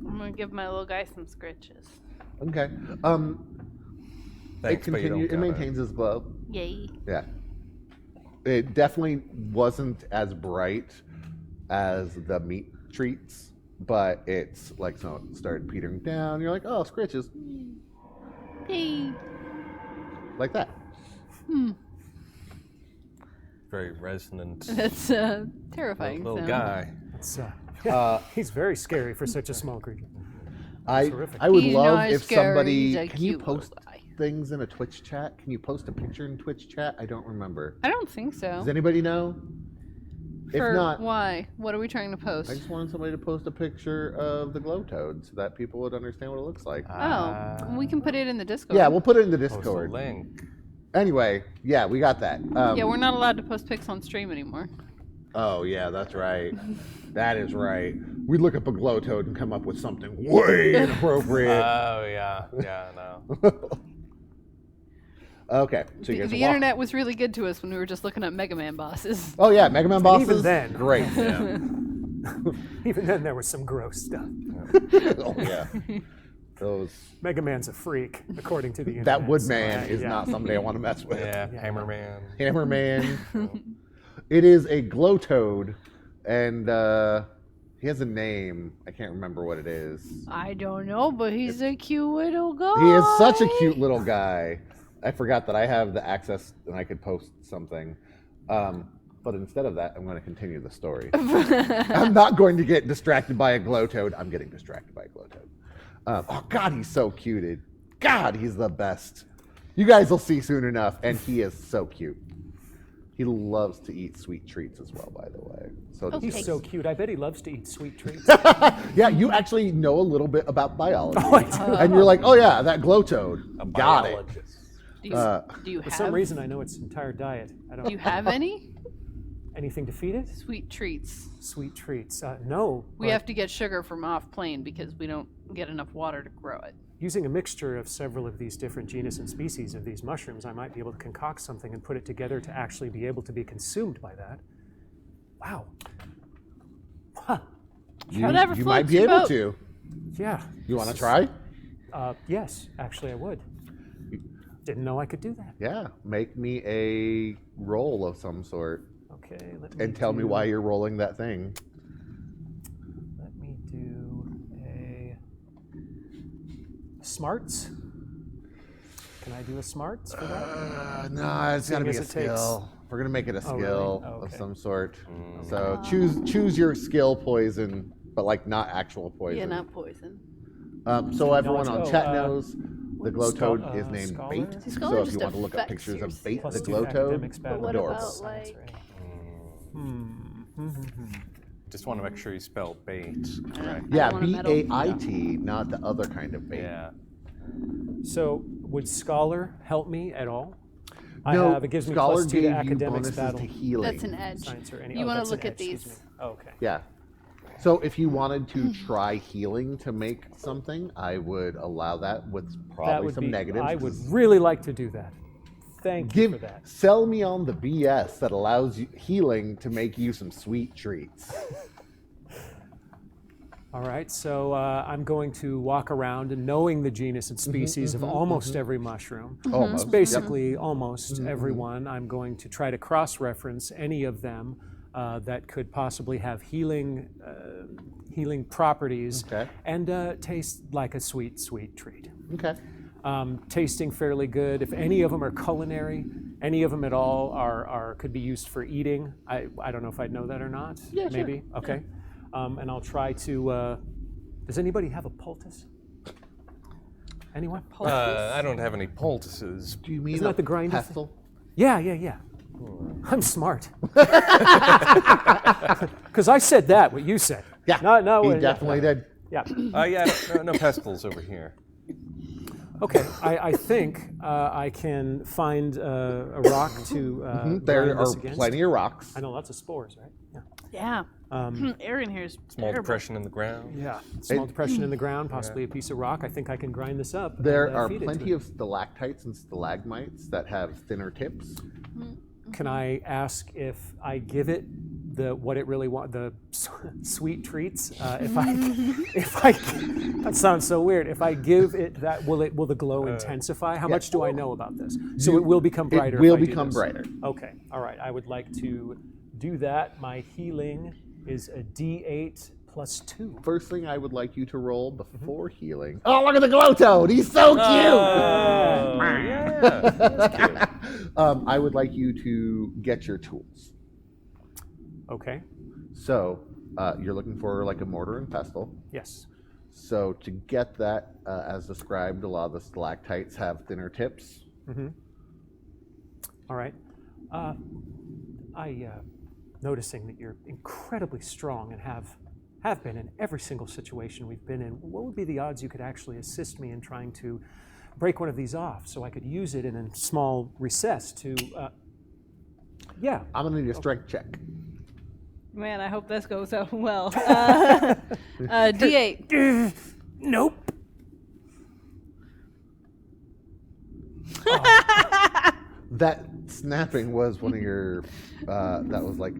Speaker 4: I'm going to give my little guy some scritches.
Speaker 2: Okay.
Speaker 5: Thanks, but you don't
Speaker 2: It
Speaker 5: gotta.
Speaker 2: maintains his glow.
Speaker 4: Yay.
Speaker 2: Yeah. It definitely wasn't as bright as the meat treats, but it's like so it started petering down. You're like, oh, scritches.
Speaker 4: Yay.
Speaker 2: Like that.
Speaker 5: Very resonant
Speaker 4: That's terrifying.
Speaker 5: little
Speaker 4: sound.
Speaker 5: guy.
Speaker 3: It's, he's very scary for such a small creature.
Speaker 2: I
Speaker 3: Terrific.
Speaker 2: would
Speaker 4: He's
Speaker 2: love
Speaker 4: not
Speaker 2: if
Speaker 4: scary,
Speaker 2: somebody
Speaker 4: he's a
Speaker 2: can you
Speaker 4: cute
Speaker 2: post
Speaker 4: little guy.
Speaker 2: things in a Twitch chat? Can you post a picture in Twitch chat? I don't remember.
Speaker 4: I don't think so.
Speaker 2: Does anybody know?
Speaker 4: For
Speaker 2: If not,
Speaker 4: why? What are we trying to post?
Speaker 2: I just wanted somebody to post a picture of the glow toad so that people would understand what it looks like.
Speaker 4: Oh, we can put it in the Discord.
Speaker 2: Yeah, we'll put it in the
Speaker 5: Post a
Speaker 2: Discord.
Speaker 5: link.
Speaker 2: Anyway, yeah, we got that.
Speaker 4: Yeah, we're not allowed to post pics on stream anymore.
Speaker 2: Oh yeah, that's right. That is right. We look up a glow toad and come up with something way inappropriate.
Speaker 5: Oh, yeah. Yeah, no.
Speaker 2: Okay, so you
Speaker 4: The,
Speaker 2: guys
Speaker 4: the
Speaker 2: walk-
Speaker 4: internet was really good to us when we were just looking up Mega Man bosses.
Speaker 2: Oh yeah, Mega Man bosses.
Speaker 3: even then.
Speaker 2: Great.
Speaker 3: Even then, there was some gross stuff.
Speaker 2: Oh yeah. Those
Speaker 3: Mega Man's a freak, according to the internet.
Speaker 2: that
Speaker 3: so,
Speaker 2: Woodman is
Speaker 3: yeah.
Speaker 2: not somebody I want to mess with.
Speaker 5: Yeah, Hammerman.
Speaker 2: Hammerman. It is a glow toad, and he has a name. I can't remember what it is.
Speaker 4: I don't know, but he's a cute little guy.
Speaker 2: He is such a cute little guy. I forgot that I have the access and I could post something. But instead of that, I'm going to continue the story. I'm not going to get distracted by a glow toad. I'm getting distracted by a glow toad. Oh, God, he's so cuted. God, he's the best. You guys will see soon enough, and he is so cute. He loves to eat sweet treats as well, by the way. So does
Speaker 3: He's
Speaker 2: he.
Speaker 3: so cute. I bet he loves to eat sweet treats.
Speaker 2: Yeah, you actually know a little bit about biology.
Speaker 3: Oh, I do.
Speaker 2: And you're like, oh yeah, that glow toad. Got it.
Speaker 5: Biologist.
Speaker 4: Do you
Speaker 3: For
Speaker 4: have?
Speaker 3: some reason, I know its entire diet. I
Speaker 4: Do
Speaker 3: don't
Speaker 4: you have any
Speaker 3: anything to feed it.
Speaker 4: sweet treats?
Speaker 3: Sweet treats. No.
Speaker 4: We
Speaker 3: but
Speaker 4: have to get sugar from off plane because we don't get enough water to grow it.
Speaker 3: Using a mixture of several of these different genus and species of these mushrooms, I might be able to concoct something and put it together to actually be able to be consumed by that. Wow. Huh.
Speaker 4: Whatever
Speaker 2: You might
Speaker 4: floats
Speaker 2: be
Speaker 4: your
Speaker 2: able
Speaker 4: boat.
Speaker 2: to.
Speaker 3: Yeah.
Speaker 2: You want to try?
Speaker 3: Yes, actually, I would. Didn't know I could do that.
Speaker 2: Yeah, make me a roll of some sort
Speaker 3: Okay, let me
Speaker 2: and tell me
Speaker 3: do-
Speaker 2: why you're rolling that thing.
Speaker 3: Let me do a smarts. Can I do a smarts for that?
Speaker 2: No, it's got to
Speaker 3: Seeing
Speaker 2: be
Speaker 3: as
Speaker 2: a
Speaker 3: it takes-
Speaker 2: skill. We're gonna make it a
Speaker 3: Oh, really?
Speaker 2: skill
Speaker 3: Oh,
Speaker 2: of
Speaker 3: okay.
Speaker 2: some sort. So choose your skill poison, but like not actual poison.
Speaker 4: Yeah, not poison.
Speaker 2: So everyone on
Speaker 3: Oh,
Speaker 2: chat knows the glow
Speaker 3: Schol-
Speaker 2: toad is named
Speaker 3: scholar?
Speaker 2: Bait.
Speaker 4: See,
Speaker 2: So
Speaker 4: scholar
Speaker 2: if
Speaker 4: just
Speaker 2: you want to look up
Speaker 4: affects
Speaker 2: pictures
Speaker 4: your
Speaker 2: of Bait,
Speaker 3: Plus
Speaker 2: the
Speaker 3: 2
Speaker 2: glow toad,
Speaker 3: academics, bad
Speaker 4: what
Speaker 2: adorable.
Speaker 4: about,
Speaker 3: science,
Speaker 4: like-
Speaker 3: right?
Speaker 5: Just want to make sure you spell bait correct.
Speaker 2: Yeah,
Speaker 4: want a medal.
Speaker 2: BAIT, not the other kind of bait.
Speaker 5: Yeah.
Speaker 3: So, would scholar help me at all?
Speaker 2: No,
Speaker 3: I have, it gives me
Speaker 2: Scholar
Speaker 3: plus 2 to
Speaker 2: gave you
Speaker 3: academics,
Speaker 2: bonuses
Speaker 3: battle,
Speaker 2: to healing.
Speaker 4: That's an edge.
Speaker 3: science, or any.
Speaker 4: You
Speaker 3: oh,
Speaker 4: want
Speaker 3: that's
Speaker 4: to
Speaker 3: an
Speaker 4: look at
Speaker 3: edge, excuse
Speaker 4: these.
Speaker 3: me. Oh, okay.
Speaker 2: Yeah. So if you wanted to try healing to make something, I would allow that with
Speaker 3: That
Speaker 2: probably
Speaker 3: would
Speaker 2: some
Speaker 3: be.
Speaker 2: negatives.
Speaker 3: I would
Speaker 2: 'cause
Speaker 3: really like to do that. Thank you for that.
Speaker 2: Sell me on the BS that allows you healing to make you some sweet treats.
Speaker 3: All right, so I'm going to walk around and knowing the genus and species of almost every mushroom.
Speaker 2: Almost.
Speaker 3: It's basically almost everyone. I'm going to try to cross-reference any of them that could possibly have healing properties
Speaker 2: Okay.
Speaker 3: and taste like a sweet, sweet treat.
Speaker 2: Okay.
Speaker 3: Tasting fairly good. If any of them are culinary, any of them at all could be used for eating. I don't know if I'd know that or not.
Speaker 2: Yeah, sure.
Speaker 3: Maybe. Okay. And I'll try to. Does anybody have a poultice? Anyone?
Speaker 5: I don't have any poultices.
Speaker 2: Do you mean
Speaker 3: Isn't that the grinder thing?
Speaker 2: pestle?
Speaker 3: Yeah. I'm smart. Because I said that, what you said.
Speaker 2: Yeah.
Speaker 3: No,
Speaker 2: he definitely did.
Speaker 3: Yeah.
Speaker 5: Yeah, no pestles over here.
Speaker 3: Okay. I think I can find a rock to.
Speaker 2: There
Speaker 3: grind this
Speaker 2: are
Speaker 3: against.
Speaker 2: plenty of rocks.
Speaker 3: I know lots of spores, right? Yeah.
Speaker 4: Yeah. Air in here is
Speaker 5: Small
Speaker 4: terrible.
Speaker 5: depression in the ground.
Speaker 3: Yeah. Small depression in the ground, possibly a piece of rock. I think I can grind this up.
Speaker 2: There
Speaker 3: and,
Speaker 2: are
Speaker 3: feed it to
Speaker 2: plenty
Speaker 3: it.
Speaker 2: of stalactites and stalagmites that have thinner tips.
Speaker 3: Can I ask if I give it what it really wants, the sweet treats? If I, that sounds so weird. If I give it that, will the glow intensify? How much do I know about this? So it will become brighter.
Speaker 2: It will
Speaker 3: if I do
Speaker 2: become
Speaker 3: this.
Speaker 2: brighter.
Speaker 3: Okay. All right. I would like to do that. My healing is a D8 +2.
Speaker 2: First thing I would like you to roll before healing. Oh, look at the glow toad! He's so cute!
Speaker 5: Oh, yeah. That's cute.
Speaker 2: I would like you to get your tools.
Speaker 3: Okay.
Speaker 2: So, you're looking for like a mortar and pestle.
Speaker 3: Yes.
Speaker 2: So to get that, as described, a lot of the stalactites have thinner tips.
Speaker 3: Mm-hmm. All right. Noticing that you're incredibly strong and have been in every single situation we've been in, what would be the odds you could actually assist me in trying to break one of these off so I could use it in a small recess to, yeah.
Speaker 2: I'm gonna need a strength check.
Speaker 4: Man, I hope this goes out well. D8.
Speaker 3: Nope.
Speaker 2: That snapping was one of your, that was like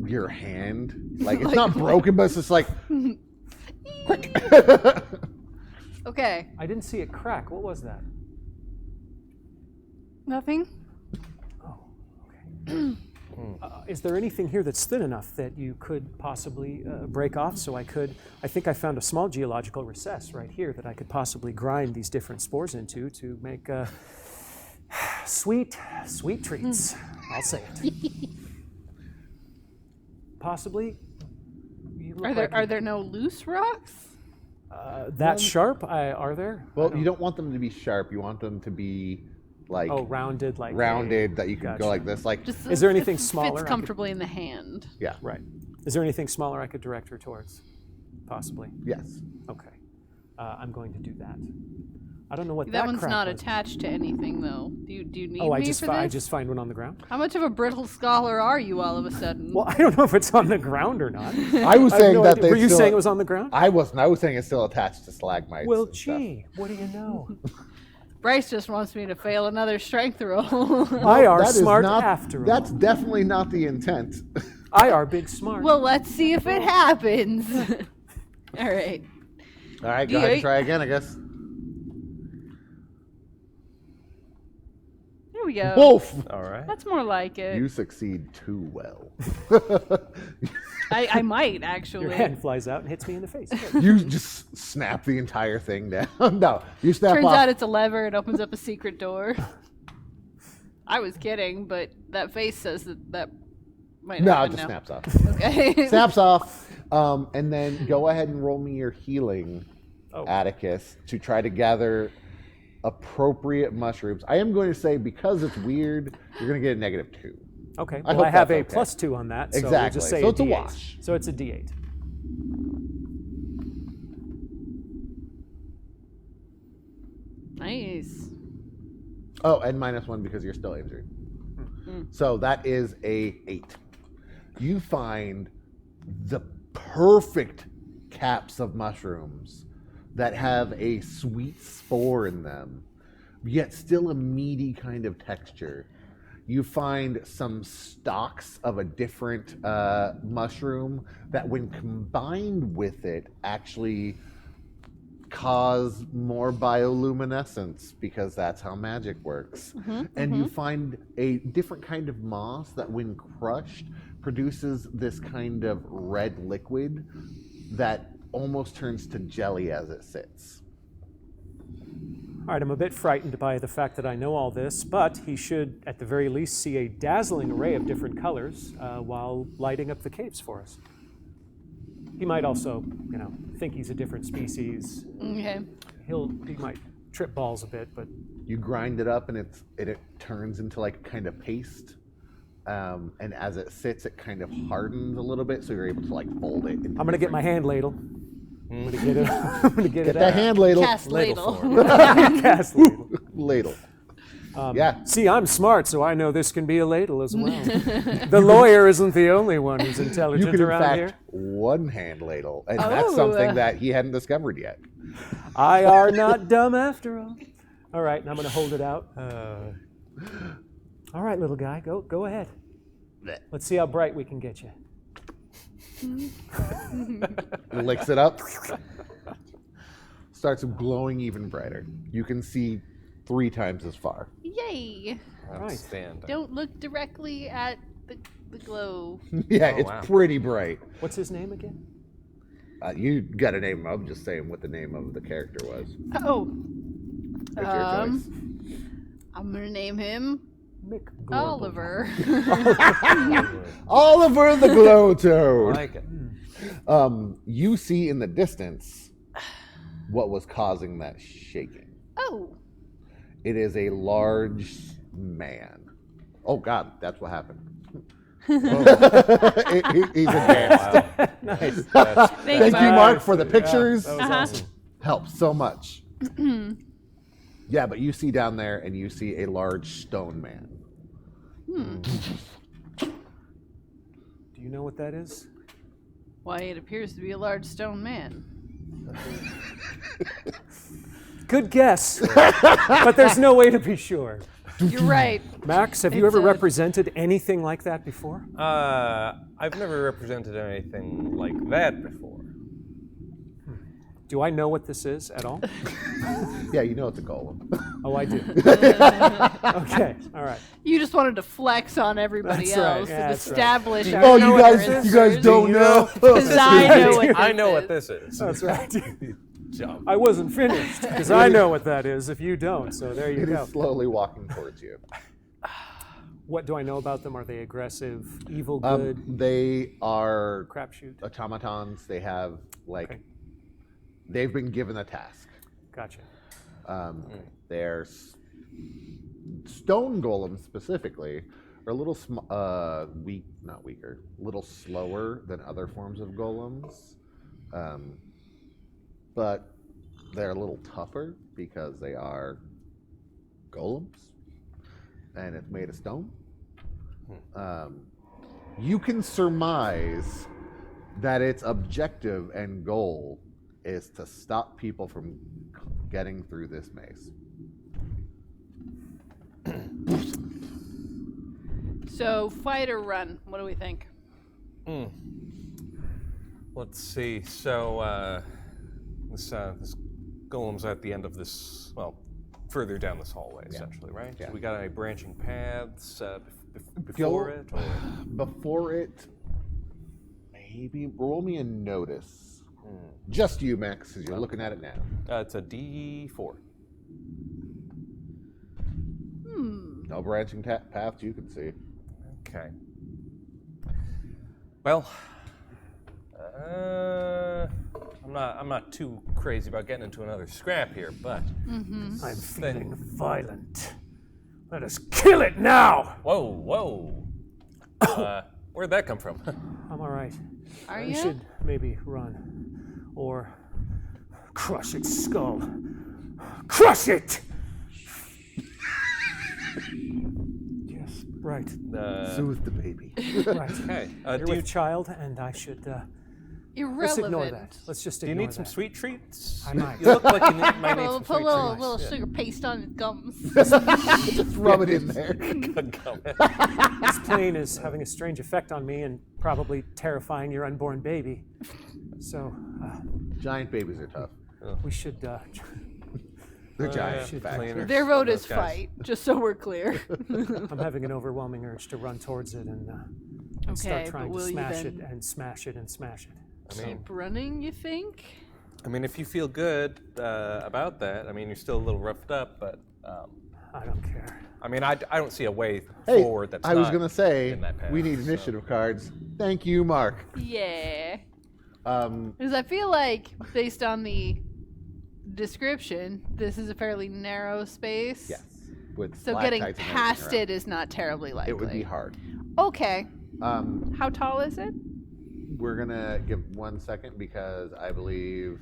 Speaker 2: your hand. Like, it's not broken, but it's just like, quick.
Speaker 4: Okay.
Speaker 3: I didn't see it crack. What was that?
Speaker 4: Nothing?
Speaker 3: Oh, okay. Is there anything here that's thin enough that you could possibly break off so I think I found a small geological recess right here that I could possibly grind these different spores into to make sweet treats. I'll say it. Possibly.
Speaker 4: Are there no loose rocks?
Speaker 3: That sharp? Are there?
Speaker 2: Well, you don't want them to be sharp. You want them to be like
Speaker 3: rounded,
Speaker 2: that you can go like this. Like,
Speaker 4: Just
Speaker 3: is there anything
Speaker 4: it
Speaker 3: smaller?
Speaker 4: Fits comfortably in the hand.
Speaker 2: yeah,
Speaker 3: Right. Is there anything smaller I could direct her towards? Possibly.
Speaker 2: yes.
Speaker 3: Okay. I'm going to do that. I don't know what
Speaker 4: That one's
Speaker 3: crap
Speaker 4: not
Speaker 3: was.
Speaker 4: attached to anything, though. Do you need
Speaker 3: Oh,
Speaker 4: me for
Speaker 3: I
Speaker 4: this?
Speaker 3: just find one on the ground.
Speaker 4: How much of a brittle scholar are you all of a sudden?
Speaker 3: Well, I don't know if it's on the ground or not.
Speaker 2: I was
Speaker 3: I have
Speaker 2: saying
Speaker 3: no
Speaker 2: that
Speaker 3: idea.
Speaker 2: they
Speaker 3: Were you
Speaker 2: still,
Speaker 3: saying it was on the ground?
Speaker 2: I wasn't. I was saying it's still attached to stalagmites.
Speaker 3: Well,
Speaker 2: and stuff.
Speaker 3: gee, what do you know?
Speaker 4: Bryce just wants me to fail another strength roll.
Speaker 3: I are
Speaker 2: That is
Speaker 3: smart
Speaker 2: not,
Speaker 3: after all.
Speaker 2: That's definitely not the intent.
Speaker 3: I are big smart.
Speaker 4: Well, let's see if it happens. All right.
Speaker 2: All right, go ahead and
Speaker 4: D8.
Speaker 2: try again, I guess.
Speaker 4: Here we go.
Speaker 2: Wolf!
Speaker 5: All right.
Speaker 4: That's more like it.
Speaker 2: You succeed too well.
Speaker 4: I might,
Speaker 3: Your
Speaker 4: actually.
Speaker 3: hand flies out and hits me in the face.
Speaker 2: You just snap the entire thing down. No, you snap
Speaker 4: Turns
Speaker 2: off.
Speaker 4: out it's a lever. It opens up a secret door. I was kidding, but that face says that might
Speaker 2: No, it
Speaker 4: happen
Speaker 2: just
Speaker 4: now.
Speaker 2: snaps off.
Speaker 4: Okay.
Speaker 2: Snaps off. And then go ahead and roll me your healing, Atticus, to try to gather appropriate mushrooms. I am going to say, because it's weird, you're going to get a -2.
Speaker 3: Okay.
Speaker 2: I
Speaker 3: Well,
Speaker 2: hope
Speaker 3: I have
Speaker 2: that's
Speaker 3: a
Speaker 2: okay.
Speaker 3: +2 on that. So we'll
Speaker 2: Exactly.
Speaker 3: just say
Speaker 2: So it's a
Speaker 3: D8.
Speaker 2: wash.
Speaker 3: So it's a D8.
Speaker 4: Nice.
Speaker 2: Oh, and -1 because you're still injured. So that is a 8. You find the perfect caps of mushrooms that have a sweet spore in them, yet still a meaty kind of texture. You find some stalks of a different mushroom that, when combined with it, actually cause more bioluminescence, because that's how magic works. And you find a different kind of moss that, when crushed, produces this kind of red liquid that almost turns to jelly as it sits.
Speaker 3: All right, I'm a bit frightened by the fact that I know all this, but he should, at the very least, see a dazzling array of different colors while lighting up the caves for us. He might also, think he's a different species.
Speaker 4: Okay.
Speaker 3: He might trip balls a bit, but
Speaker 2: You grind it up, and it turns into like a kind of paste. And as it sits, it kind of hardens a little bit, so you're able to like fold it.
Speaker 3: I'm gonna get my hand ladle. I'm gonna get it. I'm gonna get
Speaker 2: Get
Speaker 3: it
Speaker 2: that
Speaker 3: out.
Speaker 2: hand ladle.
Speaker 4: Cast ladle.
Speaker 3: Cast ladle.
Speaker 2: Ladle. Yeah.
Speaker 3: See, I'm smart, so I know this can be a ladle as well. The lawyer isn't the only one who's
Speaker 2: You
Speaker 3: intelligent
Speaker 2: can, in
Speaker 3: around
Speaker 2: fact,
Speaker 3: here.
Speaker 2: one hand ladle, and that's something that he hadn't discovered yet.
Speaker 3: I are not dumb after all. All right, and I'm gonna hold it out. All right, little guy, go ahead. Let's see how bright we can get you.
Speaker 2: Licks it up. Starts glowing even brighter. You can see 3 times as far.
Speaker 4: Yay.
Speaker 5: Outstanding.
Speaker 4: Don't look directly at the glow.
Speaker 2: Yeah,
Speaker 5: Oh,
Speaker 2: it's
Speaker 5: wow.
Speaker 2: pretty bright.
Speaker 3: What's his name again?
Speaker 2: You got to name him. I'm just saying what the name of the character was.
Speaker 4: Oh,
Speaker 2: It's your choice.
Speaker 4: I'm gonna name him Oliver.
Speaker 2: Oliver the Glow
Speaker 5: I
Speaker 2: Toad.
Speaker 5: like it.
Speaker 2: You see in the distance what was causing that shaking.
Speaker 4: Oh,
Speaker 2: It is a large man. Oh God, that's what happened. He's advanced.
Speaker 3: Nice.
Speaker 2: Thank you, Mark, for the pictures.
Speaker 3: That was awesome.
Speaker 2: Helps so much. Yeah, but you see down there, and you see a large stone man.
Speaker 3: Do you know what that is?
Speaker 4: why it appears to be a large stone man.
Speaker 3: Good guess, but there's no way to be sure.
Speaker 4: You're right.
Speaker 3: Max, have you
Speaker 4: It's
Speaker 3: ever
Speaker 4: a-
Speaker 3: represented anything like that before?
Speaker 5: I've never represented anything like that before.
Speaker 3: Do I know what this is at all?
Speaker 2: Yeah, you know it's a golem.
Speaker 3: Oh, I do. Okay, all right.
Speaker 4: You just wanted to flex on everybody
Speaker 3: That's right,
Speaker 4: else
Speaker 3: yeah,
Speaker 4: and
Speaker 3: that's right.
Speaker 4: establish our
Speaker 2: Oh, you guys
Speaker 4: ignorance.
Speaker 2: don't know.
Speaker 4: Because I know what
Speaker 5: I know
Speaker 4: this
Speaker 5: what
Speaker 4: is.
Speaker 5: this is.
Speaker 3: That's right.
Speaker 5: Jump.
Speaker 3: I wasn't finished because I know what that is if you don't. So there you
Speaker 2: It
Speaker 3: go.
Speaker 2: is slowly walking towards you.
Speaker 3: What do I know about them? Are they aggressive, evil, good,
Speaker 2: They are
Speaker 3: crapshoot?
Speaker 2: automatons. They have
Speaker 3: Okay.
Speaker 2: they've been given a task.
Speaker 3: Gotcha.
Speaker 2: They're stone golems specifically are a little not weaker, a little slower than other forms of golems, but they're a little tougher because they are golems, and it's made of stone. You can surmise that its objective and goal is to stop people from getting through this maze.
Speaker 4: So, fight or run? What do we think?
Speaker 5: Let's see. So this golem's at the end of this. Well, further down this hallway, essentially, right?
Speaker 2: Yeah.
Speaker 5: We got any branching paths before it? Or?
Speaker 2: Before it, maybe roll me a notice. Just you, Max, because you're looking at it now.
Speaker 5: It's a D4.
Speaker 2: No branching paths you can see.
Speaker 5: Okay. Well, I'm not too crazy about getting into another scrap here, but
Speaker 3: I'm feeling violent. Let us kill it now.
Speaker 5: whoa. Where'd that come from?
Speaker 3: I'm all right.
Speaker 4: Are
Speaker 3: We
Speaker 4: you?
Speaker 3: should maybe run or crush its skull. Crush it! Yes, right.
Speaker 2: Soothe the baby.
Speaker 3: Right.
Speaker 5: Okay.
Speaker 3: You're
Speaker 5: Do you,
Speaker 3: with child, and I should. Let's
Speaker 4: Irrelevant.
Speaker 3: ignore that. Let's just
Speaker 5: do you
Speaker 3: ignore
Speaker 5: need some
Speaker 3: that.
Speaker 5: sweet treats?
Speaker 3: I might.
Speaker 5: You look like you might need
Speaker 4: Well,
Speaker 5: some
Speaker 4: put a
Speaker 5: sweet
Speaker 4: little
Speaker 5: treats.
Speaker 4: sugar paste on his gums.
Speaker 2: Just rub it in there.
Speaker 3: This plane is having a strange effect on me and probably terrifying your unborn baby. So
Speaker 2: Giant babies are tough.
Speaker 3: we should.
Speaker 2: They're giant.
Speaker 3: should
Speaker 2: in fact.
Speaker 5: cleaner.
Speaker 4: Their vote
Speaker 5: Those
Speaker 4: is
Speaker 5: guys.
Speaker 4: fight, just so we're clear.
Speaker 3: I'm having an overwhelming urge to run towards it and start
Speaker 4: Okay,
Speaker 3: trying
Speaker 4: but
Speaker 3: to
Speaker 4: will you
Speaker 3: smash
Speaker 4: then-
Speaker 3: it and smash it and smash it.
Speaker 4: Keep running, you think?
Speaker 5: I mean, if you feel good about that, I mean, you're still a little roughed up, but
Speaker 3: I don't care.
Speaker 5: I mean, I don't see a way
Speaker 2: Hey,
Speaker 5: forward that's
Speaker 2: I was
Speaker 5: not
Speaker 2: gonna say
Speaker 5: in that path,
Speaker 2: we need
Speaker 5: so.
Speaker 2: initiative cards. Thank you, Mark.
Speaker 4: Yeah.
Speaker 2: Um,
Speaker 4: Because I feel like, based on the description, this is a fairly narrow space.
Speaker 2: yes. With
Speaker 4: So
Speaker 2: black
Speaker 4: getting
Speaker 2: kites and
Speaker 4: past
Speaker 2: everything
Speaker 4: it is not terribly
Speaker 2: around.
Speaker 4: likely.
Speaker 2: It would be hard.
Speaker 4: Okay.
Speaker 2: How
Speaker 4: How tall is it?
Speaker 2: We're gonna give 1 second because I believe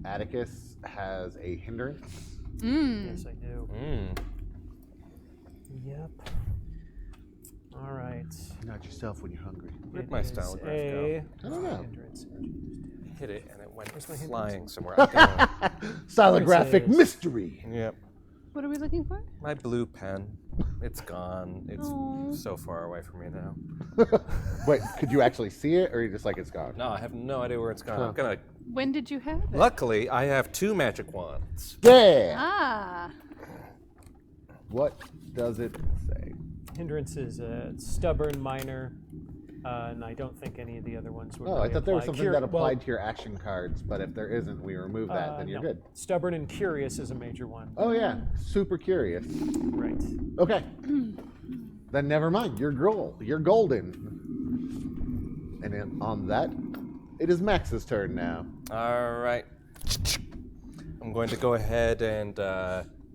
Speaker 2: Atticus has a hindrance.
Speaker 3: Yes, I do.
Speaker 5: Mm.
Speaker 3: Yep. All right.
Speaker 2: Not yourself when you're hungry.
Speaker 5: Where'd
Speaker 3: It
Speaker 5: my
Speaker 3: is
Speaker 5: stylograph
Speaker 3: a
Speaker 2: I don't know.
Speaker 3: hindrance.
Speaker 5: Hit it and it went
Speaker 3: my hindrance?
Speaker 5: flying somewhere. I don't know.
Speaker 2: Stylographic
Speaker 3: Hindrance.
Speaker 2: mystery.
Speaker 5: Yep.
Speaker 4: What are we looking for?
Speaker 5: My blue pen. It's gone. It's
Speaker 4: Aw.
Speaker 5: so far away from me now.
Speaker 2: Wait, could you actually see it, or are you just like it's gone?
Speaker 5: No, I have no idea where it's gone. I'm gonna.
Speaker 4: When did you have it?
Speaker 5: Luckily, I have 2 magic wands.
Speaker 2: Yeah.
Speaker 4: Ah.
Speaker 2: What does it say?
Speaker 3: Hindrance is a stubborn minor. And I don't think any of the other ones were.
Speaker 2: Oh, I
Speaker 3: really
Speaker 2: thought there was
Speaker 3: applied.
Speaker 2: something that applied
Speaker 3: well,
Speaker 2: to your action cards, but if there isn't, we remove that, then you're
Speaker 3: no.
Speaker 2: good.
Speaker 3: Stubborn and curious is a major one.
Speaker 2: Oh yeah, super curious.
Speaker 3: Right.
Speaker 2: Okay. Then never mind. You're golden. And then on that, it is Max's turn now.
Speaker 5: All right. I'm going to go ahead and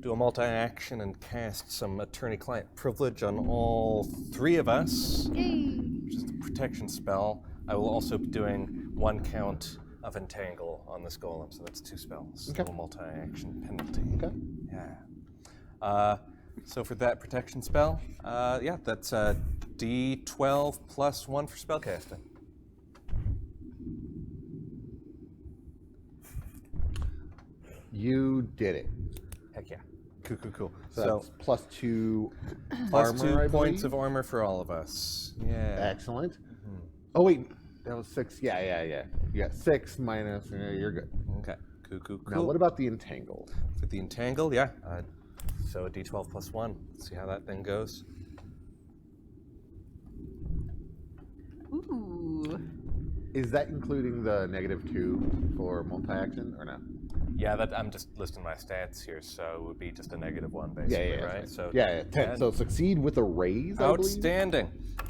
Speaker 5: do a multi-action and cast some attorney-client privilege on all three of us, which is the protection spell. I will also be doing 1 count of entangle on this golem, so that's 2 spells.
Speaker 2: Okay.
Speaker 5: No multi-action penalty.
Speaker 2: Okay.
Speaker 5: Yeah. So for that protection spell, that's D12 plus 1 for spellcasting.
Speaker 2: You did it.
Speaker 5: Heck yeah. Cool.
Speaker 2: So that's plus 2
Speaker 5: plus
Speaker 2: armor,
Speaker 5: 2 points
Speaker 2: I
Speaker 5: of armor for all of us. Yeah.
Speaker 2: Excellent. Oh wait, that was 6. Yeah. Yeah, 6 minus. You're good.
Speaker 5: Okay. Cool.
Speaker 2: Now, what about the entangled?
Speaker 5: For the entangle, yeah. So a D12 plus 1. Let's see how that thing goes.
Speaker 4: Ooh.
Speaker 2: Is that including the -2 for multi-action or no?
Speaker 5: Yeah, I'm just listing my stats here, so it would be just a -1 basically,
Speaker 2: Yeah.
Speaker 5: right? So
Speaker 2: Yeah, 10. So succeed with a raise, I believe?
Speaker 5: outstanding.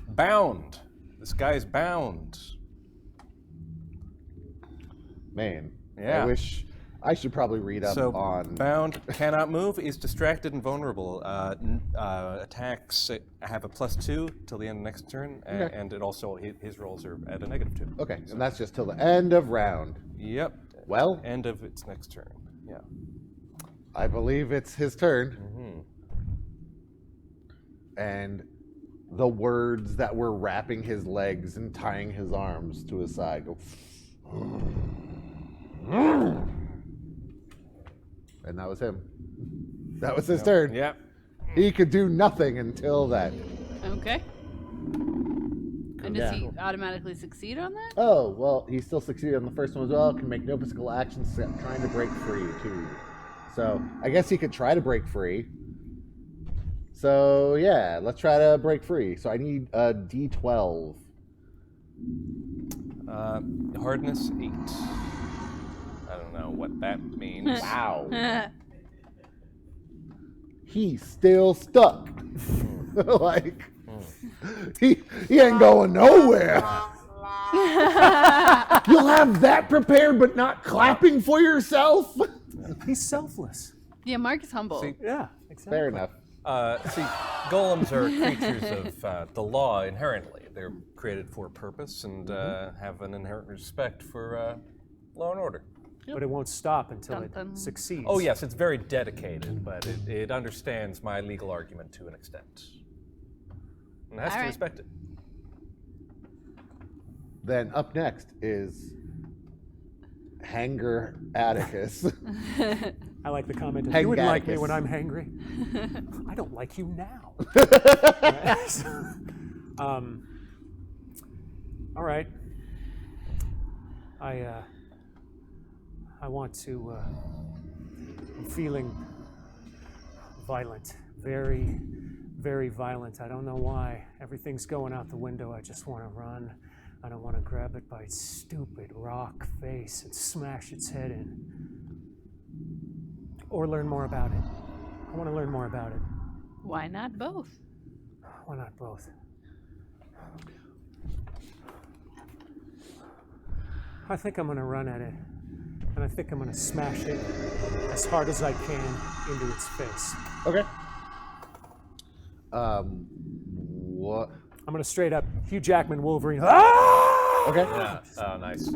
Speaker 5: Bound. This guy's bound.
Speaker 2: Man,
Speaker 5: Yeah.
Speaker 2: I wish I should probably read up
Speaker 5: So
Speaker 2: on.
Speaker 5: bound, cannot move, is distracted and vulnerable. Attacks have a +2 till the end of next turn,
Speaker 2: Okay.
Speaker 5: and it also his rolls are at a -2.
Speaker 2: Okay, and that's just till the end of round.
Speaker 5: Yep.
Speaker 2: Well,
Speaker 5: End of its next turn. Yeah.
Speaker 2: I believe it's his turn.
Speaker 5: Mm-hmm.
Speaker 2: And the words that were wrapping his legs and tying his arms to his side go. And that was him. That was his turn.
Speaker 5: Yep.
Speaker 2: He could do nothing until that.
Speaker 4: Okay. And does he
Speaker 2: Yeah.
Speaker 4: automatically succeed on that?
Speaker 2: Oh, well, he still succeeded on the first one as well. Can make no physical actions except trying to break free, too. So, I guess he could try to break free. So, yeah, let's try to break free. So, I need a D12.
Speaker 5: Hardness 8. I don't know what that means.
Speaker 2: Wow. He's still stuck. Like, he ain't going nowhere. You'll have that prepared, but not clapping for yourself?
Speaker 3: He's selfless.
Speaker 4: Yeah, Mark is humble.
Speaker 5: See,
Speaker 3: Yeah, exactly.
Speaker 2: Fair enough.
Speaker 5: See, golems are creatures of the law inherently. They're created for a purpose and have an inherent respect for law and order.
Speaker 3: But it won't stop until
Speaker 4: Dun, dun.
Speaker 3: it succeeds.
Speaker 5: Oh yes, it's very dedicated, but it understands my legal argument to an extent. And has
Speaker 4: All
Speaker 5: to
Speaker 4: right.
Speaker 5: respect it.
Speaker 2: Then up next is Hanger Atticus.
Speaker 3: I like the comment of,
Speaker 2: Hang
Speaker 3: you wouldn't like me
Speaker 2: Atticus.
Speaker 3: when I'm hangry. I don't like you now. All right. I want to, I'm feeling violent, very, very violent. I don't know why. Everything's going out the window. I just want to run. I don't want to grab it by its stupid rock face and smash its head in. Or learn more about it. I want to learn more about it.
Speaker 4: Why not both?
Speaker 3: Why not both? I think I'm going to run at it. And I think I'm going to smash it as hard as I can into its face.
Speaker 2: Okay. What?
Speaker 3: I'm going to straight up Hugh Jackman Wolverine. Ah!
Speaker 2: Okay.
Speaker 5: Yeah. Oh, nice.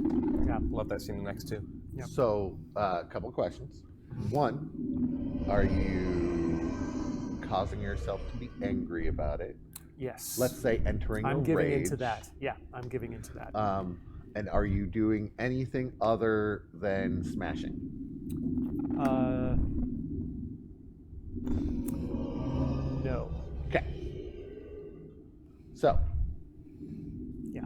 Speaker 3: Yeah.
Speaker 5: Love that scene next too.
Speaker 3: Yep.
Speaker 2: So, a couple of questions. One, are you causing yourself to be angry about it?
Speaker 3: Yes.
Speaker 2: Let's say entering a
Speaker 3: I'm giving
Speaker 2: rage.
Speaker 3: into that. Yeah, I'm giving into that.
Speaker 2: And are you doing anything other than smashing?
Speaker 3: No.
Speaker 2: Okay. So,
Speaker 3: Yeah.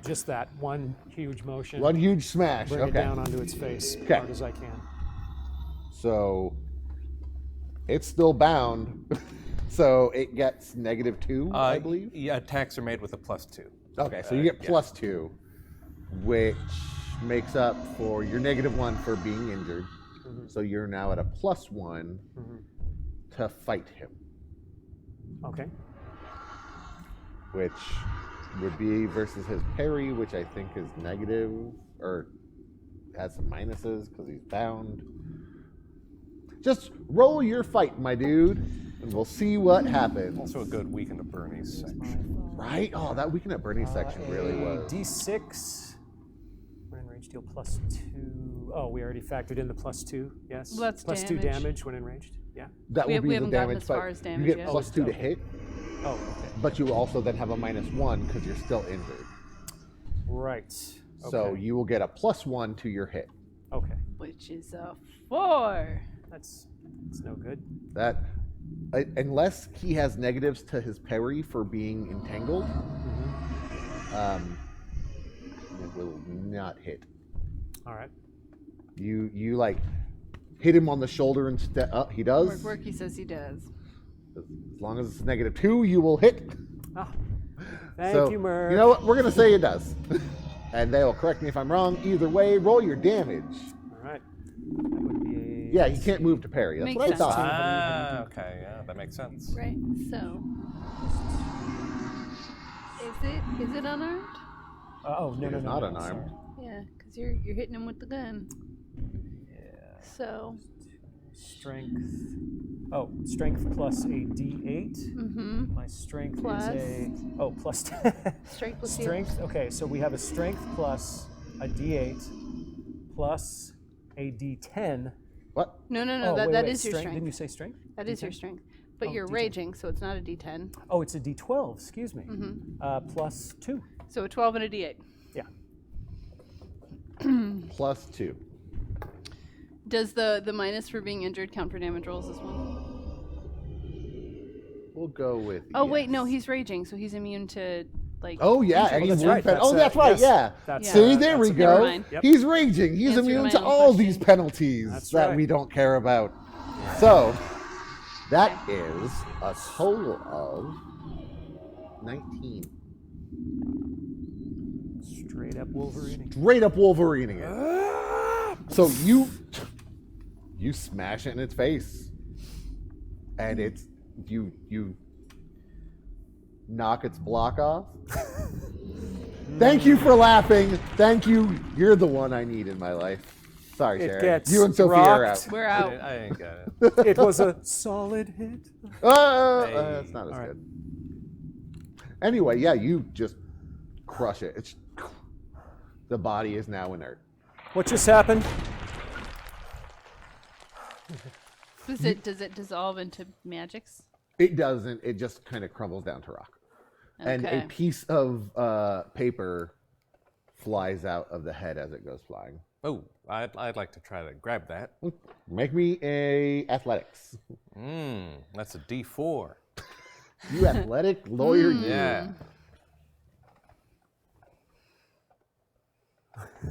Speaker 3: Just that one huge motion.
Speaker 2: one huge smash.
Speaker 3: Bring
Speaker 2: Okay.
Speaker 3: it down onto its face as
Speaker 2: Okay.
Speaker 3: hard as I can.
Speaker 2: So, it's still bound. So it gets -2, I believe.
Speaker 5: Yeah, attacks are made with a +2.
Speaker 2: Okay, so you get +2, which makes up for your -1 for being injured. So you're now at a +1 to fight him,
Speaker 3: Okay.
Speaker 2: which would be versus his parry, which I think is negative, or has some minuses because he's bound. Just roll your fight, my dude, and we'll see what happens.
Speaker 5: Also a good Weekend at Bernie's section.
Speaker 2: Right? Oh, that Weekend at Bernie's section really was.
Speaker 3: D6. When in range, deal +2. Oh, we already factored in the +2. Yes.
Speaker 4: Well, that's
Speaker 3: +2
Speaker 4: damage.
Speaker 3: damage when enraged. Yeah.
Speaker 2: That
Speaker 4: We
Speaker 2: will be the
Speaker 4: haven't gotten
Speaker 2: damage,
Speaker 4: as far
Speaker 2: but
Speaker 4: as damage
Speaker 2: you get
Speaker 4: yet.
Speaker 2: +2 to hit,
Speaker 3: Oh, okay.
Speaker 2: but you also then have a -1 because you're still injured.
Speaker 3: Right.
Speaker 2: So
Speaker 3: Okay.
Speaker 2: you will get a +1 to your hit.
Speaker 3: Okay.
Speaker 4: Which is a 4.
Speaker 3: That's no good.
Speaker 2: That, unless he has negatives to his parry for being entangled, it will not hit.
Speaker 3: All right.
Speaker 2: You like hit him on the shoulder instead. He does.
Speaker 4: Work, he says he does.
Speaker 2: As long as it's -2, you will hit.
Speaker 3: Ah, thank
Speaker 2: So,
Speaker 3: you, Merv.
Speaker 2: You know what? We're gonna say it does, and they'll correct me if I'm wrong. Either way, roll your damage.
Speaker 3: All right. That would be.
Speaker 2: Yeah, he can't move to parry. That's
Speaker 4: Makes
Speaker 2: what I
Speaker 4: sense.
Speaker 2: thought.
Speaker 5: Ah, okay, yeah, that makes sense.
Speaker 4: Right, so. Is it unarmed?
Speaker 3: Oh no,
Speaker 2: It
Speaker 3: no,
Speaker 2: is
Speaker 3: no,
Speaker 2: not
Speaker 3: no,
Speaker 2: unarmed.
Speaker 3: sorry.
Speaker 4: Yeah, because you're hitting him with the gun.
Speaker 3: Yeah.
Speaker 4: So.
Speaker 3: Strength. Oh, strength plus a D8.
Speaker 4: Mm-hmm.
Speaker 3: My strength
Speaker 4: Plus?
Speaker 3: is a. Oh, plus.
Speaker 4: Strength plus
Speaker 3: Strength. Okay, so we have a strength plus a D8 plus a D10.
Speaker 2: What?
Speaker 4: No,
Speaker 3: Oh,
Speaker 4: that,
Speaker 3: wait,
Speaker 4: that
Speaker 3: wait,
Speaker 4: is your strength.
Speaker 3: Didn't you say strength?
Speaker 4: That is your
Speaker 3: D10?
Speaker 4: strength. But
Speaker 3: Oh,
Speaker 4: you're
Speaker 3: D10.
Speaker 4: raging, so it's not a D10.
Speaker 3: Oh, it's a D12. Excuse me.
Speaker 4: Mm-hmm.
Speaker 3: Plus 2.
Speaker 4: So a 12 and a D8.
Speaker 3: Yeah.
Speaker 2: +2.
Speaker 4: Does the minus for being injured count for damage rolls as well?
Speaker 2: We'll go with.
Speaker 4: Oh wait, no,
Speaker 2: yes.
Speaker 4: he's raging, so he's immune to like.
Speaker 2: Oh yeah, and
Speaker 3: Oh,
Speaker 2: he's
Speaker 3: that's
Speaker 2: wound
Speaker 3: right.
Speaker 2: pen-
Speaker 3: That's
Speaker 2: Oh, that's right.
Speaker 3: yes.
Speaker 2: Yeah.
Speaker 3: That's,
Speaker 2: See, there we
Speaker 3: that's
Speaker 2: go.
Speaker 4: Never mind.
Speaker 3: Yep.
Speaker 2: He's raging. He's
Speaker 4: Answered
Speaker 2: immune
Speaker 4: my
Speaker 2: to
Speaker 4: own
Speaker 2: all
Speaker 4: question.
Speaker 2: these penalties
Speaker 3: That's
Speaker 2: that
Speaker 3: right.
Speaker 2: we don't care about. So that is a total of 19.
Speaker 3: Straight up Wolverine.
Speaker 2: Straight up Wolverineing it. So you smash it in its face, and you knock its block off. Thank you for laughing. Thank you. You're the one I need in my life. Sorry,
Speaker 3: It
Speaker 2: Sharon.
Speaker 3: gets
Speaker 2: You and Sophia are out.
Speaker 3: rocked.
Speaker 4: We're
Speaker 5: I
Speaker 4: out.
Speaker 5: didn't get it.
Speaker 3: It was a solid hit.
Speaker 2: That's not as
Speaker 3: All right.
Speaker 2: good. Anyway, yeah, you just crush it. The body is now inert.
Speaker 3: What just happened?
Speaker 4: Does it dissolve into magics?
Speaker 2: It doesn't. It just kind of crumbles down to rock. And
Speaker 4: Okay.
Speaker 2: a piece of paper flies out of the head as it goes flying.
Speaker 5: Oh, I'd like to try to grab that.
Speaker 2: Make me a athletics.
Speaker 5: That's a D4.
Speaker 2: You athletic lawyer, you.
Speaker 5: Yeah.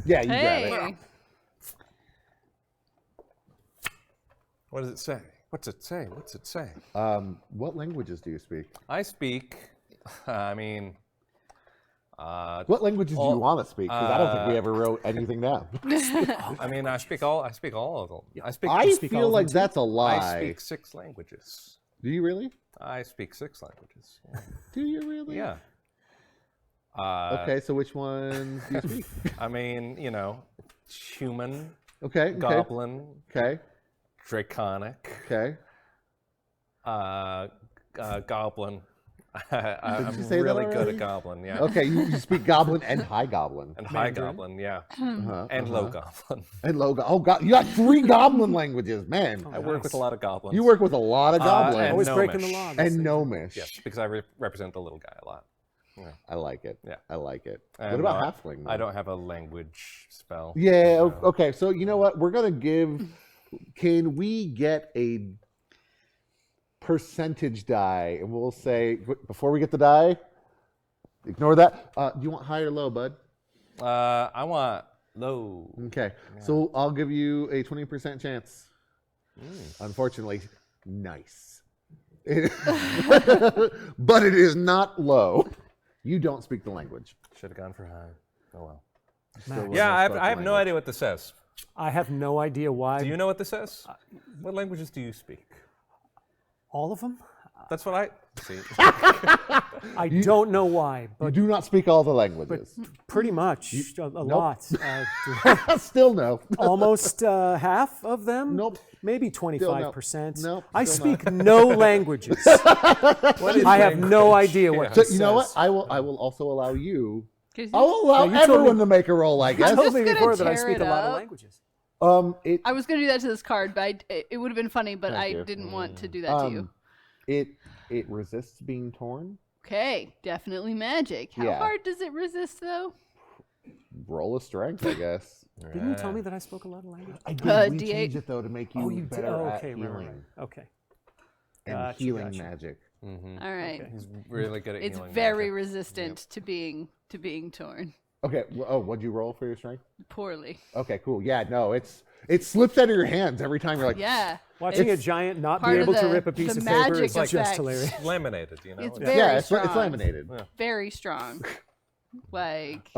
Speaker 2: Yeah, you grab it.
Speaker 4: Hey,
Speaker 5: What does it say? What's it say? What's it say?
Speaker 2: What languages do you speak?
Speaker 5: I speak. I mean.
Speaker 2: What languages do you want to speak? Because I don't think we ever wrote anything down.
Speaker 5: I mean, I speak all of them. I speak.
Speaker 2: I
Speaker 3: speak all
Speaker 2: feel
Speaker 3: of
Speaker 2: like
Speaker 3: them too?
Speaker 2: that's a lie.
Speaker 5: I speak 6 languages.
Speaker 2: Do you really?
Speaker 5: I speak 6 languages.
Speaker 2: Do you really?
Speaker 5: Yeah.
Speaker 2: Okay, so which ones do you speak?
Speaker 5: I mean, human,
Speaker 2: Okay.
Speaker 5: goblin,
Speaker 2: Okay.
Speaker 5: draconic,
Speaker 2: Okay.
Speaker 5: goblin.
Speaker 2: you
Speaker 5: I'm
Speaker 2: say that
Speaker 5: really good
Speaker 2: already?
Speaker 5: at goblin, yeah.
Speaker 2: Okay, you speak goblin and high goblin.
Speaker 5: And high goblin, yeah. And low goblin.
Speaker 2: And low goblin. Oh, God, you got 3 goblin languages, man.
Speaker 5: I work with a lot of goblins.
Speaker 2: You work with a lot of goblins.
Speaker 5: and
Speaker 3: Always breaking the
Speaker 5: gnomish.
Speaker 3: law.
Speaker 2: And gnomish.
Speaker 5: Yes, because I represent the little guy a lot.
Speaker 2: I like it.
Speaker 5: Yeah.
Speaker 2: I like it.
Speaker 5: And,
Speaker 2: What about halfling?
Speaker 5: I
Speaker 2: though?
Speaker 5: don't have a language spell.
Speaker 2: Yeah, okay. So you know what? We're going to give... Can we get a percentage die? And we'll say, before we get the die, ignore that. Do you want high or low, bud?
Speaker 5: I want low.
Speaker 2: Okay. So I'll give you a 20% chance. Unfortunately, nice. but it is not low. You don't speak the language.
Speaker 5: Should have gone for high. Oh well.
Speaker 2: Still
Speaker 5: Yeah, I
Speaker 2: wasn't
Speaker 5: have
Speaker 2: spoken
Speaker 5: no
Speaker 2: language.
Speaker 5: idea what this says.
Speaker 3: I have no idea why.
Speaker 5: Do you know what this says? What languages do you speak?
Speaker 3: All of them?
Speaker 5: That's what I see.
Speaker 3: I don't know why,
Speaker 2: You
Speaker 3: but
Speaker 2: do not speak all the languages.
Speaker 3: pretty much a lot.
Speaker 2: Still no.
Speaker 3: Almost half of them?
Speaker 2: Nope.
Speaker 3: Maybe
Speaker 2: Still no.
Speaker 3: 25%.
Speaker 2: Nope,
Speaker 3: I
Speaker 2: still not.
Speaker 3: speak no languages. I have no idea what
Speaker 2: So
Speaker 3: this
Speaker 2: you know what?
Speaker 3: says.
Speaker 2: I will also allow you.
Speaker 4: 'Cause
Speaker 2: I will allow
Speaker 3: you told
Speaker 2: everyone
Speaker 3: me-
Speaker 2: to make a roll, I
Speaker 3: You
Speaker 2: guess.
Speaker 3: told me
Speaker 4: gonna
Speaker 3: before that I
Speaker 4: tear
Speaker 3: speak
Speaker 4: it
Speaker 3: a lot of
Speaker 4: up.
Speaker 3: languages.
Speaker 4: I was going to do that to this card, but it would have been funny, but
Speaker 2: Thank
Speaker 4: I
Speaker 2: you.
Speaker 4: didn't want to do that to you.
Speaker 2: It resists being torn.
Speaker 4: Okay, definitely magic. How
Speaker 2: Yeah.
Speaker 4: hard does it resist, though?
Speaker 2: Roll a strength, I guess.
Speaker 3: Didn't you tell me that I spoke a lot of languages?
Speaker 2: I did.
Speaker 4: Uh,
Speaker 2: We
Speaker 4: D8.
Speaker 2: changed it though to make you,
Speaker 3: did.
Speaker 2: better
Speaker 3: Oh,
Speaker 2: at
Speaker 3: okay,
Speaker 2: healing
Speaker 3: right. Okay.
Speaker 2: and
Speaker 3: Gotcha,
Speaker 2: healing
Speaker 3: gotcha.
Speaker 2: magic.
Speaker 4: All right.
Speaker 5: He's really good at
Speaker 4: It's
Speaker 5: healing.
Speaker 4: very
Speaker 5: magic.
Speaker 4: resistant to being torn.
Speaker 2: Okay. Oh, what'd you roll for your strength?
Speaker 4: Poorly.
Speaker 2: Okay, cool. Yeah, no, it slips out of your hands every time. You're like,
Speaker 4: Yeah.
Speaker 3: Watching a
Speaker 4: It's
Speaker 3: giant not be
Speaker 4: part of
Speaker 3: able to
Speaker 4: the-
Speaker 3: rip a piece
Speaker 4: the
Speaker 3: of paper
Speaker 4: magic
Speaker 3: is just
Speaker 4: effect.
Speaker 3: hilarious.
Speaker 5: Laminated, you know.
Speaker 4: It's
Speaker 5: Yeah.
Speaker 4: very
Speaker 2: yeah, it's
Speaker 4: strong.
Speaker 2: laminated.
Speaker 4: Very strong. Like,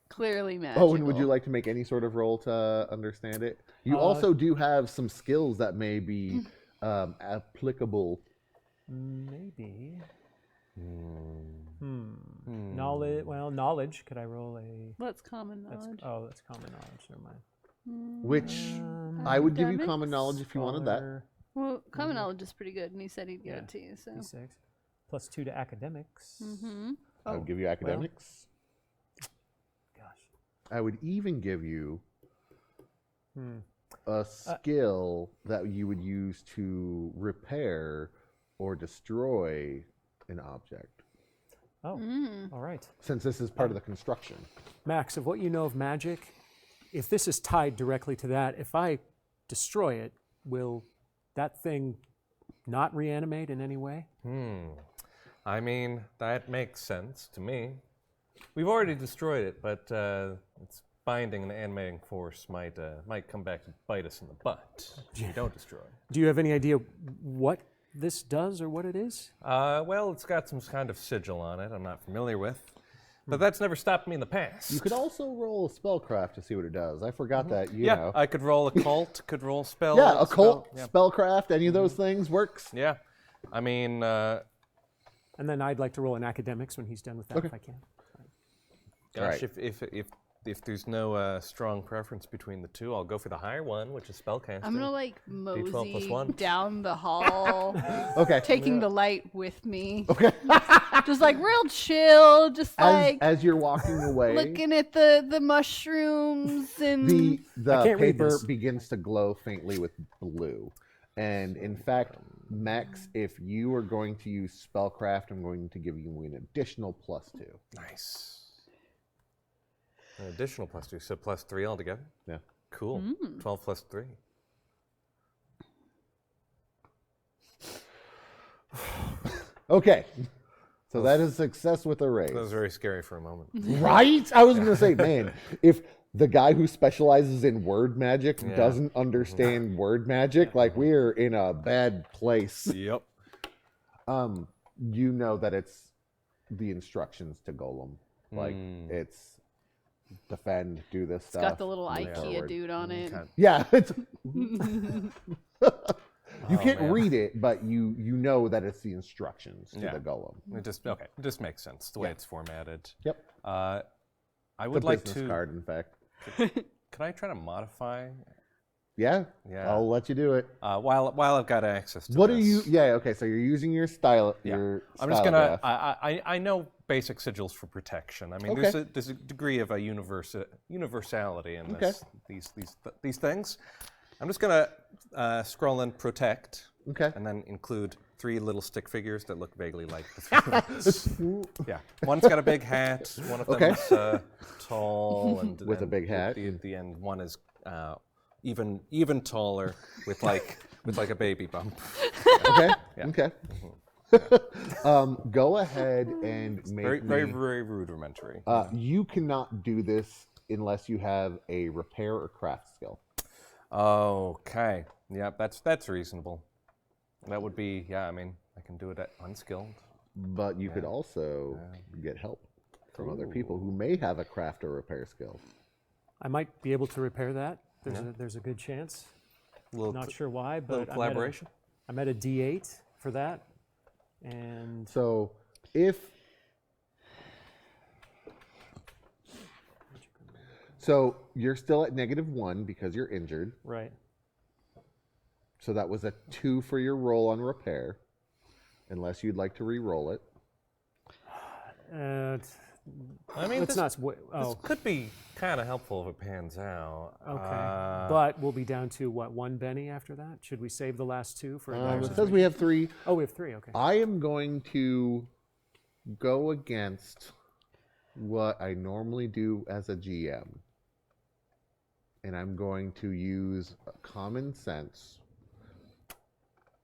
Speaker 4: clearly magical.
Speaker 2: Oh, and would you like to make any sort of roll to understand it? You also do have some skills that may be applicable.
Speaker 3: Maybe. Knowledge. Well, knowledge. Could I roll a?
Speaker 4: What's common knowledge?
Speaker 3: That's common knowledge. Never mind.
Speaker 2: Which I would give you
Speaker 4: Academics?
Speaker 2: common knowledge if you wanted that.
Speaker 3: Scholar,
Speaker 4: Well, common knowledge is pretty good, and he said he'd give
Speaker 3: Yeah.
Speaker 4: it to you. So.
Speaker 3: D6 plus 2 to academics.
Speaker 2: I would give you academics.
Speaker 3: Gosh.
Speaker 2: I would even give you
Speaker 3: Hmm.
Speaker 2: a skill that you would use to repair or destroy an object.
Speaker 3: Oh. All right.
Speaker 2: Since this is part of the construction.
Speaker 3: Max, of what you know of magic, if this is tied directly to that, if I destroy it, will that thing not reanimate in any way?
Speaker 5: I mean, that makes sense to me. We've already destroyed it, but its binding and animating force might come back to bite us in the butt if we don't destroy it.
Speaker 3: Do you have any idea what this does or what it is?
Speaker 5: Well, it's got some kind of sigil on it I'm not familiar with, but that's never stopped me in the past.
Speaker 2: You could also roll a spellcraft to see what it does. I forgot that, you
Speaker 5: yeah,
Speaker 2: know.
Speaker 5: I could roll occult, could roll spell.
Speaker 2: Yeah, occult,
Speaker 5: spell,
Speaker 2: spellcraft, any of those things works.
Speaker 5: yeah. I mean,
Speaker 3: And then I'd like to roll in academics when he's done with that, if I can.
Speaker 5: gosh,
Speaker 2: Alright.
Speaker 5: if there's no strong preference between the two, I'll go for the higher one, which is spellcasting.
Speaker 4: I'm gonna like
Speaker 5: D12 plus
Speaker 4: mosey
Speaker 5: 1.
Speaker 4: down the hall,
Speaker 2: Okay.
Speaker 4: taking the light with me.
Speaker 2: Okay.
Speaker 4: Just like real chill, just like
Speaker 2: As you're walking away,
Speaker 4: looking at the mushrooms and
Speaker 2: the
Speaker 3: can't read
Speaker 2: paper
Speaker 3: this.
Speaker 2: begins to glow faintly with blue. And in fact, Max, if you are going to use spellcraft, I'm going to give you an additional +2.
Speaker 5: Nice. An additional +2, so +3 altogether.
Speaker 2: Yeah.
Speaker 5: Cool. 12 plus 3.
Speaker 2: Okay. So that is success with a raise.
Speaker 5: That was very scary for a moment.
Speaker 2: Right? I was going to say, man, if the guy who specializes in word magic doesn't understand word magic, like we're in a bad place.
Speaker 5: Yep.
Speaker 2: You know that it's the instructions to Golem. Like it's defend, do this
Speaker 4: it's
Speaker 2: stuff.
Speaker 4: got the little
Speaker 2: move
Speaker 4: IKEA
Speaker 2: forward.
Speaker 4: dude on it.
Speaker 2: Yeah, it's you can't read it, but you know that it's the instructions to
Speaker 5: Yeah.
Speaker 2: the Golem.
Speaker 5: It just makes sense the way it's formatted.
Speaker 2: Yep.
Speaker 5: I
Speaker 2: The
Speaker 5: would like
Speaker 2: business
Speaker 5: to.
Speaker 2: card, in fact.
Speaker 5: Can I try to modify?
Speaker 2: Yeah.
Speaker 5: Yeah.
Speaker 2: I'll let you do it.
Speaker 5: While I've got access to
Speaker 2: What
Speaker 5: this.
Speaker 2: are you? Yeah. Okay. So you're using your style.
Speaker 5: Yeah.
Speaker 2: Your
Speaker 5: I'm just gonna.
Speaker 2: stylograph.
Speaker 5: I know basic sigils for protection. I mean,
Speaker 2: Okay.
Speaker 5: there's a degree of a universality in
Speaker 2: Okay.
Speaker 5: these things. I'm just gonna scroll in protect.
Speaker 2: Okay.
Speaker 5: And then include 3 little stick figures that look vaguely like the 3 of us. Yeah. One's got a big hat. One of them
Speaker 2: Okay.
Speaker 5: is tall and
Speaker 2: With a big hat.
Speaker 5: At the end, one is even taller with like a baby bump.
Speaker 2: Okay. Okay. Go ahead and make
Speaker 5: Very
Speaker 2: me.
Speaker 5: very rudimentary.
Speaker 2: You cannot do this unless you have a repair or craft skill.
Speaker 5: Okay. Yeah, that's reasonable. That would be, I mean, I can do it at unskilled.
Speaker 2: But you could also get help from other people who may have a craft or repair skill.
Speaker 3: I might be able to repair that. There's a good chance. Not sure why, but
Speaker 5: collaboration.
Speaker 3: I'm at a D8 for that. And
Speaker 2: So if you're still at -1 because you're injured.
Speaker 3: right.
Speaker 2: So that was a 2 for your roll on repair, unless you'd like to re-roll it.
Speaker 5: I mean,
Speaker 3: Let's
Speaker 5: this,
Speaker 3: not.
Speaker 5: this could be kind of helpful if it pans out.
Speaker 3: Okay. But we'll be down to what, 1 Benny after that? Should we save the last 2 for a dire
Speaker 2: It says
Speaker 3: situation?
Speaker 2: we have 3.
Speaker 3: Oh, we have 3. Okay.
Speaker 2: I am going to go against what I normally do as a GM. And I'm going to use common sense.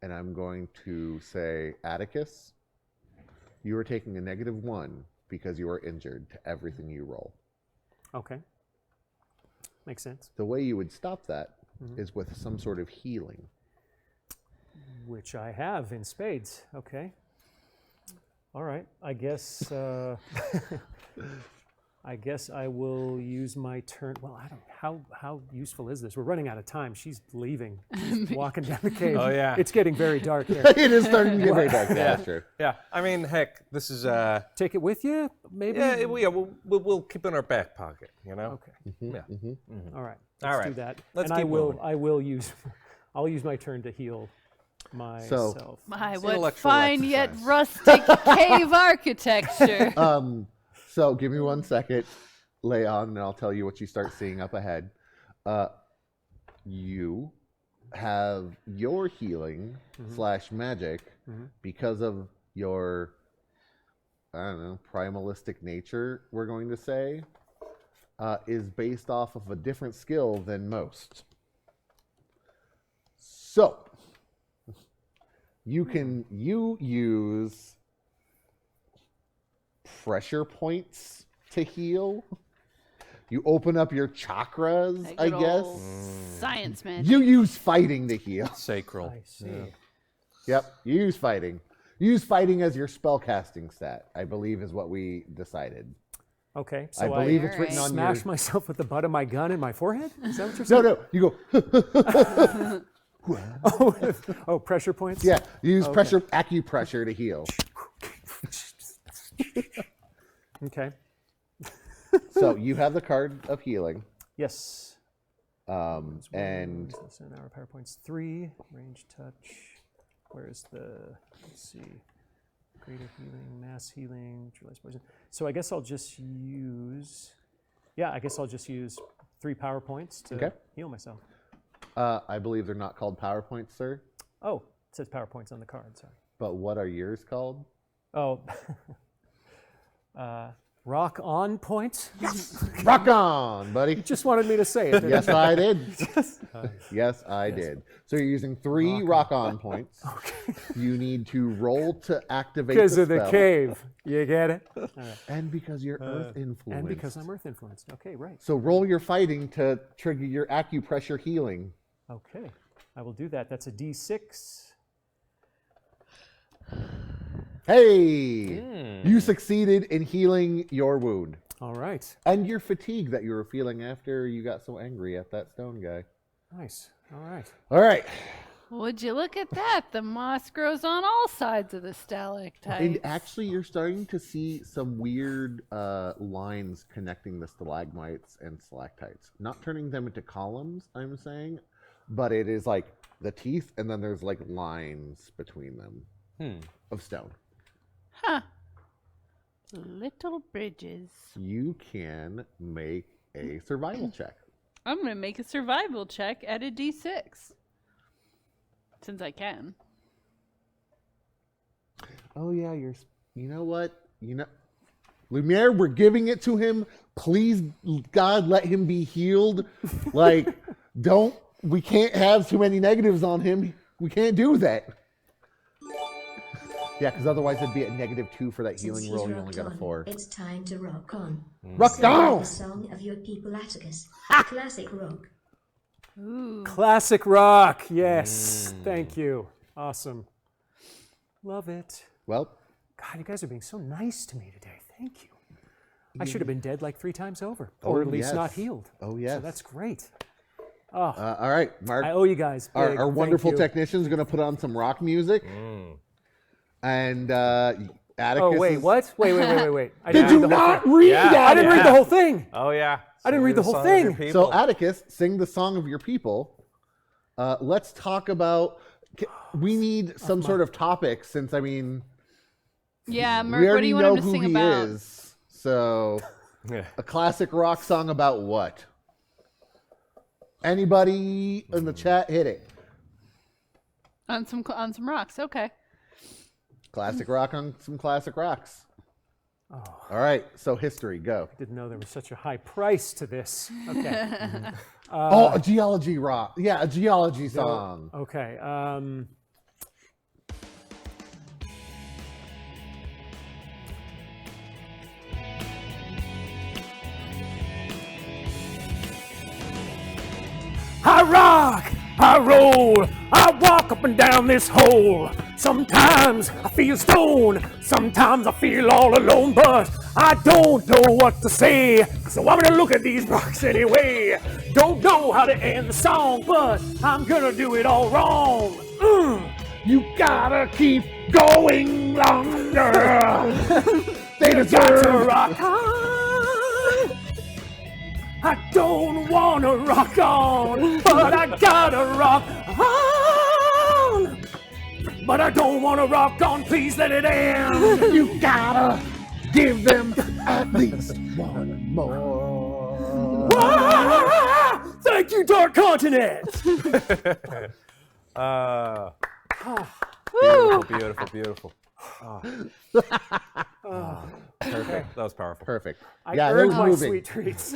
Speaker 2: And I'm going to say, Atticus, you are taking a -1 because you are injured to everything you roll.
Speaker 3: Okay. Makes sense.
Speaker 2: The way you would stop that is with some sort of healing.
Speaker 3: Which I have in spades. Okay. All right. I guess. I guess I will use my turn. Well, I don't. How useful is this? We're running out of time. She's leaving. She's walking down the cave.
Speaker 5: Oh, yeah.
Speaker 3: It's getting very dark here.
Speaker 2: It is starting to get very dark. Yeah, sure.
Speaker 5: Yeah, I mean, heck, this is
Speaker 3: Take it with you, maybe.
Speaker 5: yeah, we'll keep it in our back pocket, you know.
Speaker 3: Okay.
Speaker 5: Yeah.
Speaker 3: All right.
Speaker 5: All
Speaker 3: Let's
Speaker 5: right.
Speaker 3: do that.
Speaker 5: Let's
Speaker 3: and
Speaker 5: keep moving.
Speaker 3: I will use. I'll use my turn to heal myself.
Speaker 4: My,
Speaker 5: It's
Speaker 4: what
Speaker 5: intellectual
Speaker 4: fine yet
Speaker 5: exercise.
Speaker 4: rustic cave architecture.
Speaker 2: So give me 1 second, Leon, and I'll tell you what you start seeing up ahead. You have your healing / magic because of your, I don't know, primalistic nature, we're going to say, is based off of a different skill than most. So, you use pressure points to heal. You open up your chakras,
Speaker 4: That
Speaker 2: I
Speaker 4: good
Speaker 2: guess.
Speaker 4: old Science man.
Speaker 2: You use fighting to heal.
Speaker 5: Sacral.
Speaker 3: I see.
Speaker 2: Yep, you use fighting. You use fighting as your spellcasting stat, I believe is what we decided.
Speaker 3: Okay. So
Speaker 2: I believe it's
Speaker 4: Alright.
Speaker 2: written on
Speaker 3: smash
Speaker 2: your...
Speaker 3: myself with the butt of my gun in my forehead? Is that what you're
Speaker 2: No,
Speaker 3: saying?
Speaker 2: no, you go...
Speaker 3: Oh, pressure points?
Speaker 2: Yeah, you use pressure, acupressure to heal.
Speaker 3: Okay.
Speaker 2: So you have the card of healing.
Speaker 3: Yes.
Speaker 2: And
Speaker 3: So now repair points 3, range touch. Where's the, let's see, greater healing, mass healing, neutralize poison. So I guess I'll just use, I guess I'll just use 3 power points to heal myself.
Speaker 2: I believe they're not called PowerPoints, sir.
Speaker 3: Oh, it says power points on the card, sorry.
Speaker 2: But what are yours called?
Speaker 3: Oh, rock on points?
Speaker 2: Rock on, buddy.
Speaker 3: Just wanted me to say it.
Speaker 2: Yes, I did. Yes, I did. So you're using 3 rock on points. You need to roll to activate
Speaker 3: Because
Speaker 2: the
Speaker 3: of the
Speaker 2: spell.
Speaker 3: cave. You get it? All right.
Speaker 2: And because you're earth influenced.
Speaker 3: And because I'm earth influenced. Okay, right.
Speaker 2: So roll your fighting to trigger your acupressure healing.
Speaker 3: Okay, I will do that. That's a D6.
Speaker 2: Hey! You succeeded in healing your wound.
Speaker 3: All right.
Speaker 2: And your fatigue that you were feeling after you got so angry at that stone guy.
Speaker 3: Nice. All right.
Speaker 2: All right.
Speaker 4: Would you look at that? The moss grows on all sides of the stalactite.
Speaker 2: And actually, you're starting to see some weird lines connecting the stalagmites and stalactites. Not turning them into columns, I'm saying, but it is like the teeth, and then there's like lines between them of stone.
Speaker 4: Huh. Little bridges.
Speaker 2: You can make a survival check.
Speaker 4: I'm going to make a survival check at a D6. Since I can.
Speaker 2: Oh yeah, you know what? Lumiere, we're giving it to him. Please, God, let him be healed. Like, we can't have too many negatives on him. We can't do that. Yeah, because otherwise it'd be a -2 for that healing
Speaker 7: Since
Speaker 2: roll.
Speaker 7: he's
Speaker 2: You only
Speaker 7: rocked
Speaker 2: got a
Speaker 7: on,
Speaker 2: 4.
Speaker 7: It's time to rock on.
Speaker 2: Rock
Speaker 7: Sing
Speaker 2: on!
Speaker 7: The song of your people, Atticus. Classic rock.
Speaker 4: Ooh.
Speaker 3: Classic rock. Yes. Thank you. Awesome. Love it.
Speaker 2: Well,
Speaker 3: God, you guys are being so nice to me today. Thank you. I should have been dead like 3 times over, or at least not
Speaker 2: yes.
Speaker 3: healed.
Speaker 2: Oh, yes.
Speaker 3: So that's great.
Speaker 2: all right, Mark.
Speaker 3: I owe you guys.
Speaker 2: Our,
Speaker 3: big.
Speaker 2: our
Speaker 3: Thank
Speaker 2: wonderful
Speaker 3: you.
Speaker 2: technician is going to put on some rock music. And Atticus.
Speaker 3: Oh wait,
Speaker 2: is-
Speaker 3: what? Wait! I
Speaker 2: Did
Speaker 3: didn't
Speaker 2: you
Speaker 3: read the whole
Speaker 2: not
Speaker 3: thing.
Speaker 2: read
Speaker 5: Yeah.
Speaker 2: that?
Speaker 3: I didn't read the whole thing.
Speaker 5: Oh yeah.
Speaker 3: I didn't read the whole
Speaker 5: Song of your
Speaker 3: thing.
Speaker 5: people.
Speaker 2: So Atticus, sing the song of your people. Let's talk about. We need some sort of topic, since I mean,
Speaker 4: Yeah, Merc,
Speaker 2: we
Speaker 4: what do
Speaker 2: already
Speaker 4: you want
Speaker 2: know
Speaker 4: him to
Speaker 2: who
Speaker 4: sing
Speaker 2: he
Speaker 4: about?
Speaker 2: is. So,
Speaker 5: Yeah.
Speaker 2: a classic rock song about what? Anybody in the chat, hit it.
Speaker 4: On some rocks. Okay.
Speaker 2: Classic rock on some classic rocks. All right, so history, go.
Speaker 3: Didn't know there was such a high price to this. Okay.
Speaker 2: A geology rock. Yeah, a geology song.
Speaker 3: Okay. I rock, I roll, I walk up and down this hole. Sometimes I feel stoned, sometimes I feel all alone, but I don't know what to say, so I'm gonna look at these rocks anyway. Don't know how to end the song, but I'm gonna do it all wrong.
Speaker 2: You gotta keep going longer. They
Speaker 3: Got to
Speaker 2: deserve.
Speaker 3: rock on. I don't wanna rock on, but I gotta rock on. But I don't wanna rock on, please let it end.
Speaker 2: You gotta give them at least one more.
Speaker 3: Ah! Thank you, Dark Continent.
Speaker 5: Beautiful. Perfect. That was powerful.
Speaker 2: Perfect.
Speaker 3: I
Speaker 2: Yeah,
Speaker 3: earned
Speaker 2: there's
Speaker 3: my
Speaker 2: moving.
Speaker 3: sweet treats.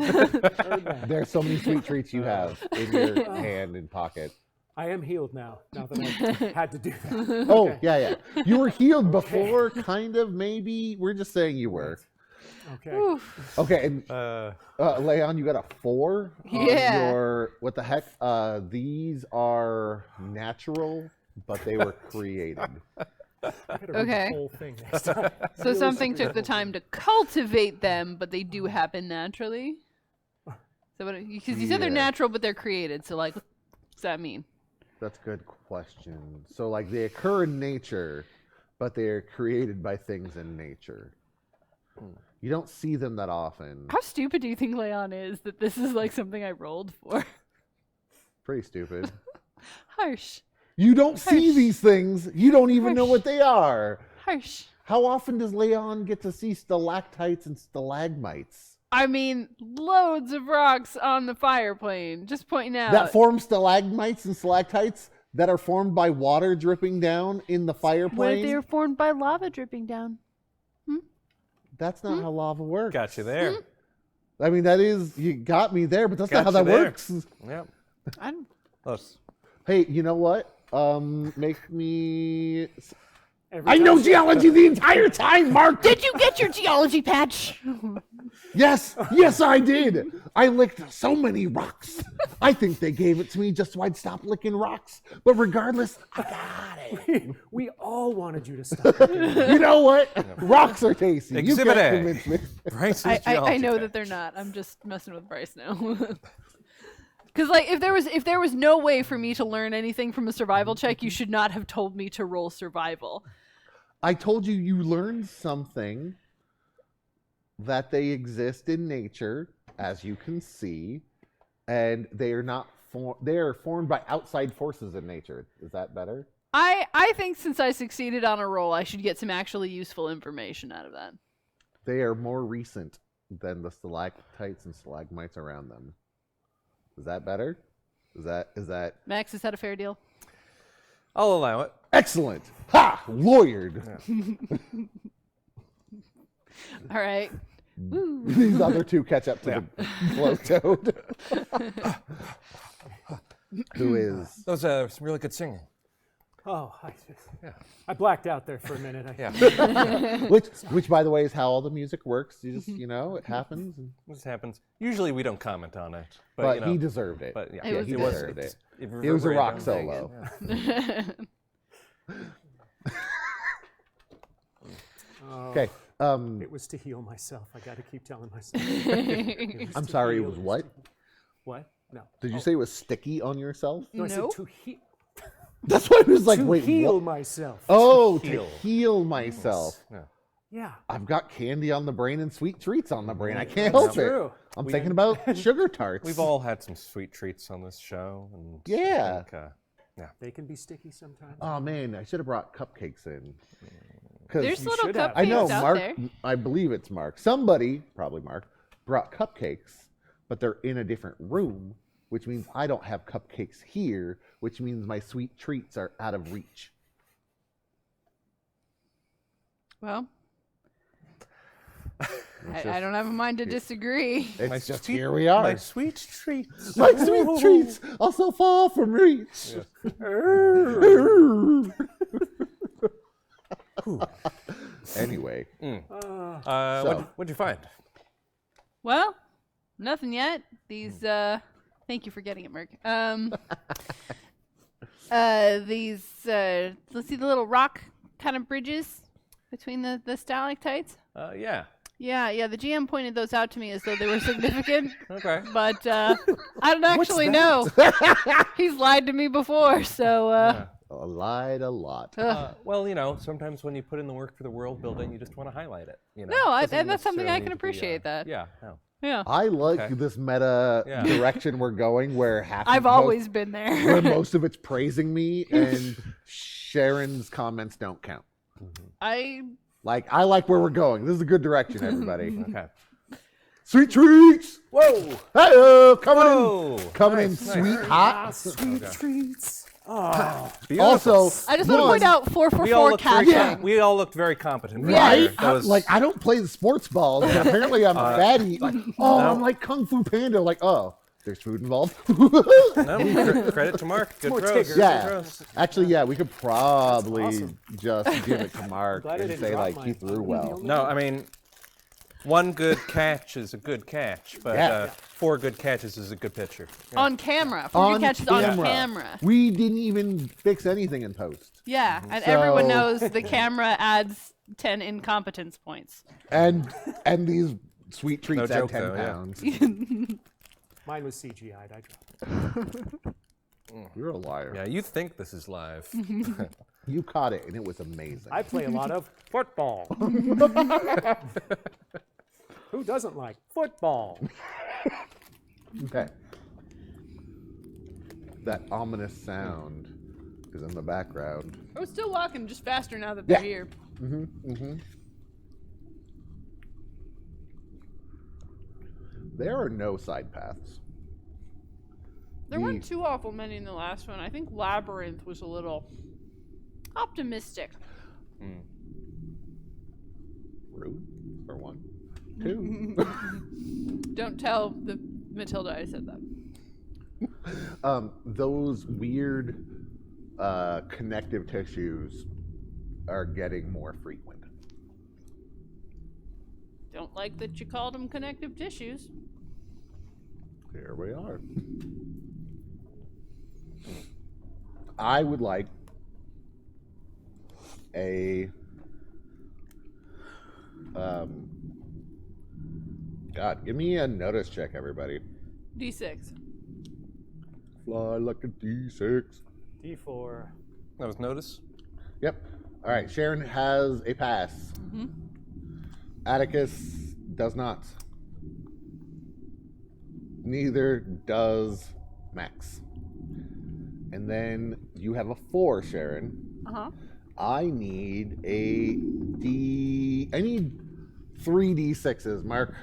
Speaker 2: There's so many sweet treats you have in your hand and pocket.
Speaker 3: I am healed now that I had to do that.
Speaker 2: Oh, yeah. You were healed before, kind of, maybe. We're just saying you were.
Speaker 3: Okay.
Speaker 2: Okay, and Leon, you got a 4 on
Speaker 4: Yeah.
Speaker 2: your, what the heck? These are natural, but they were created.
Speaker 3: I gotta read
Speaker 4: Okay.
Speaker 3: the whole thing next time.
Speaker 4: So something took the time to cultivate them, but they do happen naturally. So what? Because you said they're
Speaker 2: Yeah.
Speaker 4: natural, but they're created. So like, what does that mean?
Speaker 2: That's a good question. So, like, they occur in nature, but they're created by things in nature. You don't see them that often.
Speaker 4: How stupid do you think Leon is that this is like something I rolled for?
Speaker 2: Pretty stupid.
Speaker 4: Harsh.
Speaker 2: You don't see
Speaker 4: Harsh.
Speaker 2: these things. You don't even know
Speaker 4: Harsh.
Speaker 2: what they are.
Speaker 4: Harsh.
Speaker 2: How often does Leon get to see stalactites and stalagmites?
Speaker 4: I mean, loads of rocks on the fire plane. Just pointing out.
Speaker 2: That form stalagmites and stalactites that are formed by water dripping down in the fire
Speaker 4: What if
Speaker 2: plane?
Speaker 4: they were formed by lava dripping down?
Speaker 2: That's not how lava works.
Speaker 5: Got you there.
Speaker 2: I mean, that is, you got me there, but that's not
Speaker 5: Got
Speaker 2: how
Speaker 5: you
Speaker 2: that
Speaker 5: there.
Speaker 2: works.
Speaker 5: Yep.
Speaker 4: I'm
Speaker 5: Close.
Speaker 2: Hey, you know what? Make me.
Speaker 3: Every
Speaker 2: I
Speaker 3: time
Speaker 2: know
Speaker 3: she-
Speaker 2: geology the entire time, Mark!
Speaker 4: Did you get your geology patch?
Speaker 2: Yes, I did. I licked so many rocks. I think they gave it to me just so I'd stop licking rocks. But regardless, I got it.
Speaker 3: We all wanted you to stop.
Speaker 2: You know what? Rocks are tasty.
Speaker 5: Exhibit
Speaker 2: you
Speaker 5: A.
Speaker 2: can't convince me.
Speaker 5: Bryce's
Speaker 4: I
Speaker 5: geology
Speaker 4: know
Speaker 5: patch.
Speaker 4: that they're not. I'm just messing with Bryce now. Because like, if there was no way for me to learn anything from a survival check, you should not have told me to roll survival.
Speaker 2: I told you you learned something, that they exist in nature, as you can see, and they are not they are formed by outside forces in nature. Is that better?
Speaker 4: I think since I succeeded on a roll, I should get some actually useful information out of that.
Speaker 2: They are more recent than the stalactites and stalagmites around them. Is that better? Is that
Speaker 4: Max, is that a fair deal?
Speaker 5: I'll allow it.
Speaker 2: excellent? Ha! Lawyered.
Speaker 4: All right. Woo.
Speaker 2: These other two catch up to the blowtoad. Who is
Speaker 5: That was some really good singing.
Speaker 3: Oh, I blacked out there for a minute.
Speaker 2: which by the way is how all the music works. You just it happens.
Speaker 5: This happens. Usually we don't comment on it,
Speaker 2: But
Speaker 5: you know,
Speaker 2: he deserved it.
Speaker 5: But yeah,
Speaker 4: It
Speaker 2: he
Speaker 4: was-
Speaker 2: deserved it.
Speaker 5: It
Speaker 2: It was a rock
Speaker 5: reverberated down
Speaker 2: solo.
Speaker 5: the thing,
Speaker 2: Okay.
Speaker 3: It was to heal myself. I got to keep telling myself.
Speaker 2: I'm sorry, it was what?
Speaker 3: What? No.
Speaker 2: Did you say it was sticky on yourself?
Speaker 3: No, I said
Speaker 4: Nope.
Speaker 3: to heal.
Speaker 2: That's why I was like,
Speaker 3: To
Speaker 2: wait,
Speaker 3: heal
Speaker 2: what?
Speaker 3: myself.
Speaker 2: Oh,
Speaker 5: heal.
Speaker 2: to heal myself.
Speaker 3: Yeah.
Speaker 2: I've got candy on the brain and sweet treats on the brain. I can't help
Speaker 3: true.
Speaker 2: it. I'm thinking about sugar tarts.
Speaker 5: We've all had some sweet treats on this show. And
Speaker 2: Yeah.
Speaker 5: I think,
Speaker 3: They can be sticky sometimes.
Speaker 2: Oh man, I should have brought cupcakes in. 'Cause
Speaker 4: There's little
Speaker 3: should have.
Speaker 4: cupcakes
Speaker 2: I know
Speaker 4: out
Speaker 2: Mark.
Speaker 4: there.
Speaker 2: I believe it's Mark. Somebody, probably Mark, brought cupcakes, but they're in a different room, which means I don't have cupcakes here, which means my sweet treats are out of reach.
Speaker 4: Well, I don't have a mind to disagree.
Speaker 2: It's just here we are.
Speaker 5: my sweet treats.
Speaker 2: My sweet treats are so far from reach. Anyway,
Speaker 5: What'd you find?
Speaker 4: Well, nothing yet. These, thank you for getting it, Merc. These, let's see the little rock kind of bridges between the stalactites.
Speaker 5: Yeah.
Speaker 4: Yeah, the GM pointed those out to me as though they were significant,
Speaker 5: Okay.
Speaker 4: but I don't actually know. He's lied to me before, so
Speaker 2: I lied a lot.
Speaker 5: Well, sometimes when you put in the work for the world building, you just want to highlight it.
Speaker 4: no,
Speaker 5: Doesn't
Speaker 4: and that's something I
Speaker 5: necessarily
Speaker 4: can
Speaker 5: need to be,
Speaker 4: appreciate that.
Speaker 5: Yeah. No.
Speaker 4: Yeah,
Speaker 2: I like
Speaker 5: Okay.
Speaker 2: this meta
Speaker 5: Yeah.
Speaker 2: direction we're going, where
Speaker 4: I've always been there.
Speaker 2: where most of it's praising me, and Sharon's comments don't count.
Speaker 4: I
Speaker 2: I like where we're going. This is a good direction, everybody.
Speaker 5: Okay.
Speaker 2: Sweet treats.
Speaker 5: Whoa!
Speaker 2: Hey, coming
Speaker 5: Whoa!
Speaker 2: in, coming in,
Speaker 5: Nice.
Speaker 2: sweet hot.
Speaker 3: Sweet treats.
Speaker 2: Also,
Speaker 4: I just want to point out 444
Speaker 5: we all looked very
Speaker 4: catching.
Speaker 5: we all looked very competent.
Speaker 2: right?
Speaker 5: That was,
Speaker 2: I don't play the sports balls, but apparently I'm fatty. I'm like Kung Fu Panda. There's food involved.
Speaker 5: no, credit to Mark. Good
Speaker 3: more
Speaker 5: throws.
Speaker 3: Tigger.
Speaker 5: Good
Speaker 2: Yeah.
Speaker 5: throws.
Speaker 2: Actually, we could probably
Speaker 3: awesome.
Speaker 2: just give it to Mark
Speaker 3: glad I
Speaker 2: and
Speaker 3: didn't
Speaker 2: say
Speaker 3: drop mine.
Speaker 2: he threw well.
Speaker 5: No, I mean, one good catch is a good catch, but
Speaker 2: Yeah.
Speaker 5: 4 good catches is a good pitcher.
Speaker 4: On camera. 40 catches on camera.
Speaker 2: We didn't even fix anything in post,
Speaker 4: Yeah, and everyone
Speaker 2: So-
Speaker 4: knows the camera adds 10 incompetence points.
Speaker 2: and these sweet treats
Speaker 5: No
Speaker 2: at
Speaker 5: joke,
Speaker 2: 10
Speaker 5: though, yeah.
Speaker 2: pounds.
Speaker 3: Mine was CGI'd. I dropped it.
Speaker 2: You're a liar.
Speaker 5: Yeah, you think this is live.
Speaker 2: You caught it, and it was amazing.
Speaker 3: I play a lot of football. Who doesn't like football?
Speaker 2: Okay. That ominous sound is in the background.
Speaker 4: I was still walking, just faster now that they're
Speaker 2: Yeah.
Speaker 4: here.
Speaker 2: There are no side paths.
Speaker 4: There weren't too awful many in the last one. I think Labyrinth was a little optimistic.
Speaker 2: Rude, for one. 2.
Speaker 4: Don't tell the Matilda I said that.
Speaker 2: Those weird connective tissues are getting more frequent.
Speaker 4: Don't like that you called them connective tissues.
Speaker 2: Here we are. I would like a God, give me a notice check, everybody.
Speaker 4: D6.
Speaker 2: Fly like a D6.
Speaker 3: D4.
Speaker 5: That was notice.
Speaker 2: Yep. All right, Sharon has a pass. Atticus does not. Neither does Max. And then you have a 4, Sharon.
Speaker 4: Uh-huh.
Speaker 2: I need I need 3 D6s, Mark.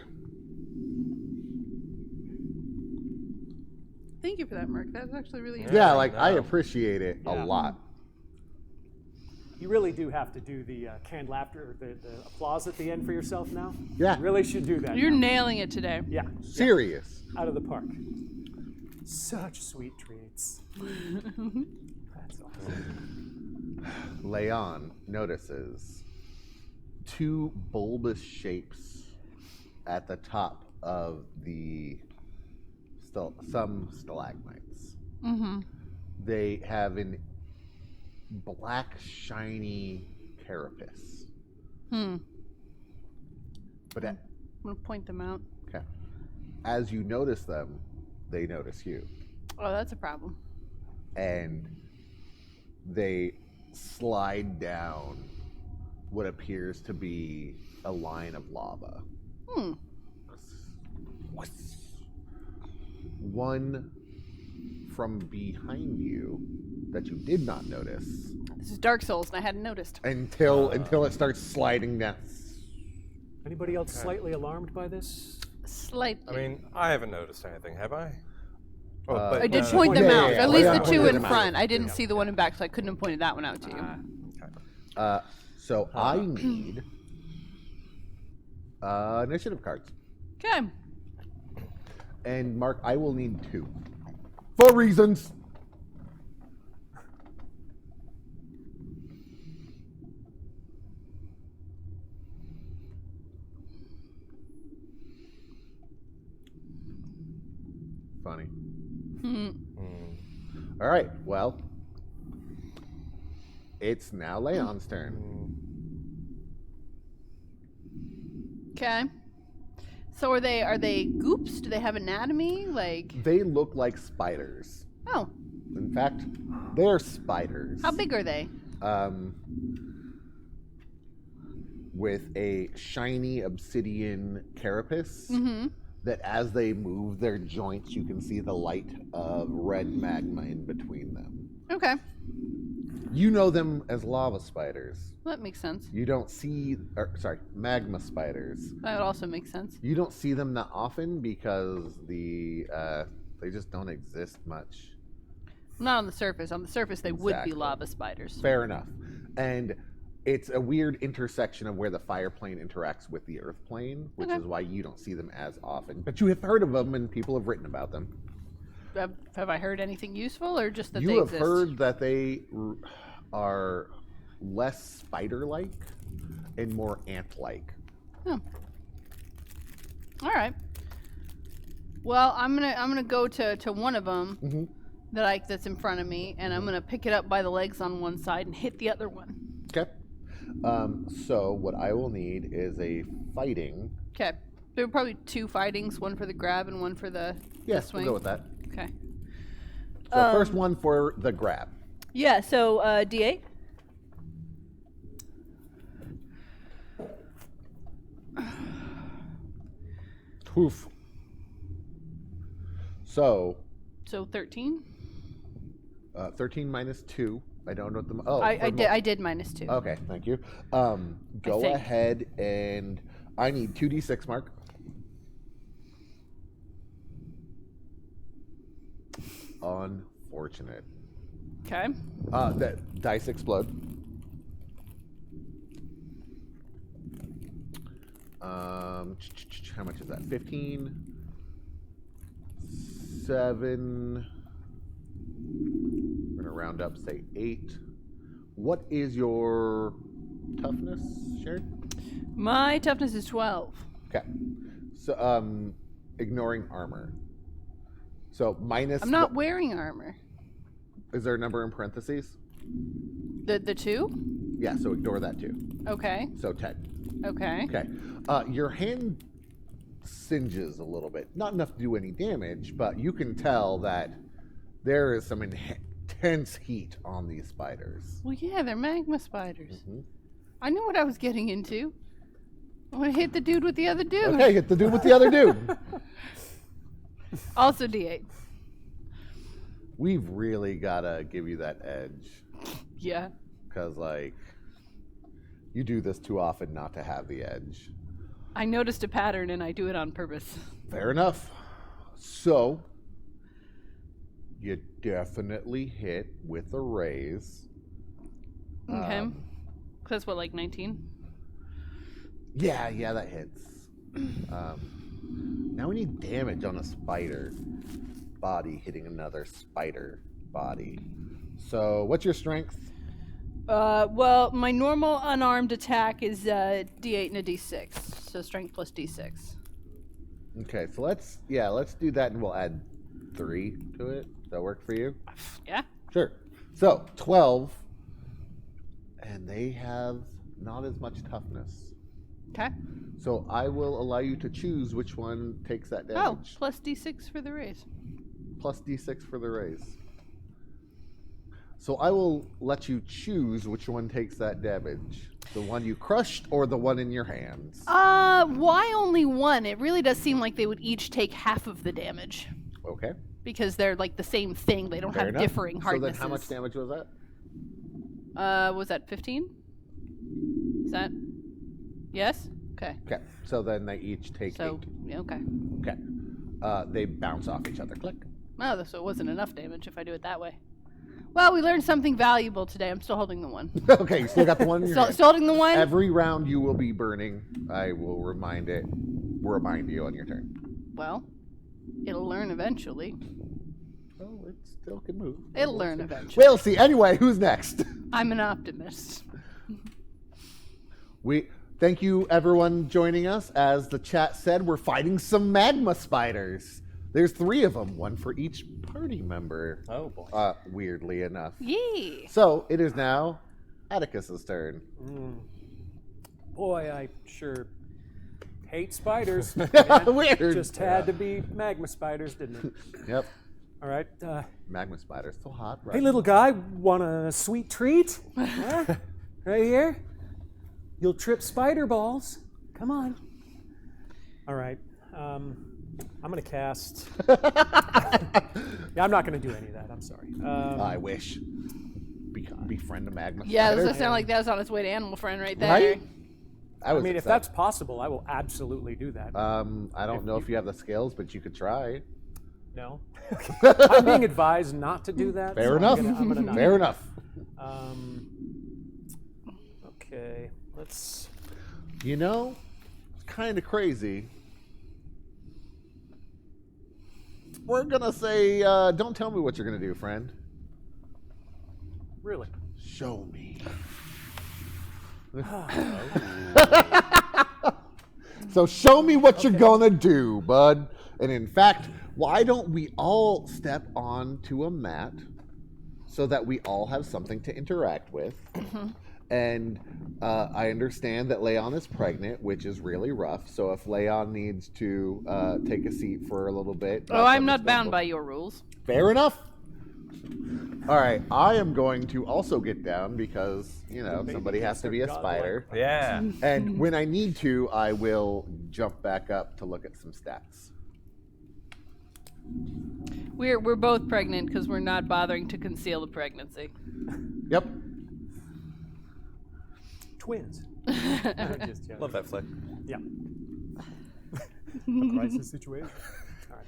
Speaker 4: Thank you for that, Mark. That's actually really
Speaker 2: Yeah, I appreciate it a
Speaker 3: Yeah.
Speaker 2: lot.
Speaker 3: You really do have to do the canned laughter, the applause at the end for yourself now.
Speaker 2: Yeah.
Speaker 3: You really should do that.
Speaker 4: You're
Speaker 3: now.
Speaker 4: nailing it today.
Speaker 3: Yeah.
Speaker 2: Serious.
Speaker 3: Out of the park. Such sweet treats. That's awesome.
Speaker 2: Leon notices 2 bulbous shapes at the top of some stalagmites. They have an black, shiny carapace. But
Speaker 4: I'm gonna point them out.
Speaker 2: okay. As you notice them, they notice you.
Speaker 4: Oh, that's a problem.
Speaker 2: And they slide down what appears to be a line of lava. One from behind you that you did not notice
Speaker 4: This is Dark Souls, and I hadn't noticed.
Speaker 2: until it starts sliding down.
Speaker 3: Anybody else slightly alarmed by this?
Speaker 4: Slightly.
Speaker 5: I mean, I haven't noticed anything, have I? Oh,
Speaker 2: Uh,
Speaker 4: I did
Speaker 5: no,
Speaker 4: point them
Speaker 2: yeah,
Speaker 4: out.
Speaker 2: yeah,
Speaker 4: At least
Speaker 2: yeah,
Speaker 4: the
Speaker 2: yeah,
Speaker 4: two
Speaker 2: yeah,
Speaker 4: in
Speaker 2: yeah.
Speaker 4: front. I didn't see the one in back, so I couldn't have pointed that one out to you.
Speaker 5: Okay.
Speaker 2: So I need initiative cards.
Speaker 4: Okay.
Speaker 2: And Mark, I will need 2. For reasons. Funny. All right, well, it's now Leon's turn.
Speaker 4: Okay. So are they goops? Do they have anatomy? Like,
Speaker 2: They look like spiders.
Speaker 4: oh,
Speaker 2: In fact, they're spiders.
Speaker 4: how big are they?
Speaker 2: With a shiny obsidian carapace
Speaker 4: Mm-hmm.
Speaker 2: that as they move their joints, you can see the light of red magma in between them.
Speaker 4: Okay.
Speaker 2: You know them as lava spiders.
Speaker 4: Well, that makes sense.
Speaker 2: You don't see, magma spiders.
Speaker 4: That also makes sense.
Speaker 2: You don't see them that often because they just don't exist much.
Speaker 4: Not on the surface. On the surface, they would
Speaker 2: Exactly.
Speaker 4: be lava spiders.
Speaker 2: Fair enough. And it's a weird intersection of where the fire plane interacts with the earth plane, which
Speaker 4: Okay.
Speaker 2: is why you don't see them as often. But you have heard of them and people have written about them.
Speaker 4: Have I heard anything useful, or just that
Speaker 2: You
Speaker 4: they
Speaker 2: have
Speaker 4: exist?
Speaker 2: heard that they are less spider-like and more ant-like.
Speaker 4: Oh. All right. Well, I'm gonna go to one of them that's in front of me, and I'm gonna pick it up by the legs on one side and hit the other one.
Speaker 2: Okay. So what I will need is a fighting.
Speaker 4: Okay. There were probably 2 fightings, one for the grab and one for the
Speaker 2: Yes,
Speaker 4: swing.
Speaker 2: we'll go with that.
Speaker 4: Okay.
Speaker 2: So first one for the grab.
Speaker 4: Yeah. So D8.
Speaker 2: Oof. So,
Speaker 4: So 13.
Speaker 2: 13 minus 2. I don't know what the... Oh,
Speaker 4: I did minus 2.
Speaker 2: Okay, thank you. Go
Speaker 4: think.
Speaker 2: ahead and... I need 2d6, Mark. Unfortunate.
Speaker 4: Okay.
Speaker 2: That dice explode. How much is that? 15. 7. I'm gonna round up, say 8. What is your toughness, Sharon?
Speaker 4: My toughness is 12.
Speaker 2: Okay. So, ignoring armor. So minus.
Speaker 4: I'm not wearing armor.
Speaker 2: Is there a number in parentheses?
Speaker 4: The 2?
Speaker 2: Yeah. So ignore that too.
Speaker 4: Okay.
Speaker 2: So 10.
Speaker 4: Okay.
Speaker 2: Okay. Your hand singes a little bit. Not enough to do any damage, but you can tell that there is some intense heat on these spiders.
Speaker 4: Well, yeah, they're magma spiders.
Speaker 2: Mhm.
Speaker 4: I knew what I was getting into. I want to hit the dude with the other dude.
Speaker 2: Okay, hit the dude with the other dude.
Speaker 4: Also D8.
Speaker 2: We've really gotta give you that edge,
Speaker 4: Yeah.
Speaker 2: because like you do this too often not to have the edge.
Speaker 4: I noticed a pattern and I do it on purpose.
Speaker 2: Fair enough. So you definitely hit with a raise.
Speaker 4: Okay. That's what, like 19?
Speaker 2: Yeah, that hits. Now we need damage on a spider body hitting another spider body. So what's your strength?
Speaker 4: Well, my normal unarmed attack is D8 and a D6. So strength plus D6.
Speaker 2: Okay, so let's do that and we'll add 3 to it. Does that work for you?
Speaker 4: Yeah?
Speaker 2: Sure. So 12, and they have not as much toughness.
Speaker 4: Okay.
Speaker 2: So I will allow you to choose which one takes that
Speaker 4: Oh,
Speaker 2: damage.
Speaker 4: plus d6 for the raise.
Speaker 2: Plus D6 for the raise. So I will let you choose which one takes that damage. The one you crushed or the one in your hands.
Speaker 4: Why only one? It really does seem like they would each take half of the damage.
Speaker 2: Okay.
Speaker 4: Because they're like the same thing. They don't
Speaker 2: Fair
Speaker 4: have
Speaker 2: enough.
Speaker 4: differing hardnesses.
Speaker 2: So then how much damage was that?
Speaker 4: Was that 15? Is that? Yes? Okay.
Speaker 2: Okay. So then they each take
Speaker 4: So,
Speaker 2: 8.
Speaker 4: yeah, okay.
Speaker 2: Okay. They bounce off each other. Click.
Speaker 4: Oh, so it wasn't enough damage if I do it that way. Well, we learned something valuable today. I'm still holding the one.
Speaker 2: Okay, you still got the one in your hand.
Speaker 4: Still holding the one?
Speaker 2: Every round you will be burning. I will remind you on your turn.
Speaker 4: Well, it'll learn eventually.
Speaker 2: Oh, it still can move.
Speaker 4: It'll learn eventually.
Speaker 2: We'll see. Anyway, who's next?
Speaker 4: I'm an optimist.
Speaker 2: We thank you everyone joining us. As the chat said, we're fighting some magma spiders. There's 3 of them, one for each party member.
Speaker 5: Oh boy.
Speaker 2: Weirdly enough.
Speaker 4: Yee.
Speaker 2: So it is now Atticus's turn.
Speaker 3: Boy, I sure hate spiders.
Speaker 2: Weird.
Speaker 3: Just had to be magma spiders, didn't it?
Speaker 2: Yep.
Speaker 3: All right.
Speaker 2: Magma spiders. So hot, right?
Speaker 3: Hey, little guy, want a sweet treat? Huh? Right here? You'll trip spider balls. Come on. All right. I'm going to cast. Yeah, I'm not going to do any of that. I'm sorry.
Speaker 2: I wish. Befriend a magma
Speaker 4: Yeah,
Speaker 2: spider.
Speaker 4: doesn't sound like that was on its way to Animal Friend right there.
Speaker 2: Right?
Speaker 3: I mean, if
Speaker 2: excited.
Speaker 3: that's possible, I will absolutely do that.
Speaker 2: I don't know if you have the skills, but you could try.
Speaker 3: No. I'm being advised not to do that.
Speaker 2: Fair
Speaker 3: so
Speaker 2: enough.
Speaker 3: I'm gonna not.
Speaker 2: Fair enough.
Speaker 3: Okay, let's.
Speaker 2: You know, it's kind of crazy. We're gonna say, don't tell me what you're gonna do, friend.
Speaker 3: Really?
Speaker 2: Show me. So show me what you're gonna do, bud. And in fact, why don't we all step onto a mat so that we all have something to interact with? And I understand that Leon is pregnant, which is really rough. So if Leon needs to take a seat for a little bit.
Speaker 4: Oh, I'm not bound by your rules.
Speaker 2: Fair enough. All right, I am going to also get down because, you know, somebody has to be a spider.
Speaker 5: Yeah.
Speaker 2: And when I need to, I will jump back up to look at some stats.
Speaker 4: We're both pregnant because we're not bothering to conceal the pregnancy.
Speaker 2: Yep.
Speaker 3: Twins. Just joking.
Speaker 5: Love that flick.
Speaker 3: Yeah. A crisis situation. All right.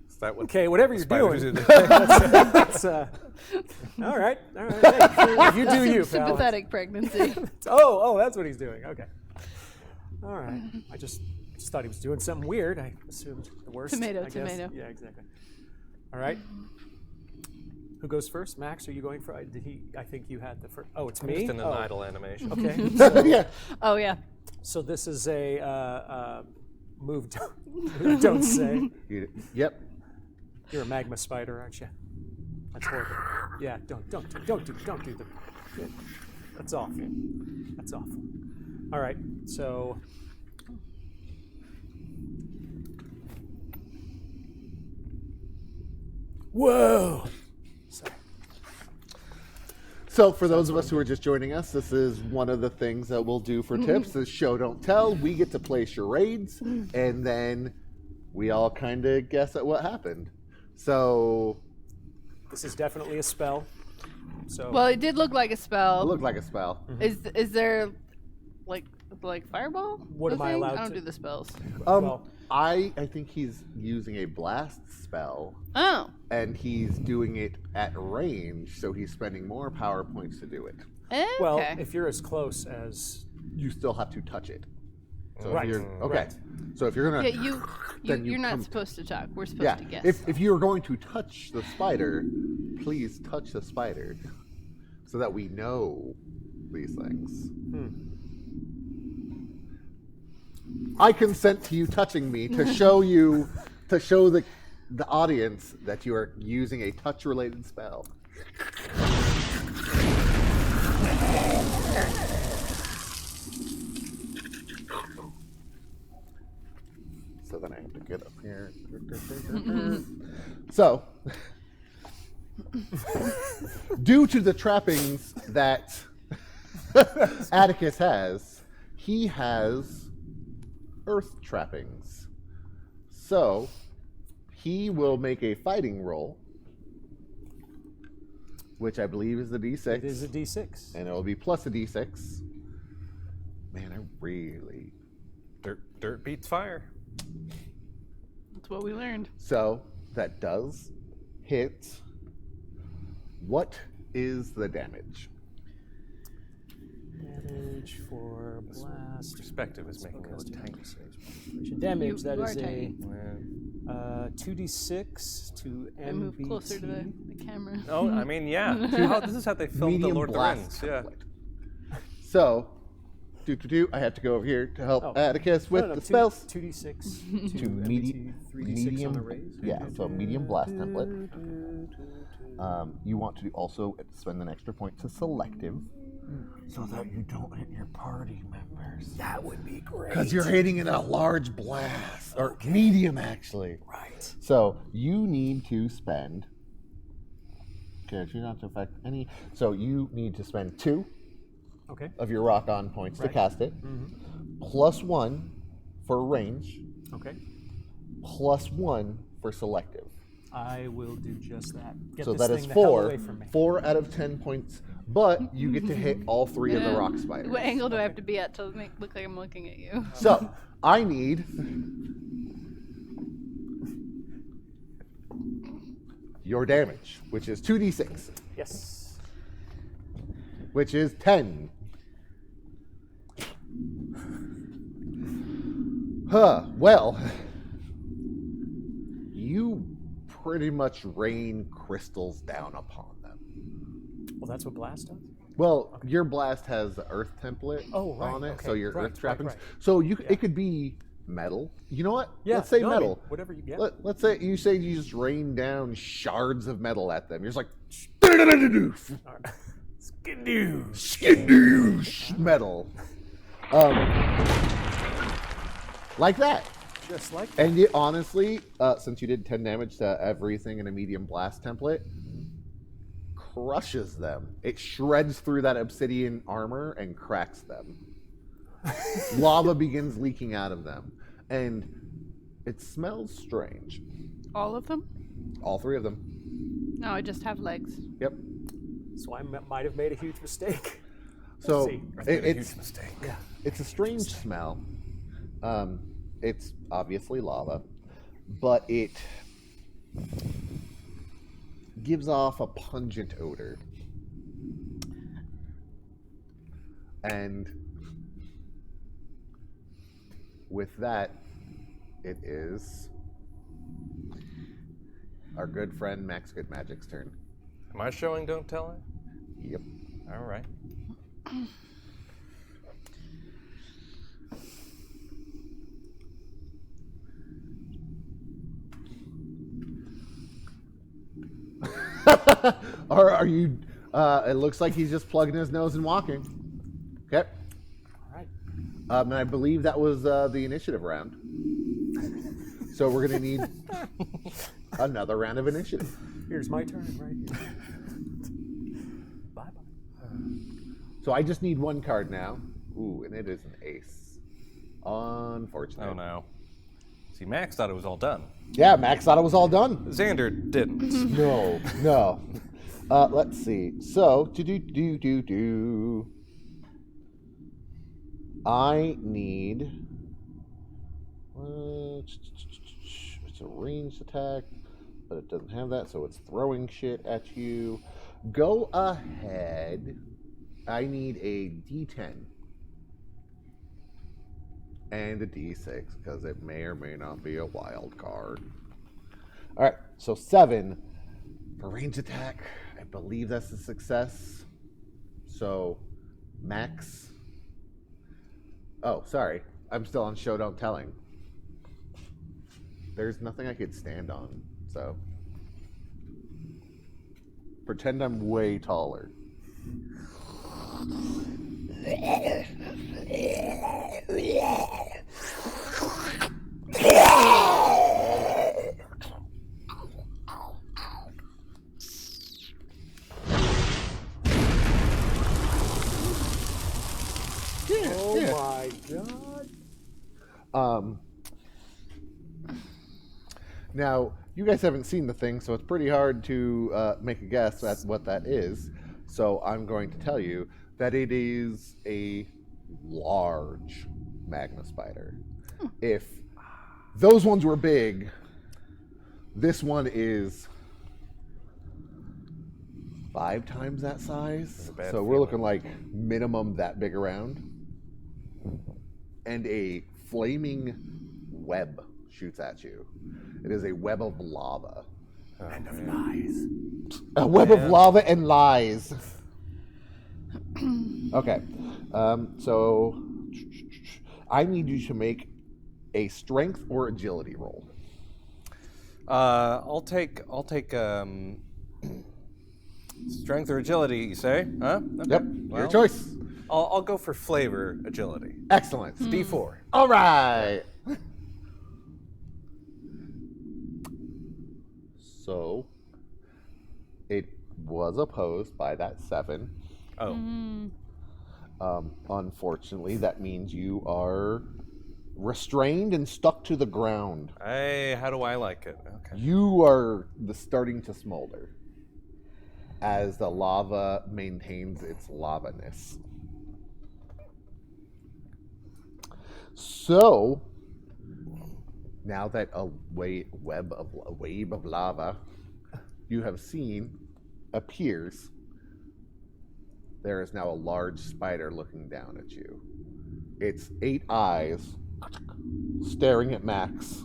Speaker 5: Is that what
Speaker 3: Okay, whatever you're
Speaker 5: spiders
Speaker 3: doing.
Speaker 5: do?
Speaker 3: That's, all right. Hey, you do you, pal.
Speaker 4: Sympathetic pregnancy.
Speaker 3: Oh, that's what he's doing. Okay. All right. I just thought he was doing something weird. I assumed the worst.
Speaker 4: Tomato,
Speaker 3: I guess.
Speaker 4: tomato.
Speaker 3: Yeah, exactly. All right. Who goes first? Max, are you going first? I think you had the first. Oh, it's me?
Speaker 5: Just in an idle animation.
Speaker 3: Okay.
Speaker 2: Yeah.
Speaker 4: Oh, yeah.
Speaker 3: So this is a move don't say.
Speaker 2: Yep.
Speaker 3: You're a magma spider, aren't you? That's horrible. Yeah, don't do the. That's awful. That's awful. All right, so. Whoa. Sorry.
Speaker 2: So for those of us who are just joining us, this is one of the things that we'll do for tips. This show don't tell. We get to play charades, and then we all kind of guess at what happened. So
Speaker 3: This is definitely a spell. So.
Speaker 4: Well, it did look like a spell.
Speaker 2: it looked like a spell.
Speaker 4: Is there like fireball?
Speaker 3: What am I
Speaker 4: thing?
Speaker 3: allowed
Speaker 4: I don't
Speaker 3: to-
Speaker 4: do the spells.
Speaker 3: well,
Speaker 2: I think he's using a blast spell,
Speaker 4: Oh.
Speaker 2: and he's doing it at range, so he's spending more power points to do it.
Speaker 4: Okay.
Speaker 3: well, if you're as close as.
Speaker 2: You still have to touch it. So
Speaker 3: Right,
Speaker 2: if you're okay.
Speaker 3: right.
Speaker 2: So if you're gonna
Speaker 4: yeah,
Speaker 2: then
Speaker 4: you're not
Speaker 2: come-
Speaker 4: supposed to talk. We're supposed
Speaker 2: yeah,
Speaker 4: to guess.
Speaker 2: if you're going to touch the spider, please touch the spider, so that we know these things. I consent to you touching me to show the audience that you are using a touch-related spell. get up here. So, due to the trappings that Atticus has, he has earth trappings. So, he will make a fighting roll, which I believe is a d6.
Speaker 3: It is a d6.
Speaker 2: And it will be plus a d6. Man, I really...
Speaker 5: Dirt beats fire.
Speaker 4: That's what we learned.
Speaker 2: So, that does hit. What is the damage?
Speaker 3: Damage for blast.
Speaker 5: Perspective is making us tiny.
Speaker 3: Damage, that
Speaker 4: You
Speaker 3: is
Speaker 4: are
Speaker 3: a
Speaker 4: tiny.
Speaker 3: 2d6 to
Speaker 4: I move
Speaker 3: MBT.
Speaker 4: closer to the camera.
Speaker 5: Oh, I mean, yeah. This is how they filmed the
Speaker 2: Medium
Speaker 5: Lord of the
Speaker 2: blast
Speaker 5: Rings. Yeah.
Speaker 2: template. So, I have to go over here to help
Speaker 3: Oh.
Speaker 2: Atticus with the spells.
Speaker 3: 2d6
Speaker 2: To
Speaker 3: to
Speaker 2: medium,
Speaker 3: 3d6 on a raise.
Speaker 2: yeah, so medium blast template. You want to also spend an extra point to selective, so that you don't hit your party members.
Speaker 6: That would be great.
Speaker 2: Because you're hitting in a large blast, or medium actually.
Speaker 6: Right.
Speaker 2: So you need to spend. Okay, you not to affect any. So you need to spend 2
Speaker 3: Okay.
Speaker 2: of your rock on points to
Speaker 3: Right.
Speaker 2: cast it, plus 1 for range,
Speaker 3: Okay.
Speaker 2: plus 1 for selective.
Speaker 3: I will do just that. Get
Speaker 2: So
Speaker 3: this
Speaker 2: that
Speaker 3: thing
Speaker 2: is
Speaker 3: the hell
Speaker 2: 4.
Speaker 3: away from me.
Speaker 2: 4 out of 10 points, but you get to hit all 3 of the rock spiders.
Speaker 4: What angle do I have to be at to look like I'm looking at you?
Speaker 2: So I need your damage, which is 2d6,
Speaker 3: Yes.
Speaker 2: which is 10. Well, you pretty much rain crystals down upon them.
Speaker 3: Well, that's what blast does.
Speaker 2: Well, your blast has the earth template
Speaker 3: Oh, right,
Speaker 2: on it,
Speaker 3: okay,
Speaker 2: so your
Speaker 3: right,
Speaker 2: earth trappings.
Speaker 3: right.
Speaker 2: So it could be metal. You know what?
Speaker 3: Yeah,
Speaker 2: Let's say
Speaker 3: no, I mean,
Speaker 2: metal.
Speaker 3: whatever you get.
Speaker 2: Let's say you just rain down shards of metal at them. You're just like skidoosh metal, like that.
Speaker 3: Just like that.
Speaker 2: And it honestly, since you did 10 damage to everything in a medium blast template, crushes them. It shreds through that obsidian armor and cracks them. Lava begins leaking out of them. And it smells strange.
Speaker 4: All of them?
Speaker 2: All 3 of them.
Speaker 4: No, I just have legs.
Speaker 2: Yep.
Speaker 3: So I might have made a huge mistake.
Speaker 2: So
Speaker 3: see.
Speaker 2: it's
Speaker 6: Huge mistake.
Speaker 2: it's a strange smell. It's obviously lava, but it gives off a pungent odor. And with that, it is our good friend Max Good Magic's turn.
Speaker 5: Am I showing Don't Tell It?
Speaker 2: Yep.
Speaker 5: All right.
Speaker 2: Or are you? It looks like he's just plugging his nose and walking. Okay.
Speaker 3: All right.
Speaker 2: And I believe that was the initiative round. So we're gonna need another round of initiative.
Speaker 3: Here's my turn right here. Bye-bye.
Speaker 2: So I just need 1 card now. Ooh, and it is an ace. Unfortunate.
Speaker 5: Oh no. See, Max thought it was all done.
Speaker 2: Yeah, Max thought it was all done.
Speaker 5: Xander didn't.
Speaker 2: No. Let's see. So, I need. It's a ranged attack, but it doesn't have that, so it's throwing shit at you. Go ahead. I need a D10 and a D6 because it may or may not be a wild card. All right, so 7 for range attack. I believe that's a success. So, Max. Oh, sorry. I'm still on show don't telling. There's nothing I could stand on, so. Pretend I'm way taller. Now, you guys haven't seen the thing, so it's pretty hard to make a guess at what that is. So I'm going to tell you that it is a large magma spider. If those ones were big, this one is 5 times that size. So we're looking like minimum that big around. And a flaming web shoots at you. It is a web of lava.
Speaker 8: And of lies.
Speaker 2: A web of lava and lies. Okay. So I need you to make a strength or agility roll.
Speaker 5: I'll take strength or agility, you say? Huh? Okay.
Speaker 2: Yep.
Speaker 5: Well,
Speaker 2: Your choice.
Speaker 5: I'll go for flavor agility.
Speaker 2: Excellent.
Speaker 5: D4.
Speaker 2: All right. So it was opposed by that 7.
Speaker 5: Oh.
Speaker 2: Unfortunately, that means you are restrained and stuck to the ground.
Speaker 5: Hey, how do I like it? Okay.
Speaker 2: You are starting to smolder as the lava maintains its lavaness. So now that a wave of lava you have seen appears, there is now a large spider looking down at you. Its 8 eyes staring at Max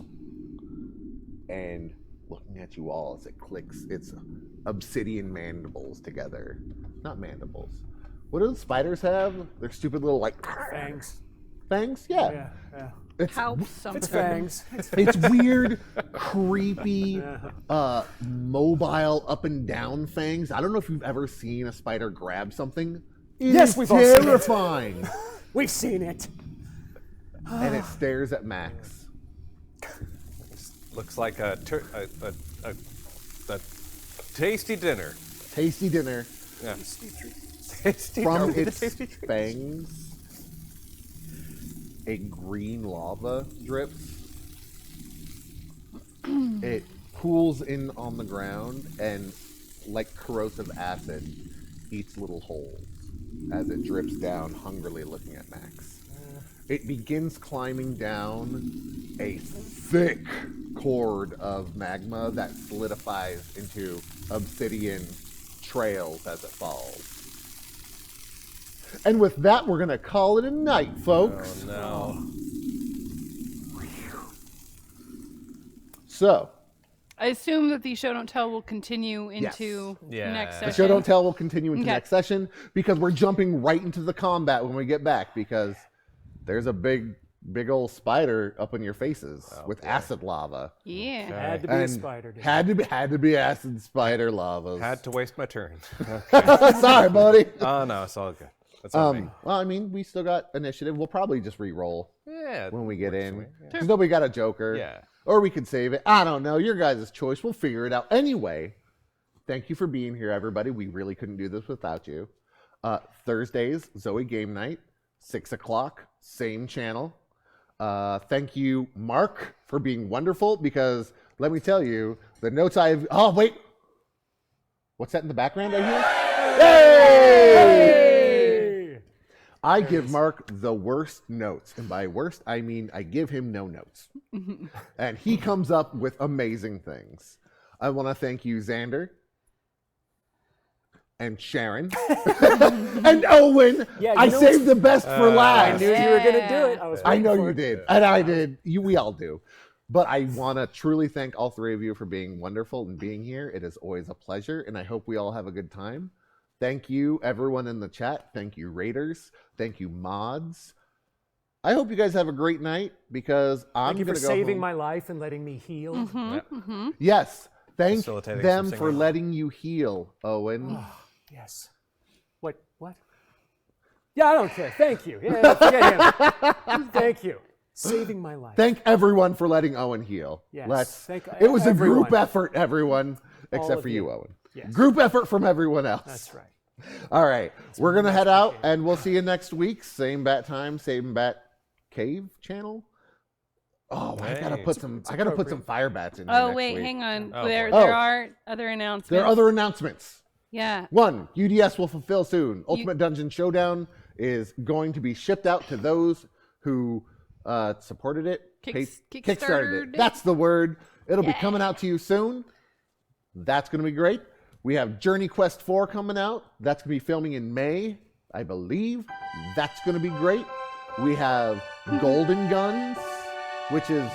Speaker 2: and looking at you all as it clicks its obsidian mandibles together. Not mandibles. What do the spiders have? They're stupid little like
Speaker 3: Fangs.
Speaker 2: fangs?
Speaker 3: Yeah.
Speaker 2: It's,
Speaker 4: Help something.
Speaker 3: It's fangs.
Speaker 2: it's weird, creepy, mobile up and down fangs. I don't know if you've ever seen a spider grab something.
Speaker 3: Yes, we've all seen it.
Speaker 2: terrifying.
Speaker 3: We've seen it.
Speaker 2: And it stares at Max.
Speaker 5: Looks like a tasty dinner.
Speaker 2: Tasty dinner.
Speaker 5: Yeah. Tasty.
Speaker 2: From
Speaker 5: Are we the
Speaker 2: its
Speaker 5: tasty treats?
Speaker 2: fangs, a green lava drips. It pools in on the ground and, like corrosive acid, eats little holes as it drips down, hungrily looking at Max. It begins climbing down a thick cord of magma that solidifies into obsidian trails as it falls. And with that, we're going to call it a night, folks.
Speaker 5: Oh, no.
Speaker 2: So,
Speaker 4: I assume that the show don't tell will continue into
Speaker 5: Yeah.
Speaker 4: next
Speaker 5: The
Speaker 2: the
Speaker 4: session.
Speaker 2: show don't tell will continue into
Speaker 4: Okay.
Speaker 2: next session because we're jumping right into the combat when we get back because there's a big old spider up in your faces with acid lava.
Speaker 4: Yeah.
Speaker 3: Had to be a spider. Dude.
Speaker 2: Had to be acid spider lavas.
Speaker 5: Had to waste my turn.
Speaker 2: Sorry, buddy.
Speaker 5: Oh no, it's all good. That's on me.
Speaker 2: Well, I mean, we still got initiative. We'll probably just re-roll
Speaker 5: Yeah.
Speaker 2: when we get
Speaker 5: works for
Speaker 2: in.
Speaker 5: me, yeah.
Speaker 2: Because nobody got a joker.
Speaker 5: Yeah.
Speaker 2: Or we could save it. I don't know. Your guys' choice. We'll figure it out. Anyway, thank you for being here, everybody. We really couldn't do this without you. Thursdays, Zoe Game Night, 6 o'clock, same channel. Thank you, Mark, for being wonderful because let me tell you, the notes I've... Oh, wait. What's that in the background I hear? Yay! I give Mark the worst notes. And by worst, I mean I give him no notes. And he comes up with amazing things. I want to thank you, Xander. And Sharon. And Owen.
Speaker 3: Yeah,
Speaker 2: I saved the best for
Speaker 3: I
Speaker 2: last.
Speaker 3: knew you were gonna do it.
Speaker 2: I know
Speaker 3: waiting for
Speaker 2: you
Speaker 3: it.
Speaker 2: did. And I did. We all do. But I want to truly thank all 3 of you for being wonderful and being here. It is always a pleasure. And I hope we all have a good time. Thank you, everyone in the chat. Thank you, Raiders. Thank you, mods. I hope you guys have a great night because I'm
Speaker 3: Thank you
Speaker 2: going
Speaker 3: for
Speaker 2: to go
Speaker 3: saving
Speaker 2: home.
Speaker 3: my life and letting me heal.
Speaker 2: Yes. Thank
Speaker 5: Facilitating
Speaker 2: them
Speaker 5: some
Speaker 2: for
Speaker 5: singing.
Speaker 2: letting you heal, Owen.
Speaker 3: Yes. What? Yeah, I don't care. Thank you. Yeah, forget him. Thank you. Saving my life.
Speaker 2: Thank everyone for letting Owen heal.
Speaker 3: Yes. Thank
Speaker 2: It was a group
Speaker 3: everyone.
Speaker 2: effort, everyone, except
Speaker 3: of
Speaker 2: for you,
Speaker 3: you.
Speaker 2: Owen.
Speaker 3: Yes.
Speaker 2: Group effort from everyone else.
Speaker 3: That's right.
Speaker 2: All right. We're going to head out and we'll see you next week. Same bat time, same bat cave channel. Oh, I gotta
Speaker 5: Hey,
Speaker 2: put some. I gotta put some fire bats in. Here
Speaker 4: Oh
Speaker 2: next
Speaker 4: wait,
Speaker 2: week.
Speaker 4: hang on.
Speaker 5: Oh,
Speaker 4: there
Speaker 5: boy.
Speaker 2: Oh.
Speaker 4: are other announcements.
Speaker 2: There are other announcements.
Speaker 4: Yeah.
Speaker 2: One, UDS will fulfill soon. Ultimate Dungeon Showdown is going to be shipped out to those who supported it. Kickstarted it. That's the word. It'll be coming out to you soon. That's going to be great. We have Journey Quest 4 coming out. That's going to be filming in May, I believe. That's going to be great. We have Golden Guns, which is,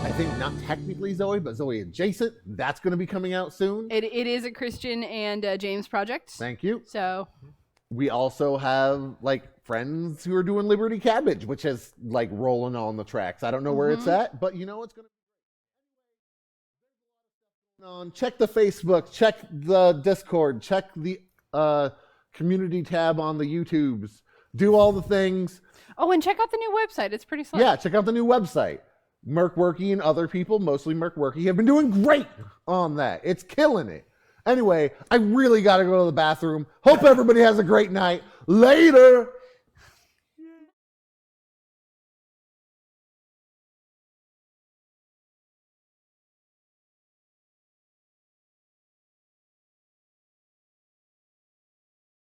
Speaker 2: I think, not technically Zoe, but Zoe adjacent. That's going to be coming out soon.
Speaker 4: It is a Christian and James project.
Speaker 2: Thank you.
Speaker 4: So
Speaker 2: We also have like friends who are doing Liberty Cabbage, which is like rolling on the tracks. I don't know where it's at, but you know it's going to be on. Check the Facebook, check the Discord, check the community tab on the YouTubes. Do all the things.
Speaker 4: oh, and check out the new website. It's pretty slick.
Speaker 2: Yeah, check out the new website. Merc Worky and other people, mostly Merc Worky, have been doing great on that. It's killing it. Anyway, I really got to go to the bathroom. Hope everybody has a great night. Later.